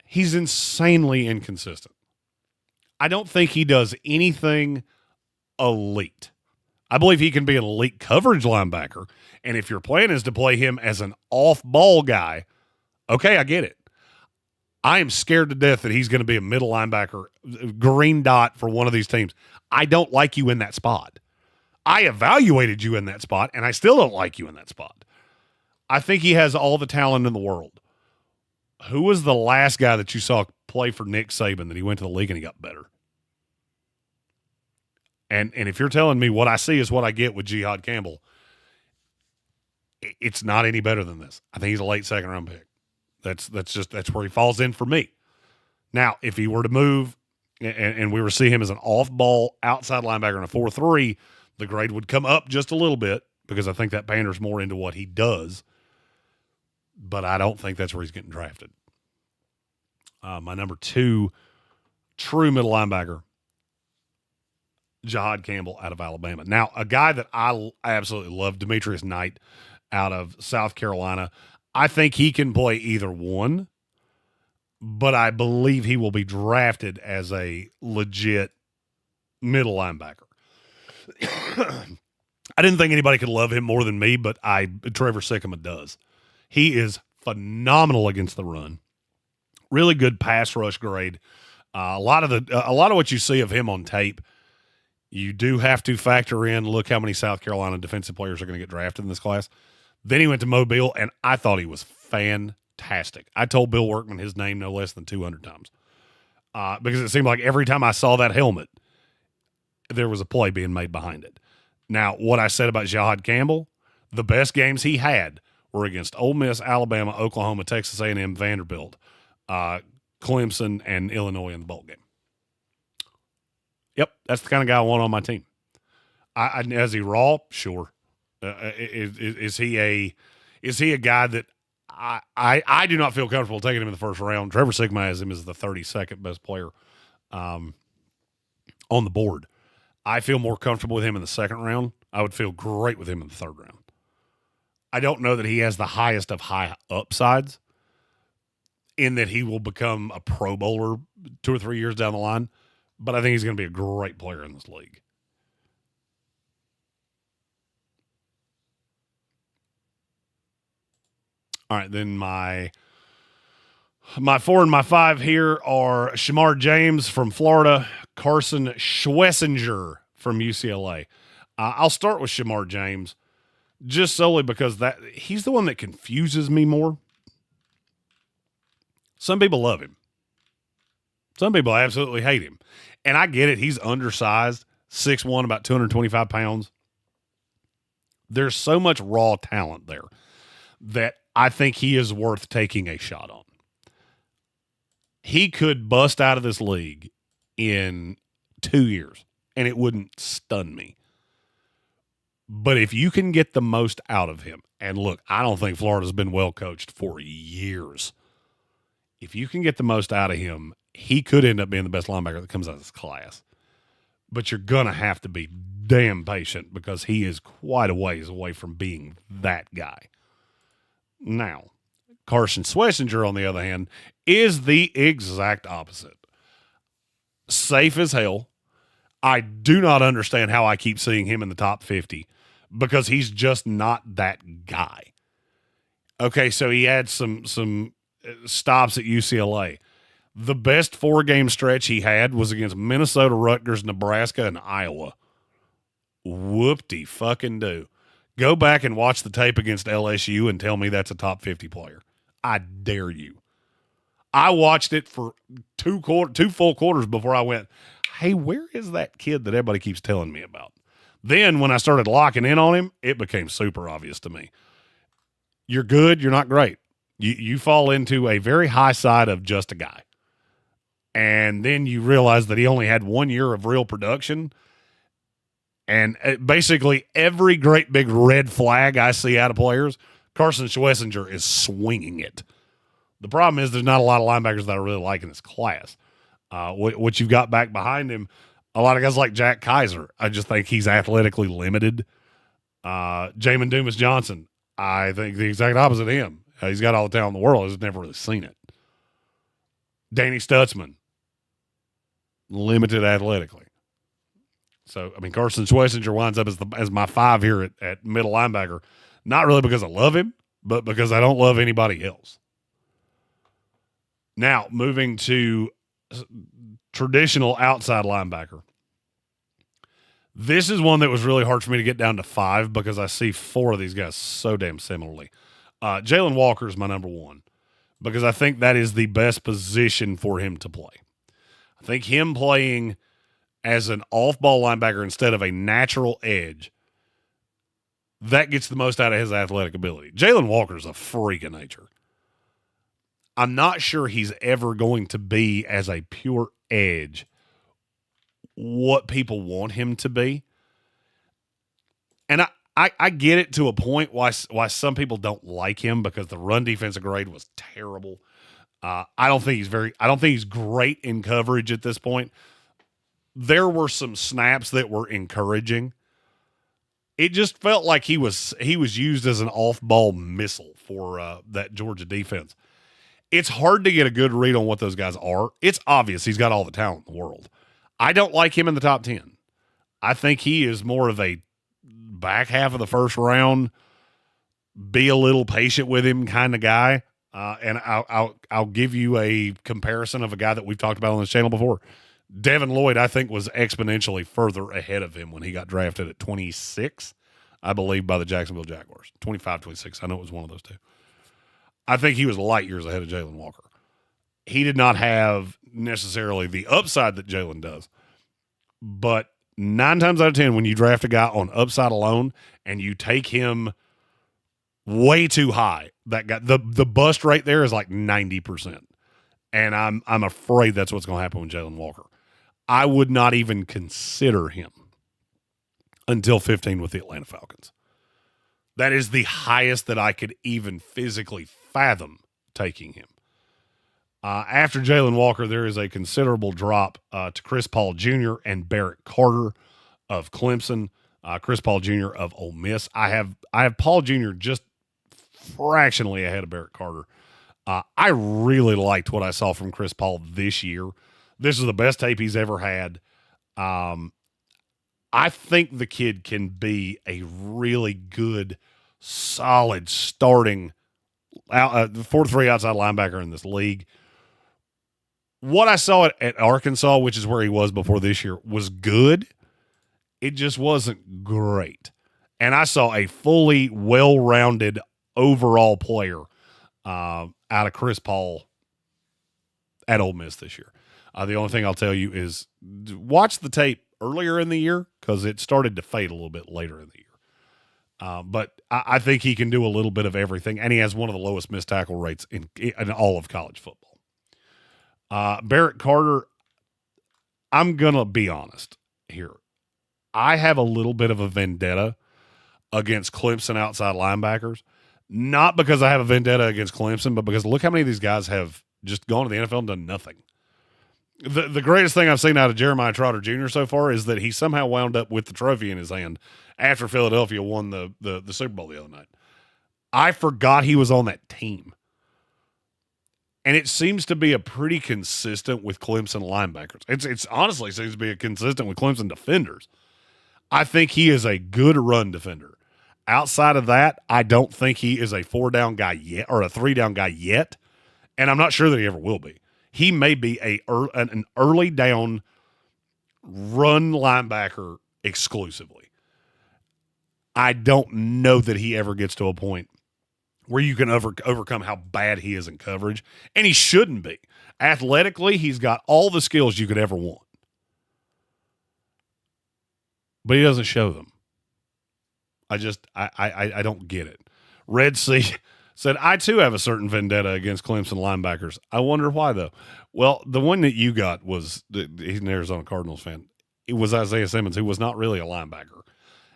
He's insanely inconsistent. I don't think he does anything elite. I believe he can be an elite coverage linebacker, and if your plan is to play him as an off-ball guy, okay, I get it. I am scared to death that he's going to be a middle linebacker, green dot for one of these teams. I don't like you in that spot. I evaluated you in that spot, and I still don't like you in that spot. I think he has all the talent in the world. Who was the last guy that you saw play for Nick Saban that he went to the league and he got better? And if you're telling me what I see is what I get with Jihad Campbell, it's not any better than this. I think he's a late second-round pick. That's where he falls in for me. Now, if he were to move and we were to see him as an off-ball outside linebacker in a 4-3, the grade would come up just a little bit because I think that panders more into what he does. But I don't think that's where he's getting drafted. My number 2 true middle linebacker, Jahad Campbell out of Alabama. Now, a guy that I absolutely love, Demetrius Knight out of South Carolina. I think he can play either one, but I believe he will be drafted as a legit middle linebacker. I didn't think anybody could love him more than me, but Trevor Sikkema does. He is phenomenal against the run. Really good pass rush grade. A lot of what you see of him on tape, you do have to factor in, look how many South Carolina defensive players are going to get drafted in this class. Then he went to Mobile, and I thought he was fantastic. I told Bill Workman his name no less than 200 times because it seemed like every time I saw that helmet, there was a play being made behind it. Now, what I said about Jahad Campbell, the best games he had were against Ole Miss, Alabama, Oklahoma, Texas A&M, Vanderbilt, Clemson, and Illinois in the bowl game. Yep, that's the kind of guy I want on my team. Is he raw? Sure. Is he a guy that I do not feel comfortable taking him in the first round? Trevor Sikkema has him as the 32nd best player on the board. I feel more comfortable with him in the second round. I would feel great with him in the third round. I don't know that he has the highest of high upsides in that he will become a Pro Bowler 2 or 3 years down the line, but I think he's going to be a great player in this league. All right, then my 4 and my 5 here are Shamar James from Florida, Carson Schlesinger from UCLA. I'll start with Shamar James just solely because he's the one that confuses me more. Some people love him. Some people absolutely hate him. And I get it. He's undersized, 6'1", about 225 pounds. There's so much raw talent there that I think he is worth taking a shot on. He could bust out of this league in 2 years, and it wouldn't stun me. But if you can get the most out of him, and look, I don't think Florida's been well coached for years. If you can get the most out of him, he could end up being the best linebacker that comes out of this class. But you're going to have to be damn patient because he is quite a ways away from being that guy. Now, Carson Schlesinger, on the other hand, is the exact opposite. Safe as hell. I do not understand how I keep seeing him in the top 50 because he's just not that guy. Okay, so he had some stops at UCLA. The best 4-game stretch he had was against Minnesota, Rutgers, Nebraska, and Iowa. Whoop-de-fucking-do. Go back and watch the tape against LSU and tell me that's a top 50 player. I dare you. I watched it for two full quarters before I went, hey, where is that kid that everybody keeps telling me about? Then when I started locking in on him, it became super obvious to me. You're good, you're not great. You fall into a very high side of just a guy. And then you realize that he only had 1 year of real production. And basically every great big red flag I see out of players, Carson Schlesinger is swinging it. The problem is there's not a lot of linebackers that I really like in this class. What you've got back behind him, a lot of guys like Jack Kaiser. I just think he's athletically limited. Jamin Dumas-Johnson, I think the exact opposite of him. He's got all the talent in the world. He's never really seen it. Danny Stutzman, limited athletically. So, I mean, Carson Schlesinger winds up as my 5 here at middle linebacker, not really because I love him, but because I don't love anybody else. Now, moving to traditional outside linebacker. This is one that was really hard for me to get down to 5 because I see 4 of these guys so damn similarly. Jalen Walker is my number 1 because I think that is the best position for him to play. I think him playing as an off-ball linebacker instead of a natural edge, that gets the most out of his athletic ability. Jalen Walker is a freak of nature. I'm not sure he's ever going to be, as a pure edge, what people want him to be. And I get it to a point why some people don't like him, because the run defensive grade was terrible. I don't think he's great in coverage at this point. There were some snaps that were encouraging. It just felt like he was used as an off-ball missile for that Georgia defense. It's hard to get a good read on what those guys are. It's obvious he's got all the talent in the world. I don't like him in the top 10. I think he is more of a back half of the first round, be a little patient with him kind of guy. And I'll give you a comparison of a guy that we've talked about on this channel before. Devin Lloyd, I think, was exponentially further ahead of him when he got drafted at 26, I believe, by the Jacksonville Jaguars. 25, 26. I know it was one of those two. I think he was light years ahead of Jalen Walker. He did not have necessarily the upside that Jalen does, but 9 times out of 10, when you draft a guy on upside alone and you take him way too high, that guy, the bust rate there is like 90%. And I'm afraid that's what's going to happen with Jalen Walker. I would not even consider him until 15 with the Atlanta Falcons. That is the highest that I could even physically fathom taking him. After Jalen Walker, there is a considerable drop to Chris Paul Jr. and Barrett Carter of Clemson. Chris Paul Jr. of Ole Miss. I have Paul Jr. just fractionally ahead of Barrett Carter. I really liked what I saw from Chris Paul this year. This is the best tape he's ever had. I think the kid can be a really good, solid starting 4-3 outside linebacker in this league. What I saw at Arkansas, which is where he was before this year, was good. It just wasn't great. And I saw a fully well-rounded overall player out of Chris Paul at Ole Miss this year. The only thing I'll tell you is watch the tape earlier in the year, because it started to fade a little bit later in the year. But I think he can do a little bit of everything, and he has one of the lowest missed tackle rates in all of college football. Barrett Carter, I'm going to be honest here. I have a little bit of a vendetta against Clemson outside linebackers. Not because I have a vendetta against Clemson, but because look how many of these guys have just gone to the NFL and done nothing. The greatest thing I've seen out of Jeremiah Trotter Jr. so far is that he somehow wound up with the trophy in his hand after Philadelphia won the Super Bowl the other night. I forgot he was on that team. And it seems to be a pretty consistent with Clemson linebackers. It's honestly seems to be a consistent with Clemson defenders. I think he is a good run defender. Outside of that, I don't think he is a 4-down guy yet, or a 3-down guy yet, and I'm not sure that he ever will be. He may be an early down run linebacker exclusively. I don't know that he ever gets to a point where you can overcome how bad he is in coverage, and he shouldn't be. Athletically, he's got all the skills you could ever want, but he doesn't show them. I don't get it. Red Sea said, I too have a certain vendetta against Clemson linebackers. I wonder why, though. Well, the one that you got was, he's an Arizona Cardinals fan. It was Isaiah Simmons, who was not really a linebacker.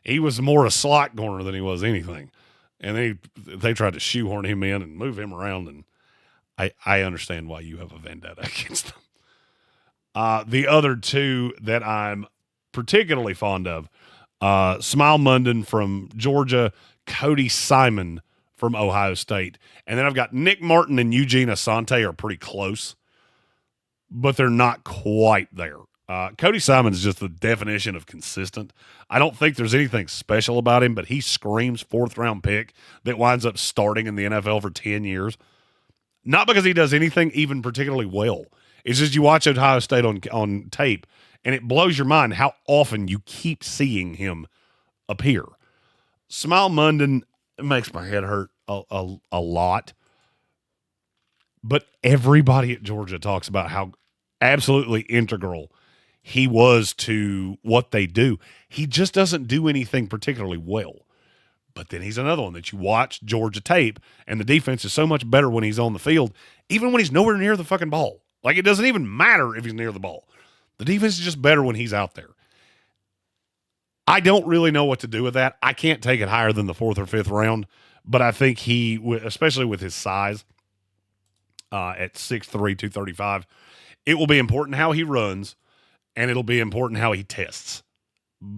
He was more a slot corner than he was anything. And they tried to shoehorn him in and move him around, and I understand why you have a vendetta against them. The other two that I'm particularly fond of, Smile Munden from Georgia, Cody Simon from Ohio State. And then I've got Nick Martin and Eugene Asante are pretty close, but they're not quite there. Cody Simon is just the definition of consistent. I don't think there's anything special about him, but he screams 4th-round pick that winds up starting in the NFL for 10 years. Not because he does anything even particularly well. It's just you watch Ohio State on tape, and it blows your mind how often you keep seeing him appear. Smile Munden makes my head hurt a lot. But everybody at Georgia talks about how absolutely integral he was to what they do. He just doesn't do anything particularly well. But then he's another one that you watch Georgia tape, and the defense is so much better when he's on the field, even when he's nowhere near the fucking ball. Like, it doesn't even matter if he's near the ball. The defense is just better when he's out there. I don't really know what to do with that. I can't take it higher than the 4th or 5th round, but I think he, especially with his size at 6'3", 235, it will be important how he runs, and it'll be important how he tests,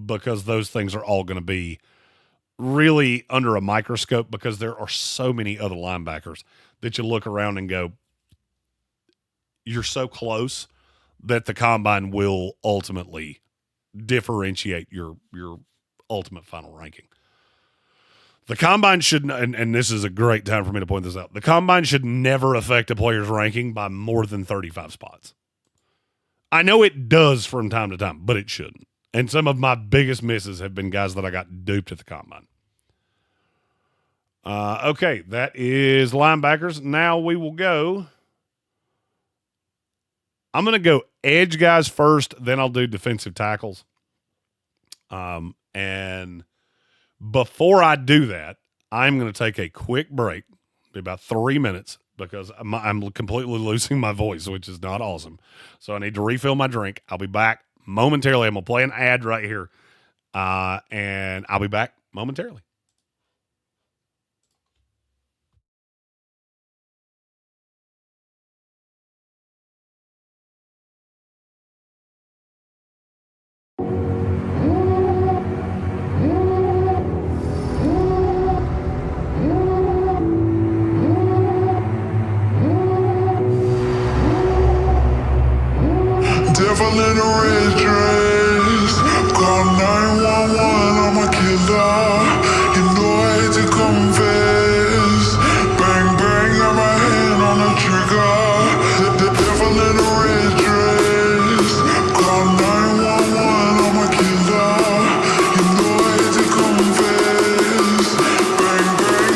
because those things are all going to be really under a microscope, because there are so many other linebackers that you look around and go, you're so close that the combine will ultimately differentiate your ultimate final ranking. The combine should, and this is a great time for me to point this out, the combine should never affect a player's ranking by more than 35 spots. I know it does from time to time, but it shouldn't. And some of my biggest misses have been guys that I got duped at the combine. Okay, that is linebackers. Now we will go. I'm going to go edge guys first, then I'll do defensive tackles. And before I do that, I'm going to take a quick break, be about 3 minutes, because I'm completely losing my voice, which is not awesome. So I need to refill my drink. I'll be back momentarily. I'm going to play an ad right here, and I'll be back momentarily. Devil in a red dress, call 911, I'm a killer. You know I hate to confess. Bang bang, got my hand on the trigger. The devil in a red dress, call 911, I'm a killer. You know I hate to confess. Bang bang,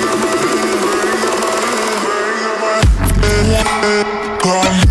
got my hand, call.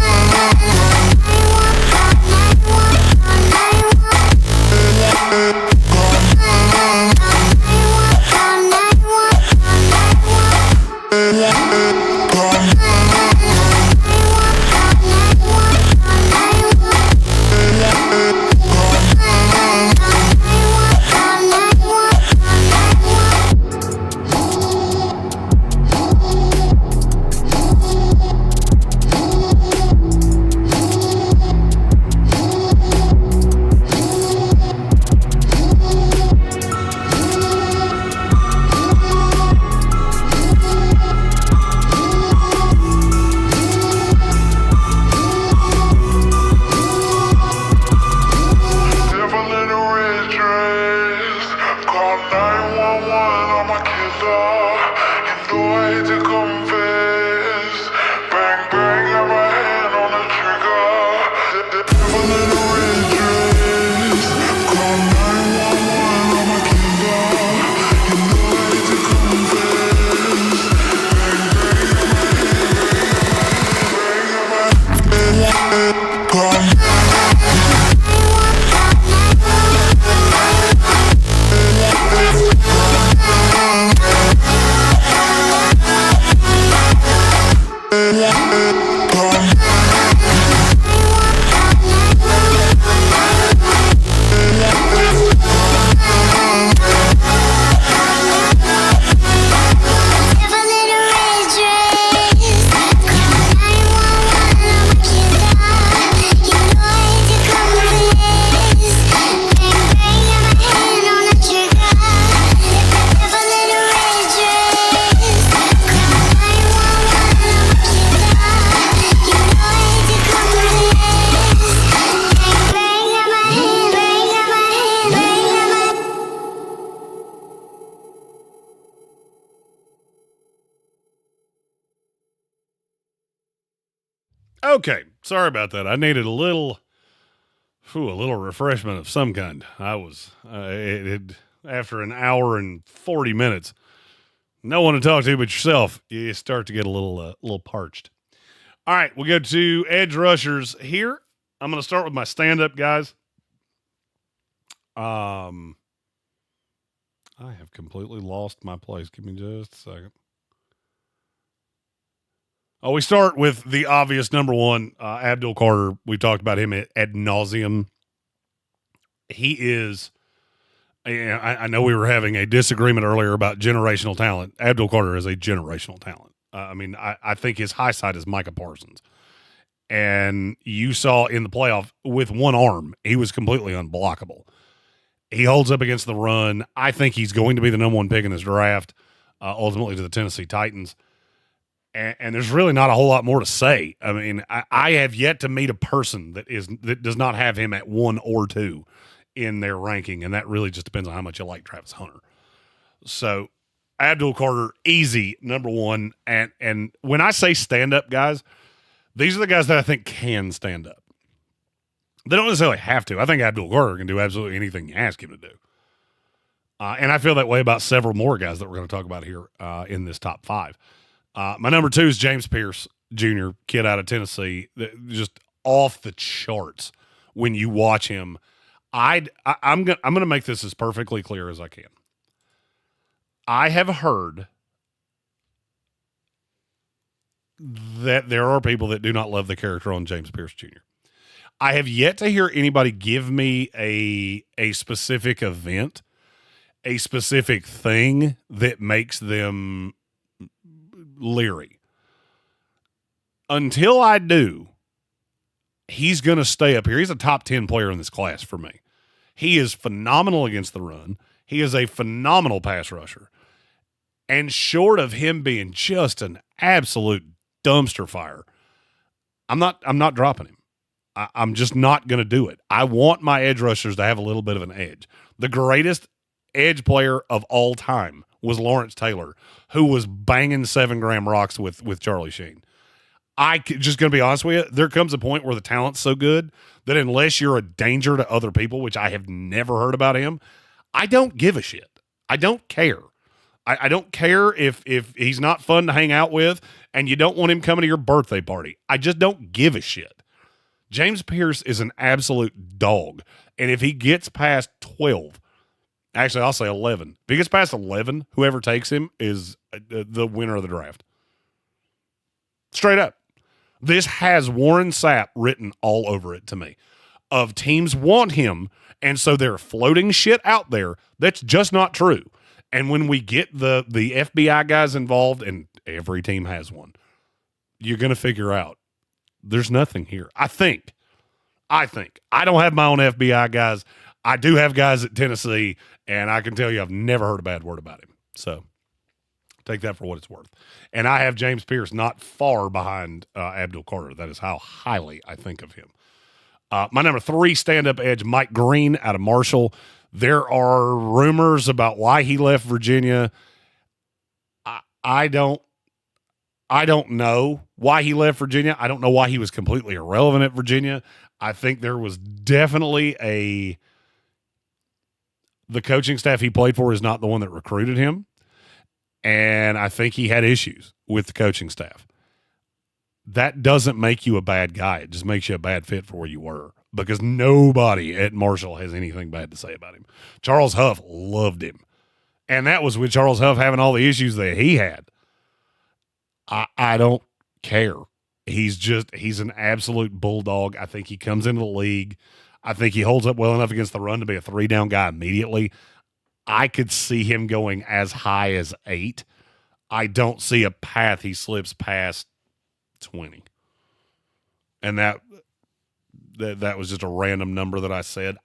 Okay, sorry about that. I needed a little refreshment of some kind. I was after an hour and 40 minutes, no one to talk to but yourself. You start to get a little parched. All right, we'll go to edge rushers here. I'm going to start with my stand-up guys. I I have completely lost my place. Give me just a second. Oh, we start with the obvious number one, Abdul Carter. We talked about him ad nauseum. He is, I know we were having a disagreement earlier about generational talent. Abdul Carter is a generational talent. I think his high side is Micah Parsons. And you saw in the playoff with one arm, he was completely unblockable. He holds up against the run. I think he's going to be the number one pick in this draft, ultimately to the Tennessee Titans. And there's really not a whole lot more to say. I mean, I have yet to meet a person that does not have him at 1 or 2 in their ranking, and that really just depends on how much you like Travis Hunter. So, Abdul Carter, easy, number one. And when I say stand-up guys, these are the guys that I think can stand up. They don't necessarily have to. I think Abdul Carter can do absolutely anything you ask him to do. And I feel that way about several more guys that we're going to talk about here in this top 5. My number 2 is James Pierce Jr., kid out of Tennessee, just off the charts when you watch him. I'm going to make this as perfectly clear as I can. I have heard that there are people that do not love the character on James Pierce Jr. I have yet to hear anybody give me a specific event, a specific thing that makes them leery. Until I do, he's going to stay up here. He's a top 10 player in this class for me. He is phenomenal against the run. He is a phenomenal pass rusher. And short of him being just an absolute dumpster fire, I'm not dropping him. I'm just not going to do it. I want my edge rushers to have a little bit of an edge. The greatest edge player of all time was Lawrence Taylor, who was banging 7-gram rocks with Charlie Sheen. Just going to be honest with you, there comes a point where the talent's so good that unless you're a danger to other people, which I have never heard about him, I don't give a shit. I don't care. I don't care if he's not fun to hang out with and you don't want him coming to your birthday party. I just don't give a shit. James Pierce is an absolute dog. And if he gets past 12, actually I'll say 11. If he gets past 11, whoever takes him is the winner of the draft. Straight up. This has Warren Sapp written all over it to me. Of teams want him, and so they're floating shit out there that's just not true. And when we get the FBI guys involved, and every team has one, you're going to figure out there's nothing here. I think. I don't have my own FBI guys. I do have guys at Tennessee, and I can tell you I've never heard a bad word about him. So take that for what it's worth. And I have James Pierce not far behind Abdul Carter. That is how highly I think of him. My number 3 stand-up edge, Mike Greene out of Marshall. There are rumors about why he left Virginia. I don't know why he left Virginia. I don't know why he was completely irrelevant at Virginia. I think there was definitely the coaching staff he played for is not the one that recruited him. And I think he had issues with the coaching staff. That doesn't make you a bad guy. It just makes you a bad fit for where you were, because nobody at Marshall has anything bad to say about him. Charles Huff loved him. And that was with Charles Huff having all the issues that he had. I don't care. He's an absolute bulldog. I think he comes into the league. I think he holds up well enough against the run to be a 3-down guy immediately. I could see him going as high as 8. I don't see a path he slips past 20. And that was just a random number that I said.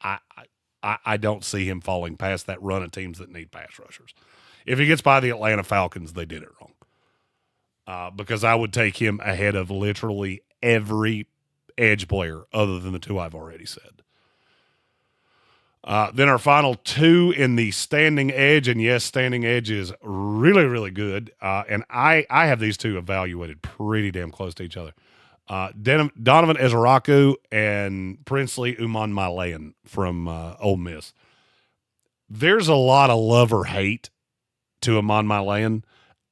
I don't see him falling past that run of teams that need pass rushers. If he gets by the Atlanta Falcons, they did it wrong. Because I would take him ahead of literally every edge player other than the 2 I've already said. Then our final 2 in the standing edge, and yes, standing edge is really, really good. And I have these 2 evaluated pretty damn close to each other. Donovan Ezeraku and Princely Umanmielen from Ole Miss. There's a lot of love or hate to Umanmielen,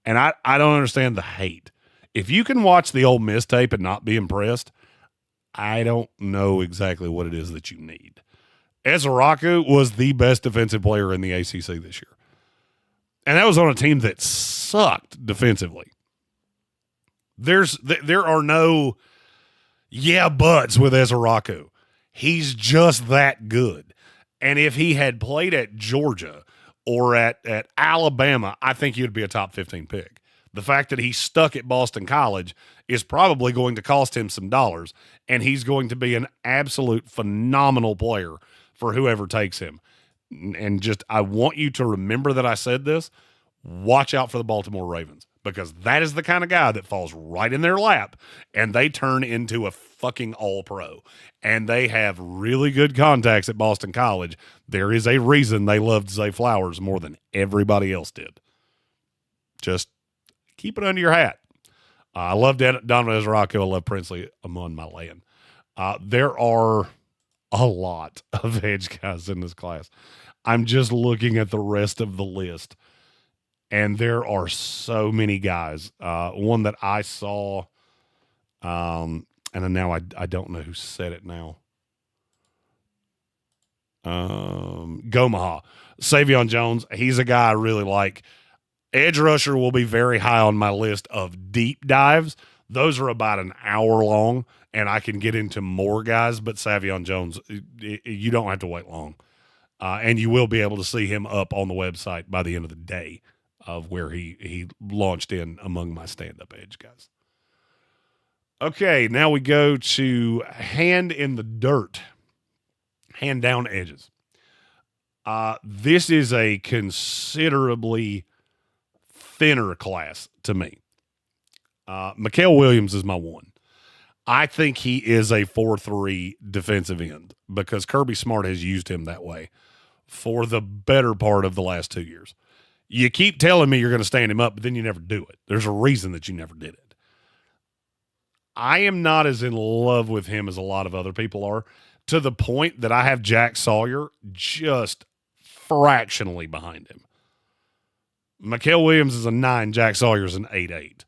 and I don't understand the hate. If you can watch the Ole Miss tape and not be impressed, I don't know exactly what it is that you need. Ezeraku was the best defensive player in the ACC this year. And that was on a team that sucked defensively. There are no buts with Ezeraku. He's just that good. And if he had played at Georgia or at Alabama, I think he would be a top 15 pick. The fact that he's stuck at Boston College is probably going to cost him some dollars, and he's going to be an absolute phenomenal player for whoever takes him. And just, I want you to remember that I said this. Watch out for the Baltimore Ravens, because that is the kind of guy that falls right in their lap, and they turn into a fucking all-pro. And they have really good contacts at Boston College. There is a reason they loved Zay Flowers more than everybody else did. Just keep it under your hat. I love Donovan Ezeraku. I love Princely among my land. There are a lot of edge guys in this class. I'm just looking at the rest of the list, and there are so many guys. One that I saw, and now I don't know who said it now. Gomaha. Savion Jones, he's a guy I really like. Edge rusher will be very high on my list of deep dives. Those are about an hour long, and I can get into more guys, but Savion Jones, you don't have to wait long. And you will be able to see him up on the website by the end of the day of where he launched in among my stand-up edge guys. Okay, now we go to hand in the dirt, hand down edges. This is a considerably thinner class to me. Mikael Williams is my one. I think he is a 4-3 defensive end because Kirby Smart has used him that way for the better part of the last 2 years. You keep telling me you're going to stand him up, but then you never do it. There's a reason that you never did it. I am not as in love with him as a lot of other people are, to the point that I have Jack Sawyer just fractionally behind him. Mikael Williams is a 9, Jack Sawyer's an 8-8.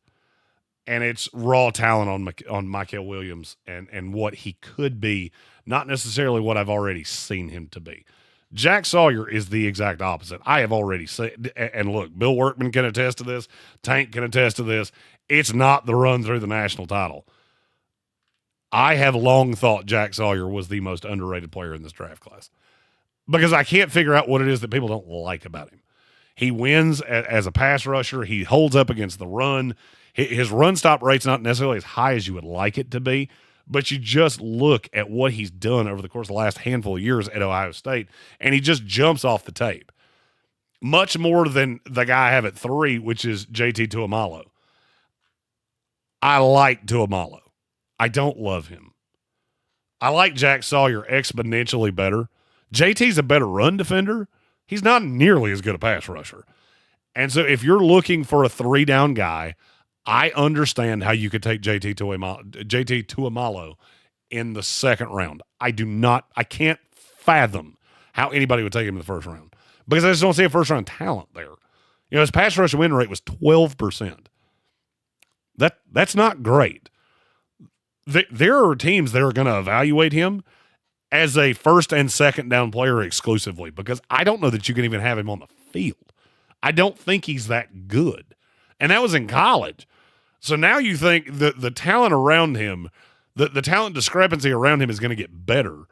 And it's raw talent on Mikael Williams and what he could be, not necessarily what I've already seen him to be. Jack Sawyer is the exact opposite. I have already said, and look, Bill Workman can attest to this, Tank can attest to this. It's not the run through the national title. I have long thought Jack Sawyer was the most underrated player in this draft class because I can't figure out what it is that people don't like about him. He wins as a pass rusher. He holds up against the run. His run stop rate's not necessarily as high as you would like it to be, but you just look at what he's done over the course of the last handful of years at Ohio State, and he just jumps off the tape. Much more than the guy I have at 3, which is JT Tuamalo. I like Tuamalo. I don't love him. I like Jack Sawyer exponentially better. JT's a better run defender. He's not nearly as good a pass rusher. And so if you're looking for a 3-down guy, I understand how you could take JT Tuamalo in the second round. I can't fathom how anybody would take him in the first round because I just don't see a first-round talent there. You know, his pass rush win rate was 12%. That's not great. There are teams that are going to evaluate him as a first and second down player exclusively because I don't know that you can even have him on the field. I don't think he's that good. And that was in college. So now you think the talent around him, the talent discrepancy around him is going to get better.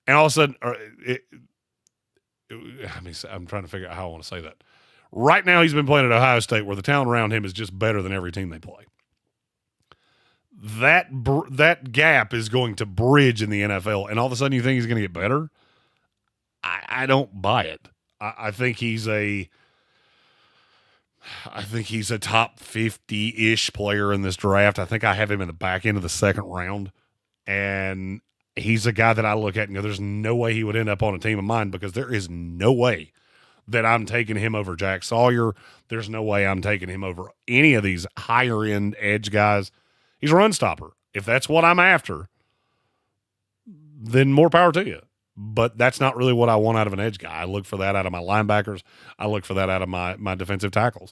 And all of a sudden, I'm trying to figure out how I want to say that. Right now he's been playing at Ohio State where the talent around him is just better than every team they play. That gap is going to bridge in the NFL, and all of a sudden you think he's going to get better? I don't buy it. I think he's a top 50-ish player in this draft. I think I have him in the back end of the second round, and he's a guy that I look at and go, there's no way he would end up on a team of mine because there is no way that I'm taking him over Jack Sawyer. There's no way I'm taking him over any of these higher-end edge guys. He's a run stopper. If that's what I'm after, then more power to you. But that's not really what I want out of an edge guy. I look for that out of my linebackers. I look for that out of my defensive tackles.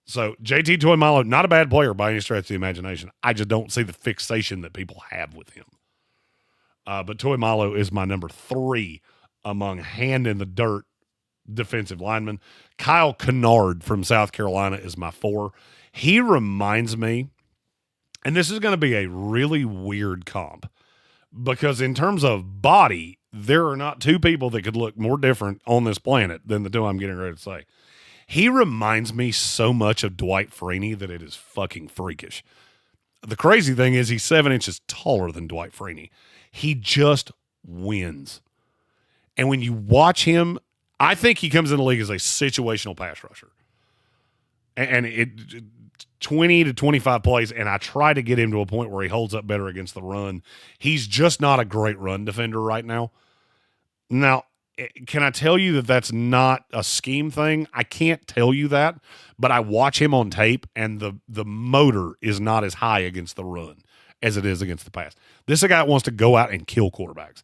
So JT Tuamalo, not a bad player by any stretch of the imagination. I just don't see the fixation that people have with him. But Tuamalo is my number 3 among hand in the dirt defensive lineman. Kyle Kennard from South Carolina is my 4. He reminds me, and this is going to be a really weird comp, because in terms of body, there are not two people that could look more different on this planet than the two I'm getting ready to say. He reminds me so much of Dwight Freeney that it is fucking freakish. The crazy thing is he's 7 inches taller than Dwight Freeney. He just wins. And when you watch him, I think he comes in the league as a situational pass rusher. And it 20 to 25 plays, and I try to get him to a point where he holds up better against the run. He's just not a great run defender right now. Now, can I tell you that that's not a scheme thing? I can't tell you that, but I watch him on tape, and the motor is not as high against the run as it is against the pass. This is a guy that wants to go out and kill quarterbacks.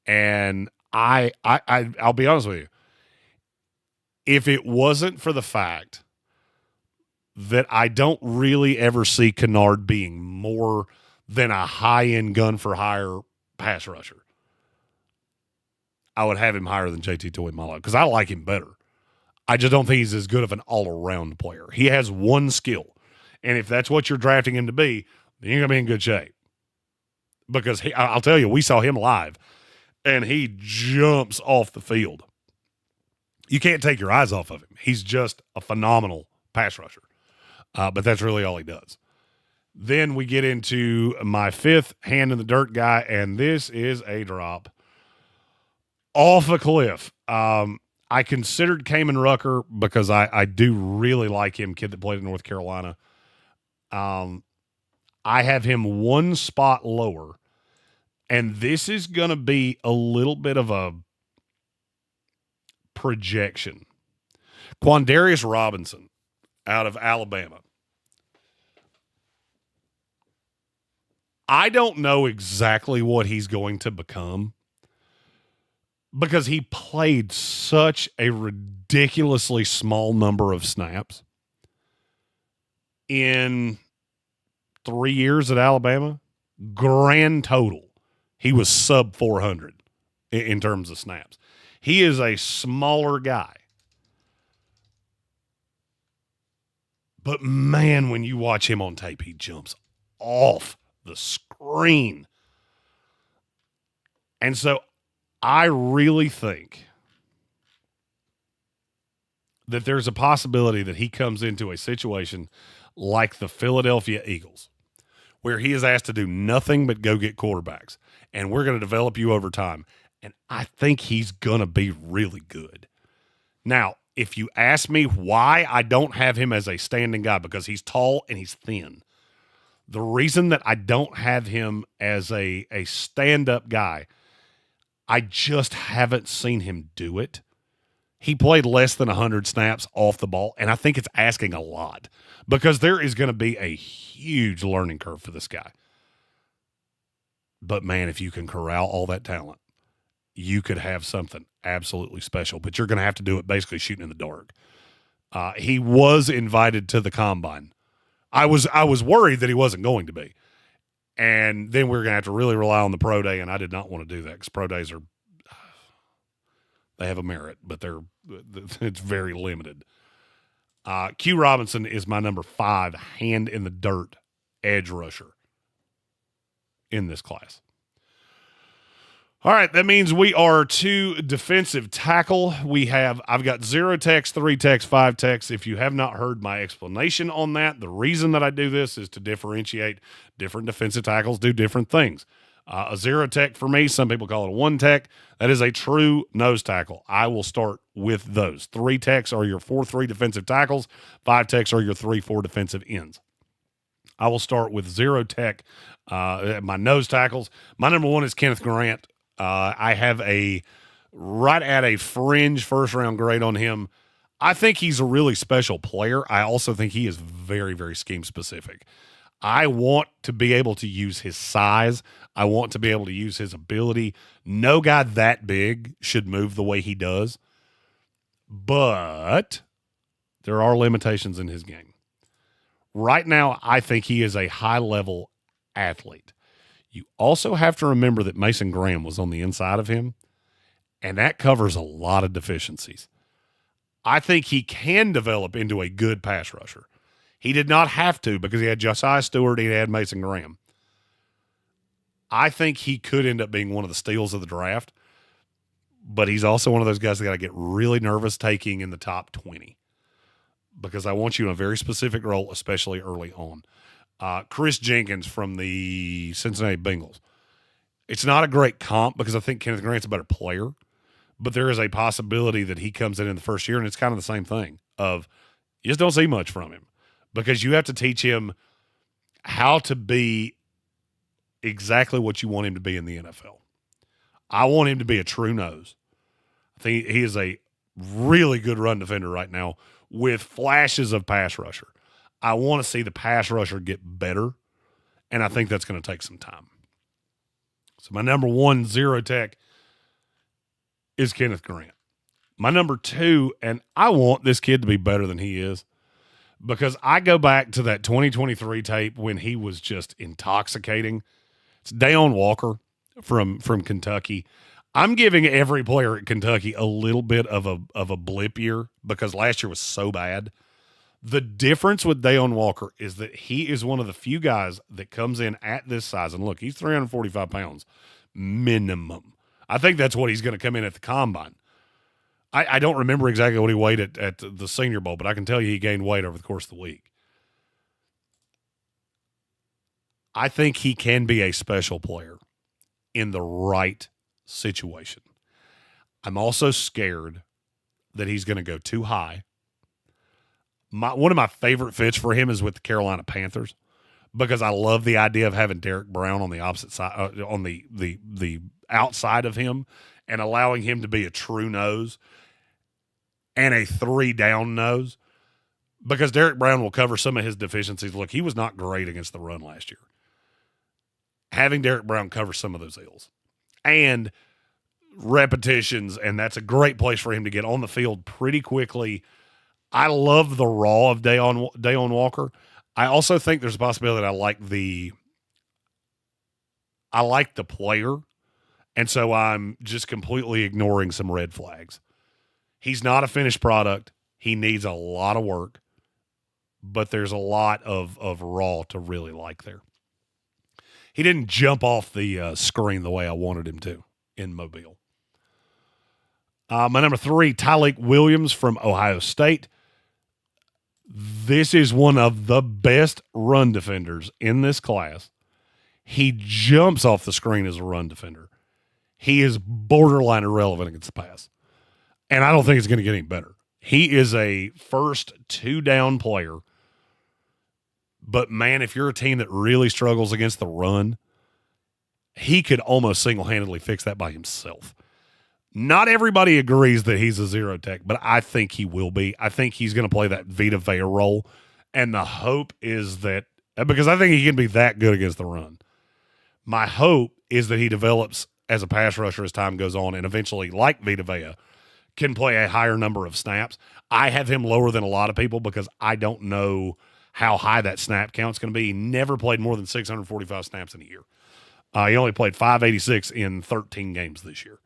And I'll be honest with you. If it wasn't for the fact that I don't really ever see Kennard being more than a high-end gun-for-hire pass rusher, I would have him higher than JT Tuimoloau because I like him better. I just don't think he's as good of an all-around player. He has one skill, and if that's what you're drafting him to be, then you're going to be in good shape. Because I'll tell you, we saw him live, and he jumps off the field. You can't take your eyes off of him. He's just a phenomenal pass rusher. But that's really all he does. Then we get into my 5th hand-in-the-dirt guy, and this is a drop off a cliff. I considered Kamen Rucker because I do really like him, kid that played in North Carolina. I have him one spot lower, and this is going to be a little bit of a projection. Quandarius Robinson out of Alabama. I don't know exactly what he's going to become because he played such a ridiculously small number of snaps in 3 years at Alabama. Grand total, he was sub 400 in terms of snaps. He is a smaller guy. But, man, when you watch him on tape, he jumps off the screen. And so I really think that there's a possibility that he comes into a situation like the Philadelphia Eagles, where he is asked to do nothing but go get quarterbacks, and we're going to develop you over time. And I think he's going to be really good. Now, if you ask me why I don't have him as a standing guy, because he's tall and he's thin. The reason that I don't have him as a stand-up guy, I just haven't seen him do it. He played less than 100 snaps off the ball, and I think it's asking a lot because there is going to be a huge learning curve for this guy. But, man, if you can corral all that talent, you could have something absolutely special, but you're going to have to do it basically shooting in the dark. He was invited to the combine. I was worried that he wasn't going to be. And then we're going to have to really rely on the pro day, and I did not want to do that because pro days they have a merit, but it's very limited. Q Robinson is my number 5 hand in the dirt edge rusher in this class. All right, that means we are 2 defensive tackle. I've got 0 techs, 3 techs, 5 techs. If you have not heard my explanation on that, the reason that I do this is to differentiate different defensive tackles do different things. A 0 tech for me, some people call it a 1 tech. That is a true nose tackle. I will start with those. 3 techs are your 4-3 defensive tackles. 5 techs are your 3-4 defensive ends. I will start with 0 tech, my nose tackles. My number 1 is Kenneth Grant. I have right at a fringe first-round grade on him. I think he's a really special player. I also think he is very, very scheme-specific. I want to be able to use his size. I want to be able to use his ability. No guy that big should move the way he does. But there are limitations in his game. Right now, I think he is a high-level athlete. You also have to remember that Mason Graham was on the inside of him, and that covers a lot of deficiencies. I think he can develop into a good pass rusher. He did not have to because he had Josiah Stewart and he had Mason Graham. I think he could end up being one of the steals of the draft, but he's also one of those guys that got to get really nervous taking in the top 20 because I want you in a very specific role, especially early on. Chris Jenkins from the Cincinnati Bengals. It's not a great comp because I think Kenneth Grant's a better player, but there is a possibility that he comes in the first year, and it's kind of the same thing of you just don't see much from him because you have to teach him how to be exactly what you want him to be in the NFL. I want him to be a true nose. I think he is a really good run defender right now with flashes of pass rusher. I want to see the pass rusher get better, and I think that's going to take some time. So my number 1 zero tech is Kenneth Grant. My number 2, and I want this kid to be better than he is because I go back to that 2023 tape when he was just intoxicating. It's Dayon Walker from Kentucky. I'm giving every player at Kentucky a little bit of a blip year because last year was so bad. The difference with Dayon Walker is that he is one of the few guys that comes in at this size. And look, he's 345 pounds minimum. I think that's what he's going to come in at the combine. I don't remember exactly what he weighed at the Senior Bowl, but I can tell you he gained weight over the course of the week. I think he can be a special player in the right situation. I'm also scared that he's going to go too high. One of my favorite fits for him is with the Carolina Panthers because I love the idea of having Derek Brown on the opposite side, on the outside of him, and allowing him to be a true nose and a 3-down nose because Derek Brown will cover some of his deficiencies. Look, he was not great against the run last year. Having Derek Brown cover some of those ills and repetitions, and that's a great place for him to get on the field pretty quickly. I love the raw of Dayon Walker. I also think there's a possibility that I like the player, and so I'm just completely ignoring some red flags. He's not a finished product. He needs a lot of work, but there's a lot of raw to really like there. He didn't jump off the screen the way I wanted him to in Mobile. My number 3, Tyleik Williams from Ohio State. This is one of the best run defenders in this class. He jumps off the screen as a run defender. He is borderline irrelevant against the pass. And I don't think it's going to get any better. He is a first 2-down player. But, man, if you're a team that really struggles against the run, he could almost single-handedly fix that by himself. Not everybody agrees that he's a zero tech, but I think he will be. I think he's going to play that Vita Vea role. And the hope is that, because I think he can be that good against the run. My hope is that he develops as a pass rusher as time goes on and eventually, like Vita Vea, can play a higher number of snaps. I have him lower than a lot of people because I don't know how high that snap count's going to be. He never played more than 645 snaps in a year. He only played 586 in 13 games this year.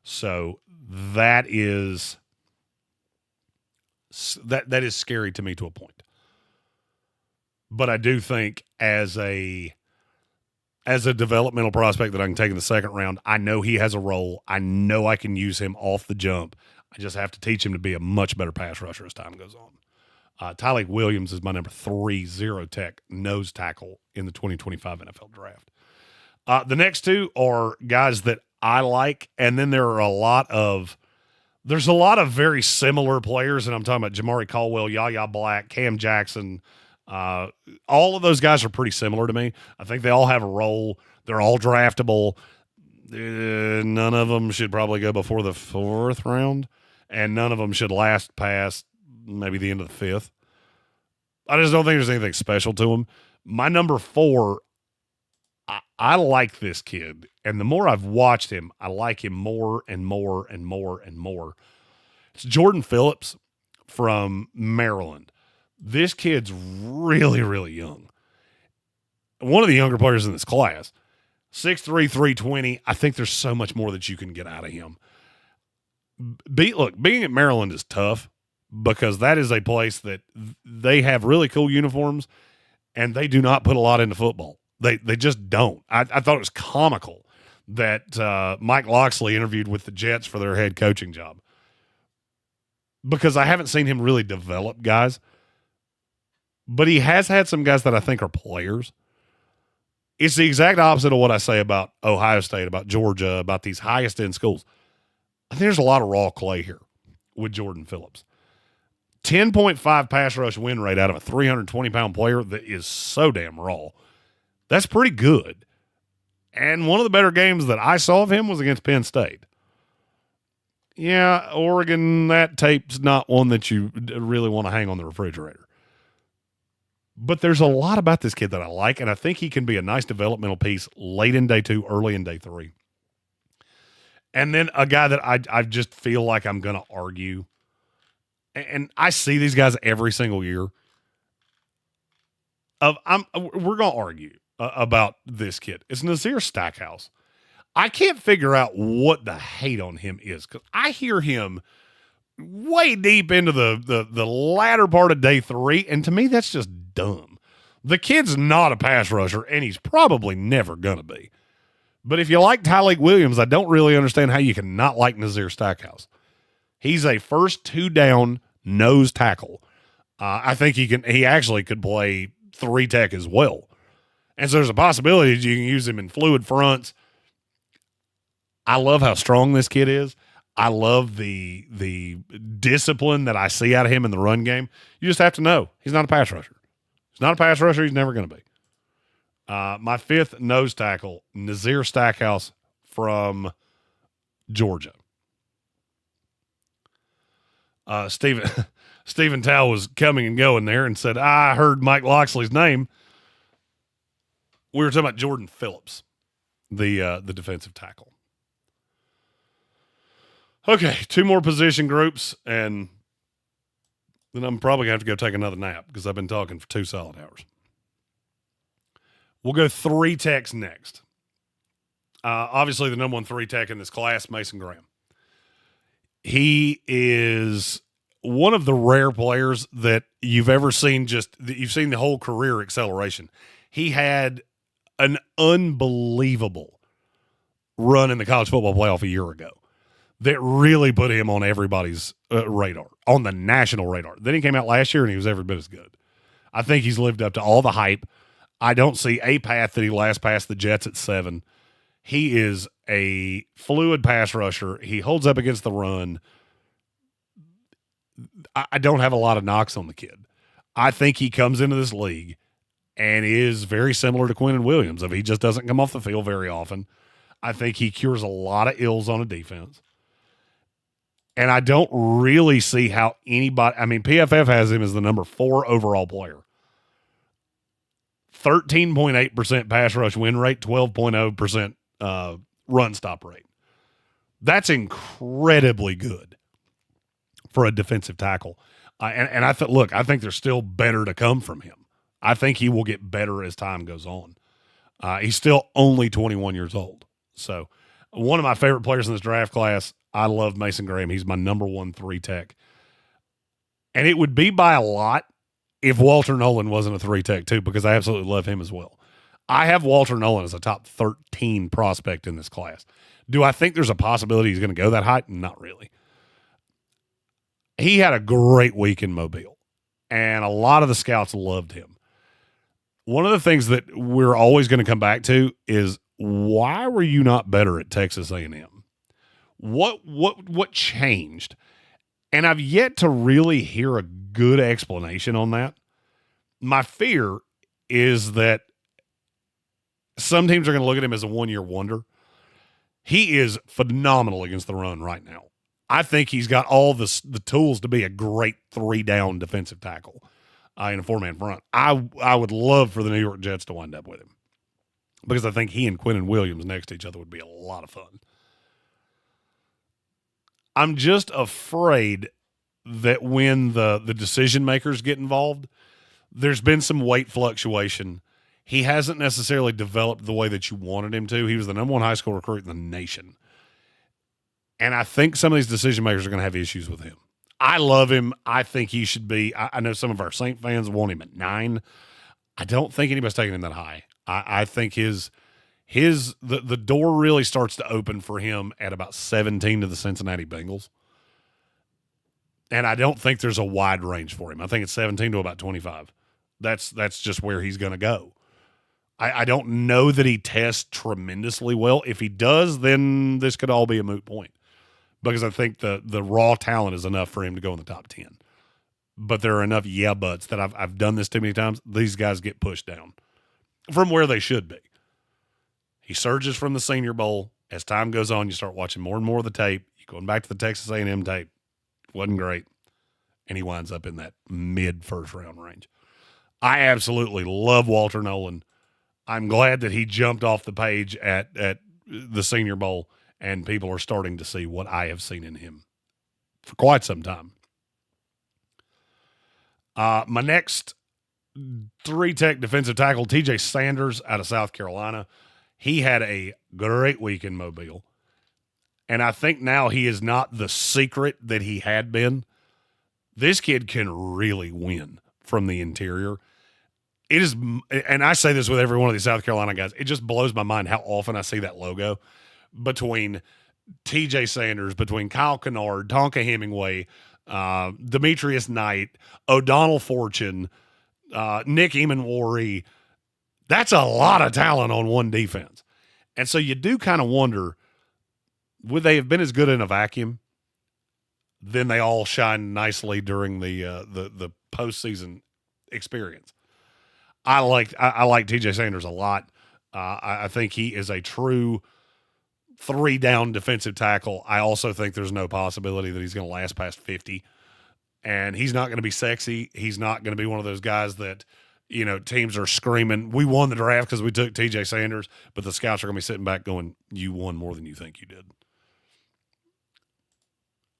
So that is scary to me to a point. But I do think as a developmental prospect that I can take in the second round, I know he has a role. I know I can use him off the jump. I just have to teach him to be a much better pass rusher as time goes on. Tyleik Williams is my number 3 zero tech nose tackle in the 2025 NFL draft. The next 2 are guys that I like, and then there's a lot of very similar players, and I'm talking about Jamari Caldwell, Yahya Black, Cam Jackson. All of those guys are pretty similar to me. I think they all have a role. They're all draftable. None of them should probably go before the 4th round, and none of them should last past maybe the end of the 5th. I just don't think there's anything special to them. My number 4, I like this kid, and the more I've watched him, I like him more and more and more and more. It's Jordan Phillips from Maryland. This kid's really, really young. One of the younger players in this class. 6'3", 320. I think there's so much more that you can get out of him. Being at Maryland is tough because that is a place that they have really cool uniforms, and they do not put a lot into football. They just don't. I thought it was comical that Mike Loxley interviewed with the Jets for their head coaching job, because I haven't seen him really develop guys, but he has had some guys that I think are players. It's the exact opposite of what I say about Ohio State, about Georgia, about these highest end schools. I think there's a lot of raw clay here with Jordan Phillips. 10.5 pass rush win rate out of a 320-pound player that is so damn raw. That's pretty good. And one of the better games that I saw of him was against Penn State. Yeah, Oregon, that tape's not one that you really want to hang on the refrigerator. But there's a lot about this kid that I like, and I think he can be a nice developmental piece late in day 2, early in day 3. And then a guy that I just feel like I'm going to argue, and I see these guys every single year. We're going to argue about this kid. It's Nazir Stackhouse. I can't figure out what the hate on him is, because I hear him way deep into the latter part of day 3, and to me that's just dumb. The kid's not a pass rusher, and he's probably never going to be. But if you like Tyleik Williams, I don't really understand how you can not like Nazir Stackhouse. He's a first 2 down nose tackle. I think he actually could play 3 tech as well. And so there's a possibility that you can use him in fluid fronts. I love how strong this kid is. I love the discipline that I see out of him in the run game. You just have to know he's not a pass rusher. He's not a pass rusher. He's never going to be. My 5th nose tackle, Nazir Stackhouse from Georgia. Stephen Towle was coming and going there and said, I heard Mike Loxley's name. We were talking about Jordan Phillips, the defensive tackle. Okay, 2 more position groups, and then I'm probably going to have to go take another nap because I've been talking for 2 solid hours. We'll go 3 techs next. Obviously, the number 1 3 tech in this class, Mason Graham. He is one of the rare players that you've ever seen, you've seen the whole career acceleration. He had an unbelievable run in the college football playoff a year ago that really put him on everybody's radar, on the national radar. Then he came out last year, and he was every bit as good. I think he's lived up to all the hype. I don't see a path that he lasts past the Jets at 7. He is a fluid pass rusher. He holds up against the run. I don't have a lot of knocks on the kid. I think he comes into this league and is very similar to Quinnen Williams. He just doesn't come off the field very often. I think he cures a lot of ills on a defense. And I don't really see how anybody – PFF has him as the number 4 overall player. 13.8% pass rush win rate, 12.0% run stop rate. That's incredibly good for a defensive tackle. And I think there's still better to come from him. I think he will get better as time goes on. He's still only 21 years old. So one of my favorite players in this draft class, I love Mason Graham. He's my number 1 3 tech. And it would be by a lot if Walter Nolan wasn't a 3 tech too, because I absolutely love him as well. I have Walter Nolan as a top 13 prospect in this class. Do I think there's a possibility he's going to go that high? Not really. He had a great week in Mobile, and a lot of the scouts loved him. One of the things that we're always going to come back to is, why were you not better at Texas A&M? What changed? And I've yet to really hear a good explanation on that. My fear is that some teams are going to look at him as a one-year wonder. He is phenomenal against the run right now. I think he's got all the tools to be a great 3-down defensive tackle in a 4-man front. I would love for the New York Jets to wind up with him, because I think he and Quinnen Williams next to each other would be a lot of fun. I'm just afraid that when the decision makers get involved, there's been some weight fluctuation. He hasn't necessarily developed the way that you wanted him to. He was the number 1 high school recruit in the nation. And I think some of these decision makers are going to have issues with him. I love him. I think he should be. I know some of our Saint fans want him at 9. I don't think anybody's taking him that high. I think the door really starts to open for him at about 17 to the Cincinnati Bengals. And I don't think there's a wide range for him. I think it's 17 to about 25. That's just where he's going to go. I don't know that he tests tremendously well. If he does, then this could all be a moot point, because I think the raw talent is enough for him to go in the top 10. But there are enough yeah buts that I've done this too many times. These guys get pushed down from where they should be. He surges from the Senior Bowl. As time goes on, you start watching more and more of the tape. You're going back to the Texas A&M tape. Wasn't great. And he winds up in that mid-first round range. I absolutely love Walter Nolan. I'm glad that he jumped off the page at the Senior Bowl, and people are starting to see what I have seen in him for quite some time. My next 3-tech defensive tackle, TJ Sanders out of South Carolina. He had a great week in Mobile. And I think now he is not the secret that he had been. This kid can really win from the interior. It is, and I say this with every one of these South Carolina guys, it just blows my mind how often I see that logo between TJ Sanders, between Kyle Kennard, Tonka Hemingway, Demetrius Knight, O'Donnell Fortune, Nick Emanwari. That's a lot of talent on one defense. And so you do kind of wonder, would they have been as good in a vacuum? Then they all shine nicely during the postseason experience. I like TJ Sanders a lot. I think he is a true 3-down defensive tackle. I also think there's no possibility that he's going to last past 50. And he's not going to be sexy. He's not going to be one of those guys that, teams are screaming, we won the draft because we took TJ Sanders, but the scouts are going to be sitting back going, you won more than you think you did.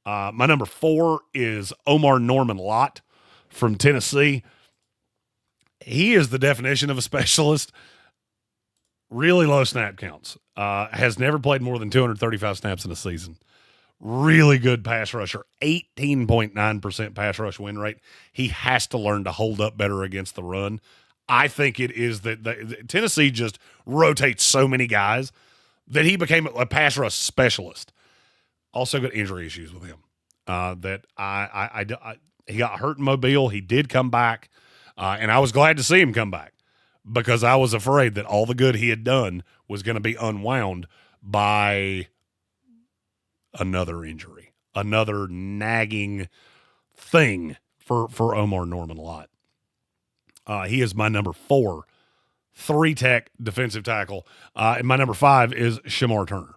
My number 4 is Omar Norman Lott from Tennessee. He is the definition of a specialist. Really low snap counts. Has never played more than 235 snaps in a season. Really good pass rusher. 18.9% pass rush win rate. He has to learn to hold up better against the run. I think it is that Tennessee just rotates so many guys that he became a pass rush specialist. Also got injury issues with him. He got hurt in Mobile. He did come back. And I was glad to see him come back, because I was afraid that all the good he had done was going to be unwound by another injury, another nagging thing for Omar Norman Lott. He is my number 4, 3-tech defensive tackle. And my number 5 is Shamar Turner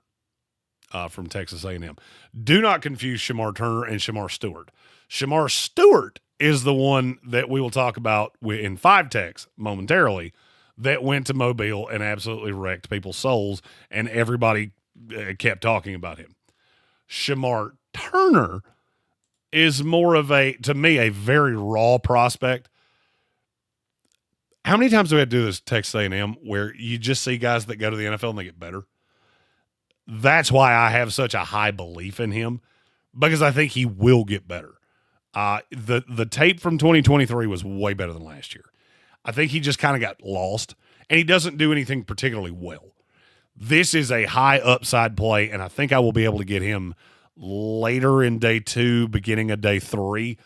from Texas A&M. Do not confuse Shamar Turner and Shamar Stewart. Shamar Stewart is the one that we will talk about in 5-techs momentarily, that went to Mobile and absolutely wrecked people's souls, and everybody kept talking about him. Shamar Turner is more of to me, a very raw prospect. How many times do we have to do this Texas A&M where you just see guys that go to the NFL and they get better? That's why I have such a high belief in him, because I think he will get better. The tape from 2023 was way better than last year. I think he just kind of got lost, and he doesn't do anything particularly well. This is a high upside play, and I think I will be able to get him later in day 2, beginning of day 3,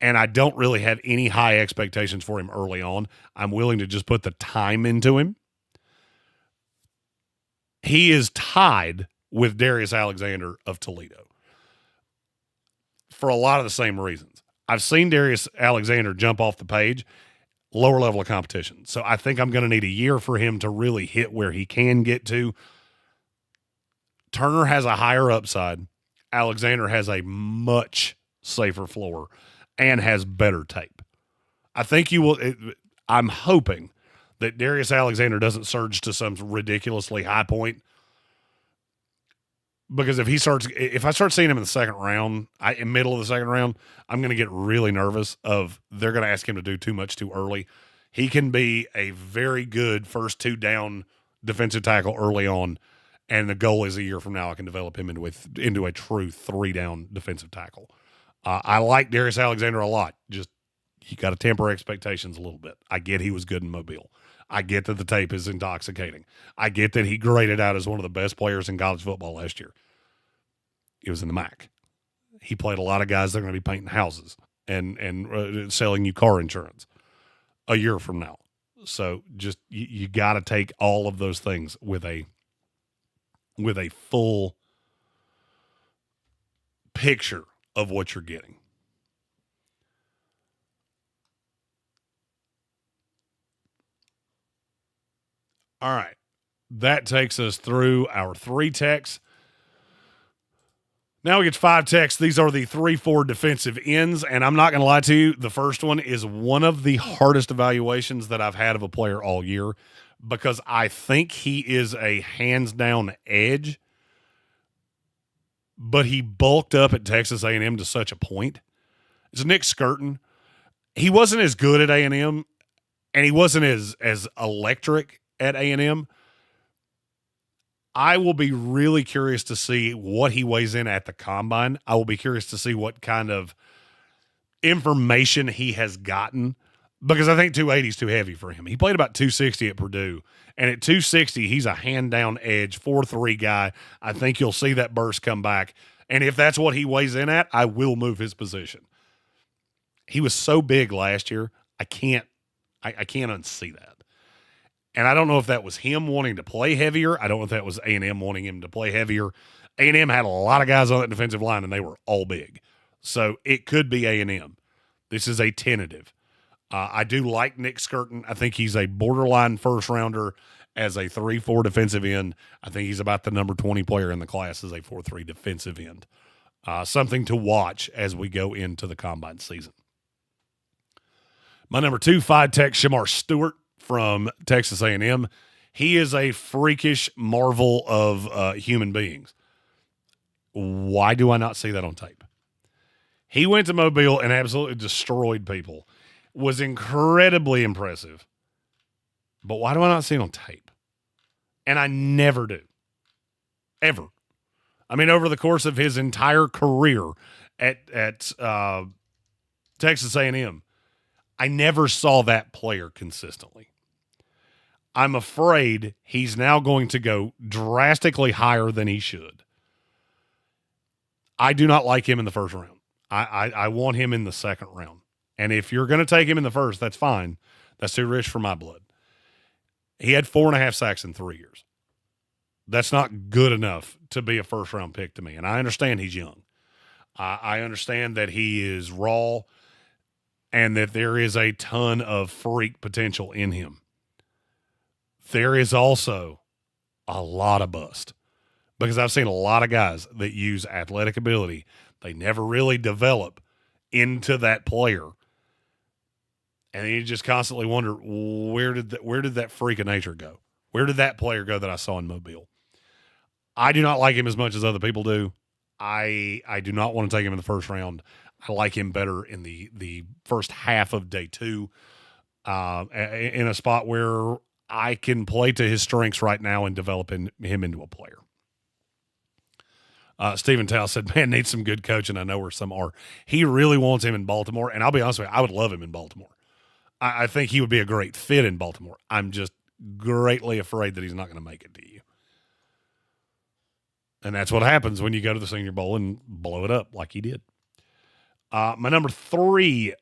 and I don't really have any high expectations for him early on. I'm willing to just put the time into him. He is tied with Darius Alexander of Toledo for a lot of the same reasons. I've seen Darius Alexander jump off the page, lower level of competition. So I think I'm going to need a year for him to really hit where he can get to. Turner has a higher upside. Alexander has a much safer floor and has better tape. I think I'm hoping that Darius Alexander doesn't surge to some ridiculously high point, because if I start seeing him in the second round, in middle of the second round, I'm going to get really nervous they're going to ask him to do too much too early. He can be a very good first 2-down defensive tackle early on, and the goal is a year from now I can develop him into a true 3-down defensive tackle. I like Darius Alexander a lot. Just you got to temper expectations a little bit. I get he was good in Mobile. I get that the tape is intoxicating. I get that he graded out as one of the best players in college football last year. It was in the MAC. He played a lot of guys that are going to be painting houses and selling you car insurance a year from now. So just you got to take all of those things with a full picture of what you're getting. All right. That takes us through our 3 texts. Now we get 5 texts. These are the 3-4 defensive ends, and I'm not going to lie to you. The first one is one of the hardest evaluations that I've had of a player all year because I think he is a hands-down edge, but he bulked up at Texas A&M to such a point. It's Nick Skirton. He wasn't as good at A&M, and he wasn't as electric at A&M. I will be really curious to see what he weighs in at the combine. I will be curious to see what kind of information he has gotten because I think 280 is too heavy for him. He played about 260 at Purdue, and at 260, he's a hand-down edge, 4'3" guy. I think you'll see that burst come back, and if that's what he weighs in at, I will move his position. He was so big last year, I can't unsee that. And I don't know if that was him wanting to play heavier. I don't know if that was A&M wanting him to play heavier. A&M had a lot of guys on that defensive line, and they were all big. So it could be A&M. This is a tentative. I do like Nick Skirton. I think he's a borderline first-rounder as a 3-4 defensive end. I think he's about the number 20 player in the class as a 4-3 defensive end. Something to watch as we go into the combine season. My number 2, 5-tech, Shamar Stewart from Texas A&M. He is a freakish marvel of human beings. Why do I not see that on tape? He went to Mobile and absolutely destroyed people. Was incredibly impressive. But why do I not see it on tape? And I never do. Ever. I mean, over the course of his entire career at Texas A&M, I never saw that player consistently. I'm afraid he's now going to go drastically higher than he should. I do not like him in the first round. I want him in the second round. And if you're going to take him in the first, that's fine. That's too rich for my blood. He had 4.5 sacks in 3 years. That's not good enough to be a first-round pick to me. And I understand he's young. I understand that he is raw and that there is a ton of freak potential in him. There is also a lot of bust because I've seen a lot of guys that use athletic ability. They never really develop into that player. And you just constantly wonder, where did that freak of nature go? Where did that player go that I saw in Mobile? I do not like him as much as other people do. I do not want to take him in the first round. I like him better in the first half of day 2 in a spot where I can play to his strengths right now and develop him into a player. Stephen Tao said, man, needs some good coaching. I know where some are. He really wants him in Baltimore, and I'll be honest with you, I would love him in Baltimore. I think he would be a great fit in Baltimore. I'm just greatly afraid that he's not going to make it to you. And that's what happens when you go to the Senior Bowl and blow it up like he did. My number 3,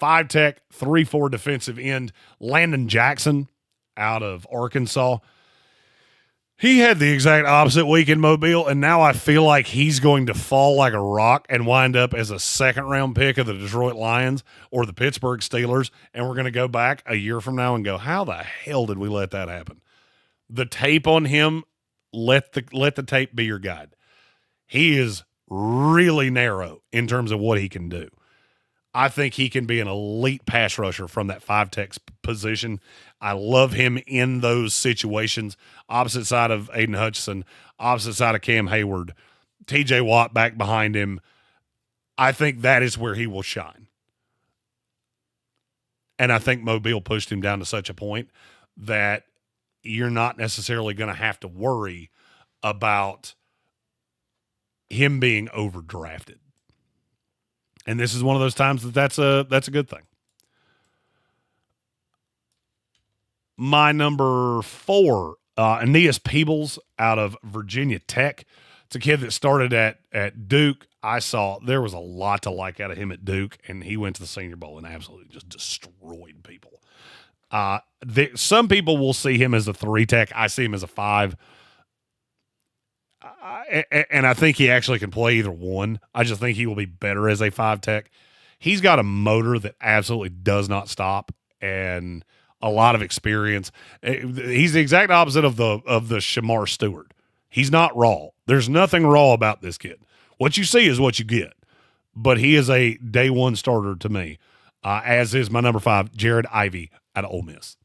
5-tech, 3-4 defensive end, Landon Jackson out of Arkansas. He had the exact opposite week in Mobile, and now I feel like he's going to fall like a rock and wind up as a second-round pick of the Detroit Lions or the Pittsburgh Steelers, and we're going to go back a year from now and go, how the hell did we let that happen? The tape on him, let the tape be your guide. He is really narrow in terms of what he can do. I think he can be an elite pass rusher from that 5-tech position. I love him in those situations. Opposite side of Aiden Hutchinson, opposite side of Cam Hayward, TJ Watt back behind him. I think that is where he will shine. And I think Mobile pushed him down to such a point that you're not necessarily going to have to worry about him being overdrafted. And this is one of those times that's a good thing. My number 4, Aeneas Peebles out of Virginia Tech. It's a kid that started at Duke. I saw there was a lot to like out of him at Duke, and he went to the Senior Bowl and absolutely just destroyed people. Some people will see him as a 3 tech. I see him as a 5. And I think he actually can play either one. I just think he will be better as a 5 tech. He's got a motor that absolutely does not stop and a lot of experience. He's the exact opposite of the Shamar Stewart. He's not raw. There's nothing raw about this kid. What you see is what you get. But he is a day one starter to me, as is my number 5, Jared Ivey out of Ole Miss.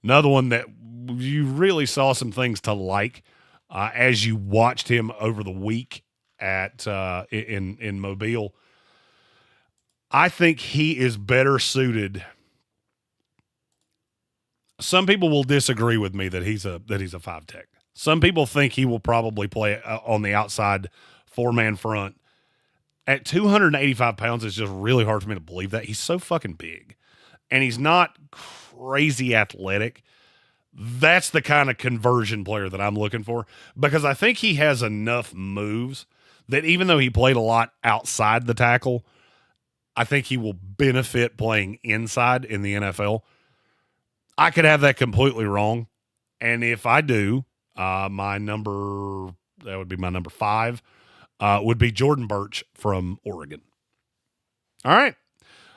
Another one that you really saw some things to like as you watched him over the week at in Mobile. I think he is better suited. Some people will disagree with me that he's a 5 tech. Some people think he will probably play on the outside 4-man front. At 285 pounds, it's just really hard for me to believe that. He's so fucking big. And he's not crazy athletic. That's the kind of conversion player that I'm looking for, because I think he has enough moves that even though he played a lot outside the tackle, I think he will benefit playing inside in the NFL. I could have that completely wrong. And if I do, that would be my number 5, would be Jordan Birch from Oregon. All right.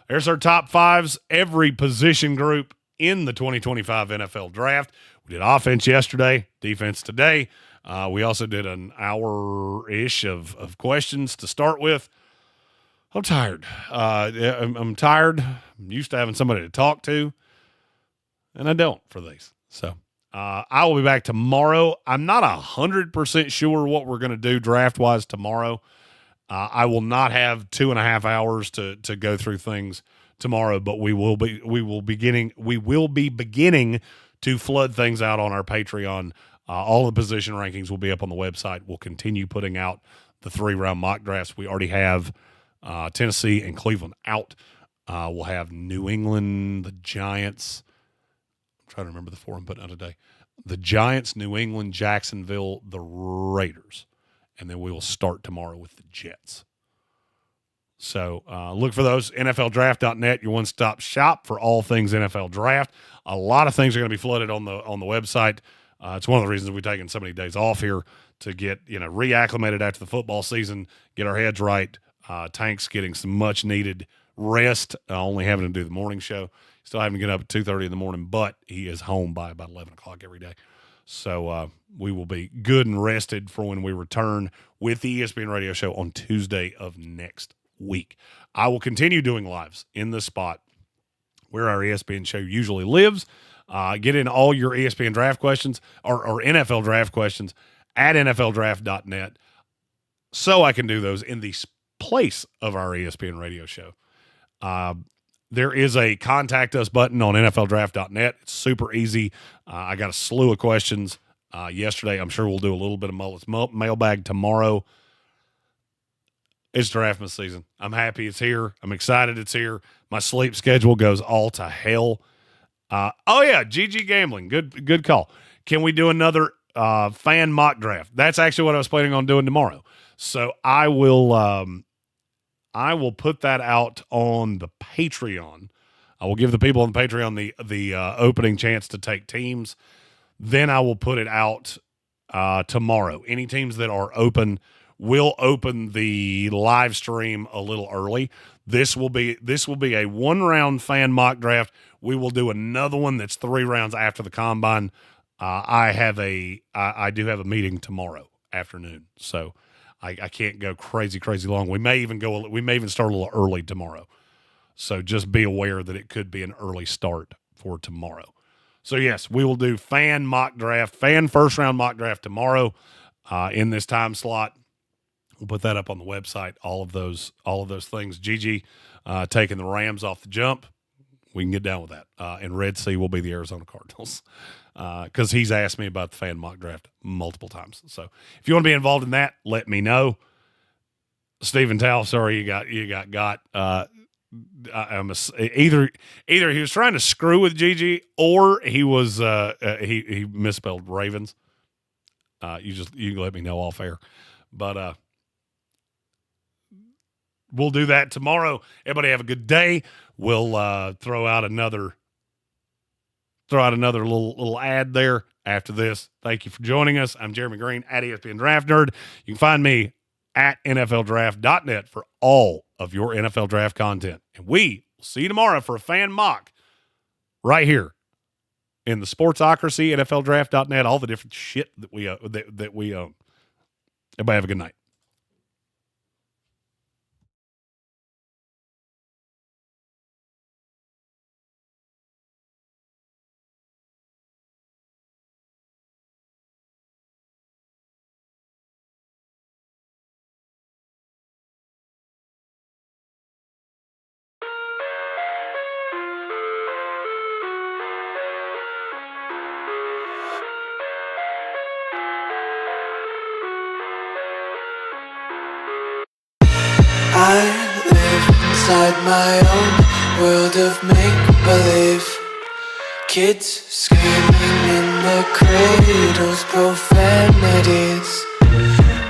There's our top 5s, every position group in the 2025 NFL Draft. We did offense yesterday, defense today. We also did an hour-ish of questions to start with. I'm tired. I'm tired. I'm used to having somebody to talk to, and I don't for these. So I will be back tomorrow. I'm not 100% sure what we're going to do draft-wise tomorrow. I will not have 2.5 hours to go through things tomorrow, but we will be beginning to flood things out on our Patreon. All the position rankings will be up on the website. We'll continue putting out the 3-round mock drafts. We already have Tennessee and Cleveland out. We'll have New England, the Giants. I'm trying to remember the 4 I'm putting out today. The Giants, New England, Jacksonville, the Raiders. And then we will start tomorrow with the Jets. So look for those. NFLDraft.net, your one-stop shop for all things NFL Draft. A lot of things are going to be flooded on the website. It's one of the reasons we've taken so many days off here to get reacclimated after the football season, get our heads right. Tank's getting some much-needed rest, only having to do the morning show. Still having to get up at 2:30 in the morning, but he is home by about 11 o'clock every day. So we will be good and rested for when we return with the ESPN Radio Show on Tuesday of next week. I will continue doing lives in the spot where our ESPN show usually lives. Get in all your ESPN draft questions or NFL draft questions at NFLDraft.net so I can do those in the place of our ESPN Radio Show. There is a contact us button on NFLDraft.net. It's super easy. I got a slew of questions yesterday. I'm sure we'll do a little bit of Mullet's mailbag tomorrow. It's draftmas season. I'm happy it's here. I'm excited it's here. My sleep schedule goes all to hell. GG Gambling. Good call. Can we do another fan mock draft? That's actually what I was planning on doing tomorrow. So I will put that out on the Patreon. I will give the people on the Patreon the opening chance to take teams. Then I will put it out tomorrow. Any teams that are open will open the live stream a little early. This will be a 1-round fan mock draft. We will do another one that's 3 rounds after the combine. I do have a meeting tomorrow afternoon, so I can't go crazy long. We may even start a little early tomorrow. So just be aware that it could be an early start for tomorrow. So yes, we will do fan first round mock draft tomorrow in this time slot. We'll put that up on the website. All of those things. Gigi taking the Rams off the jump. We can get down with that. And Red Sea will be the Arizona Cardinals because he's asked me about the fan mock draft multiple times. So if you want to be involved in that, let me know. Stephen Towle, sorry you got. Either he was trying to screw with Gigi, or he was he misspelled Ravens. You can let me know off air, but we'll do that tomorrow. Everybody have a good day. We'll throw out another little ad there after this. Thank you for joining us. I'm Jeremy Greene at ESPN Draft Nerd. You can find me at NFLDraft.net for all of your NFL draft content. And we will see you tomorrow for a fan mock right here in the Sportsocracy, NFLDraft.net, all the different shit that we own. Everybody have a good night. I live inside my own world of make-believe. Kids screaming in their cradles, profanities.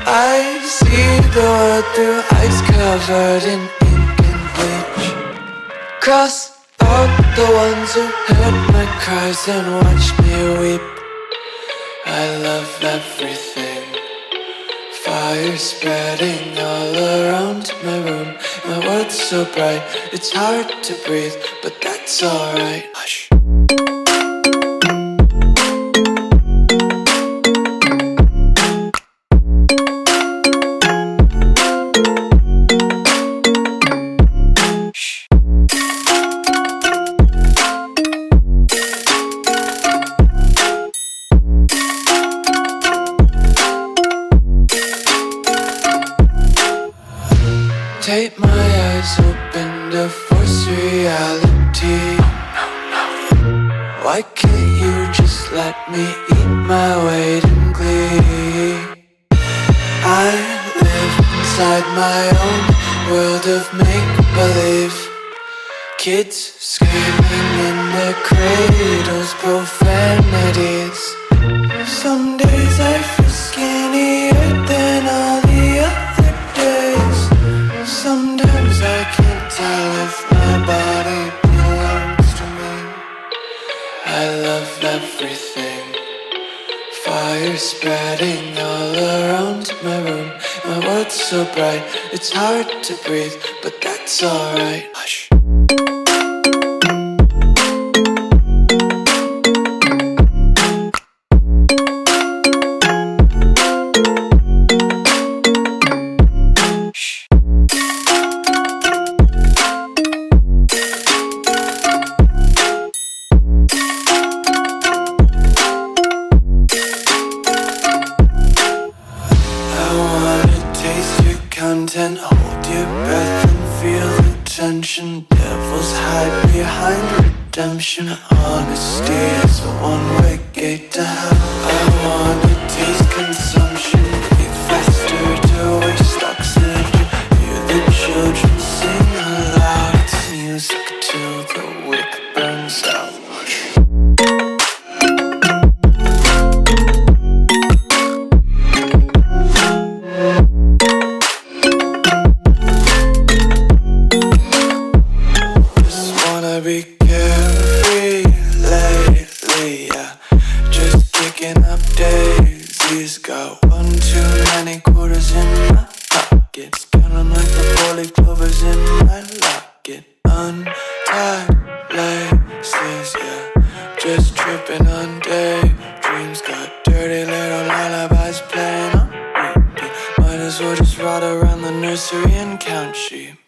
I see the world through ice covered in ink and bleach. Cross out the ones who heard my cries and watched me weep. I love everything. Fire spreading all around my room. My world's so bright, it's hard to breathe, but that's alright. Hush. Tape my eyes open to force reality. Why can't you just let me eat my weight in glee? I live inside my own world of make-believe. Kids screaming in their cradles, profanities. Some days I feel skinnier than all the other days. Sometimes I can't tell if my body belongs to me. I love everything. Fire spreading all around my room. My world's so bright, it's hard to breathe, but that's alright. Hush. Hold your breath and feel the tension. Devils hide behind redemption. Honesty is a one-way gate to hell. I wanna taste consumption. Breathe faster to waste oxygen. Hear the children sing aloud. It's music till the wick burns out. Be carefree lately, yeah. Just kicking up daisies. Got one too many quarters in my pockets. Counting like the four-leaf clovers in my locket. Untied laces, yeah. Just tripping on daydreams. Got dirty little lullabies playing on repeat. Might as well just ride around the nursery and count sheep.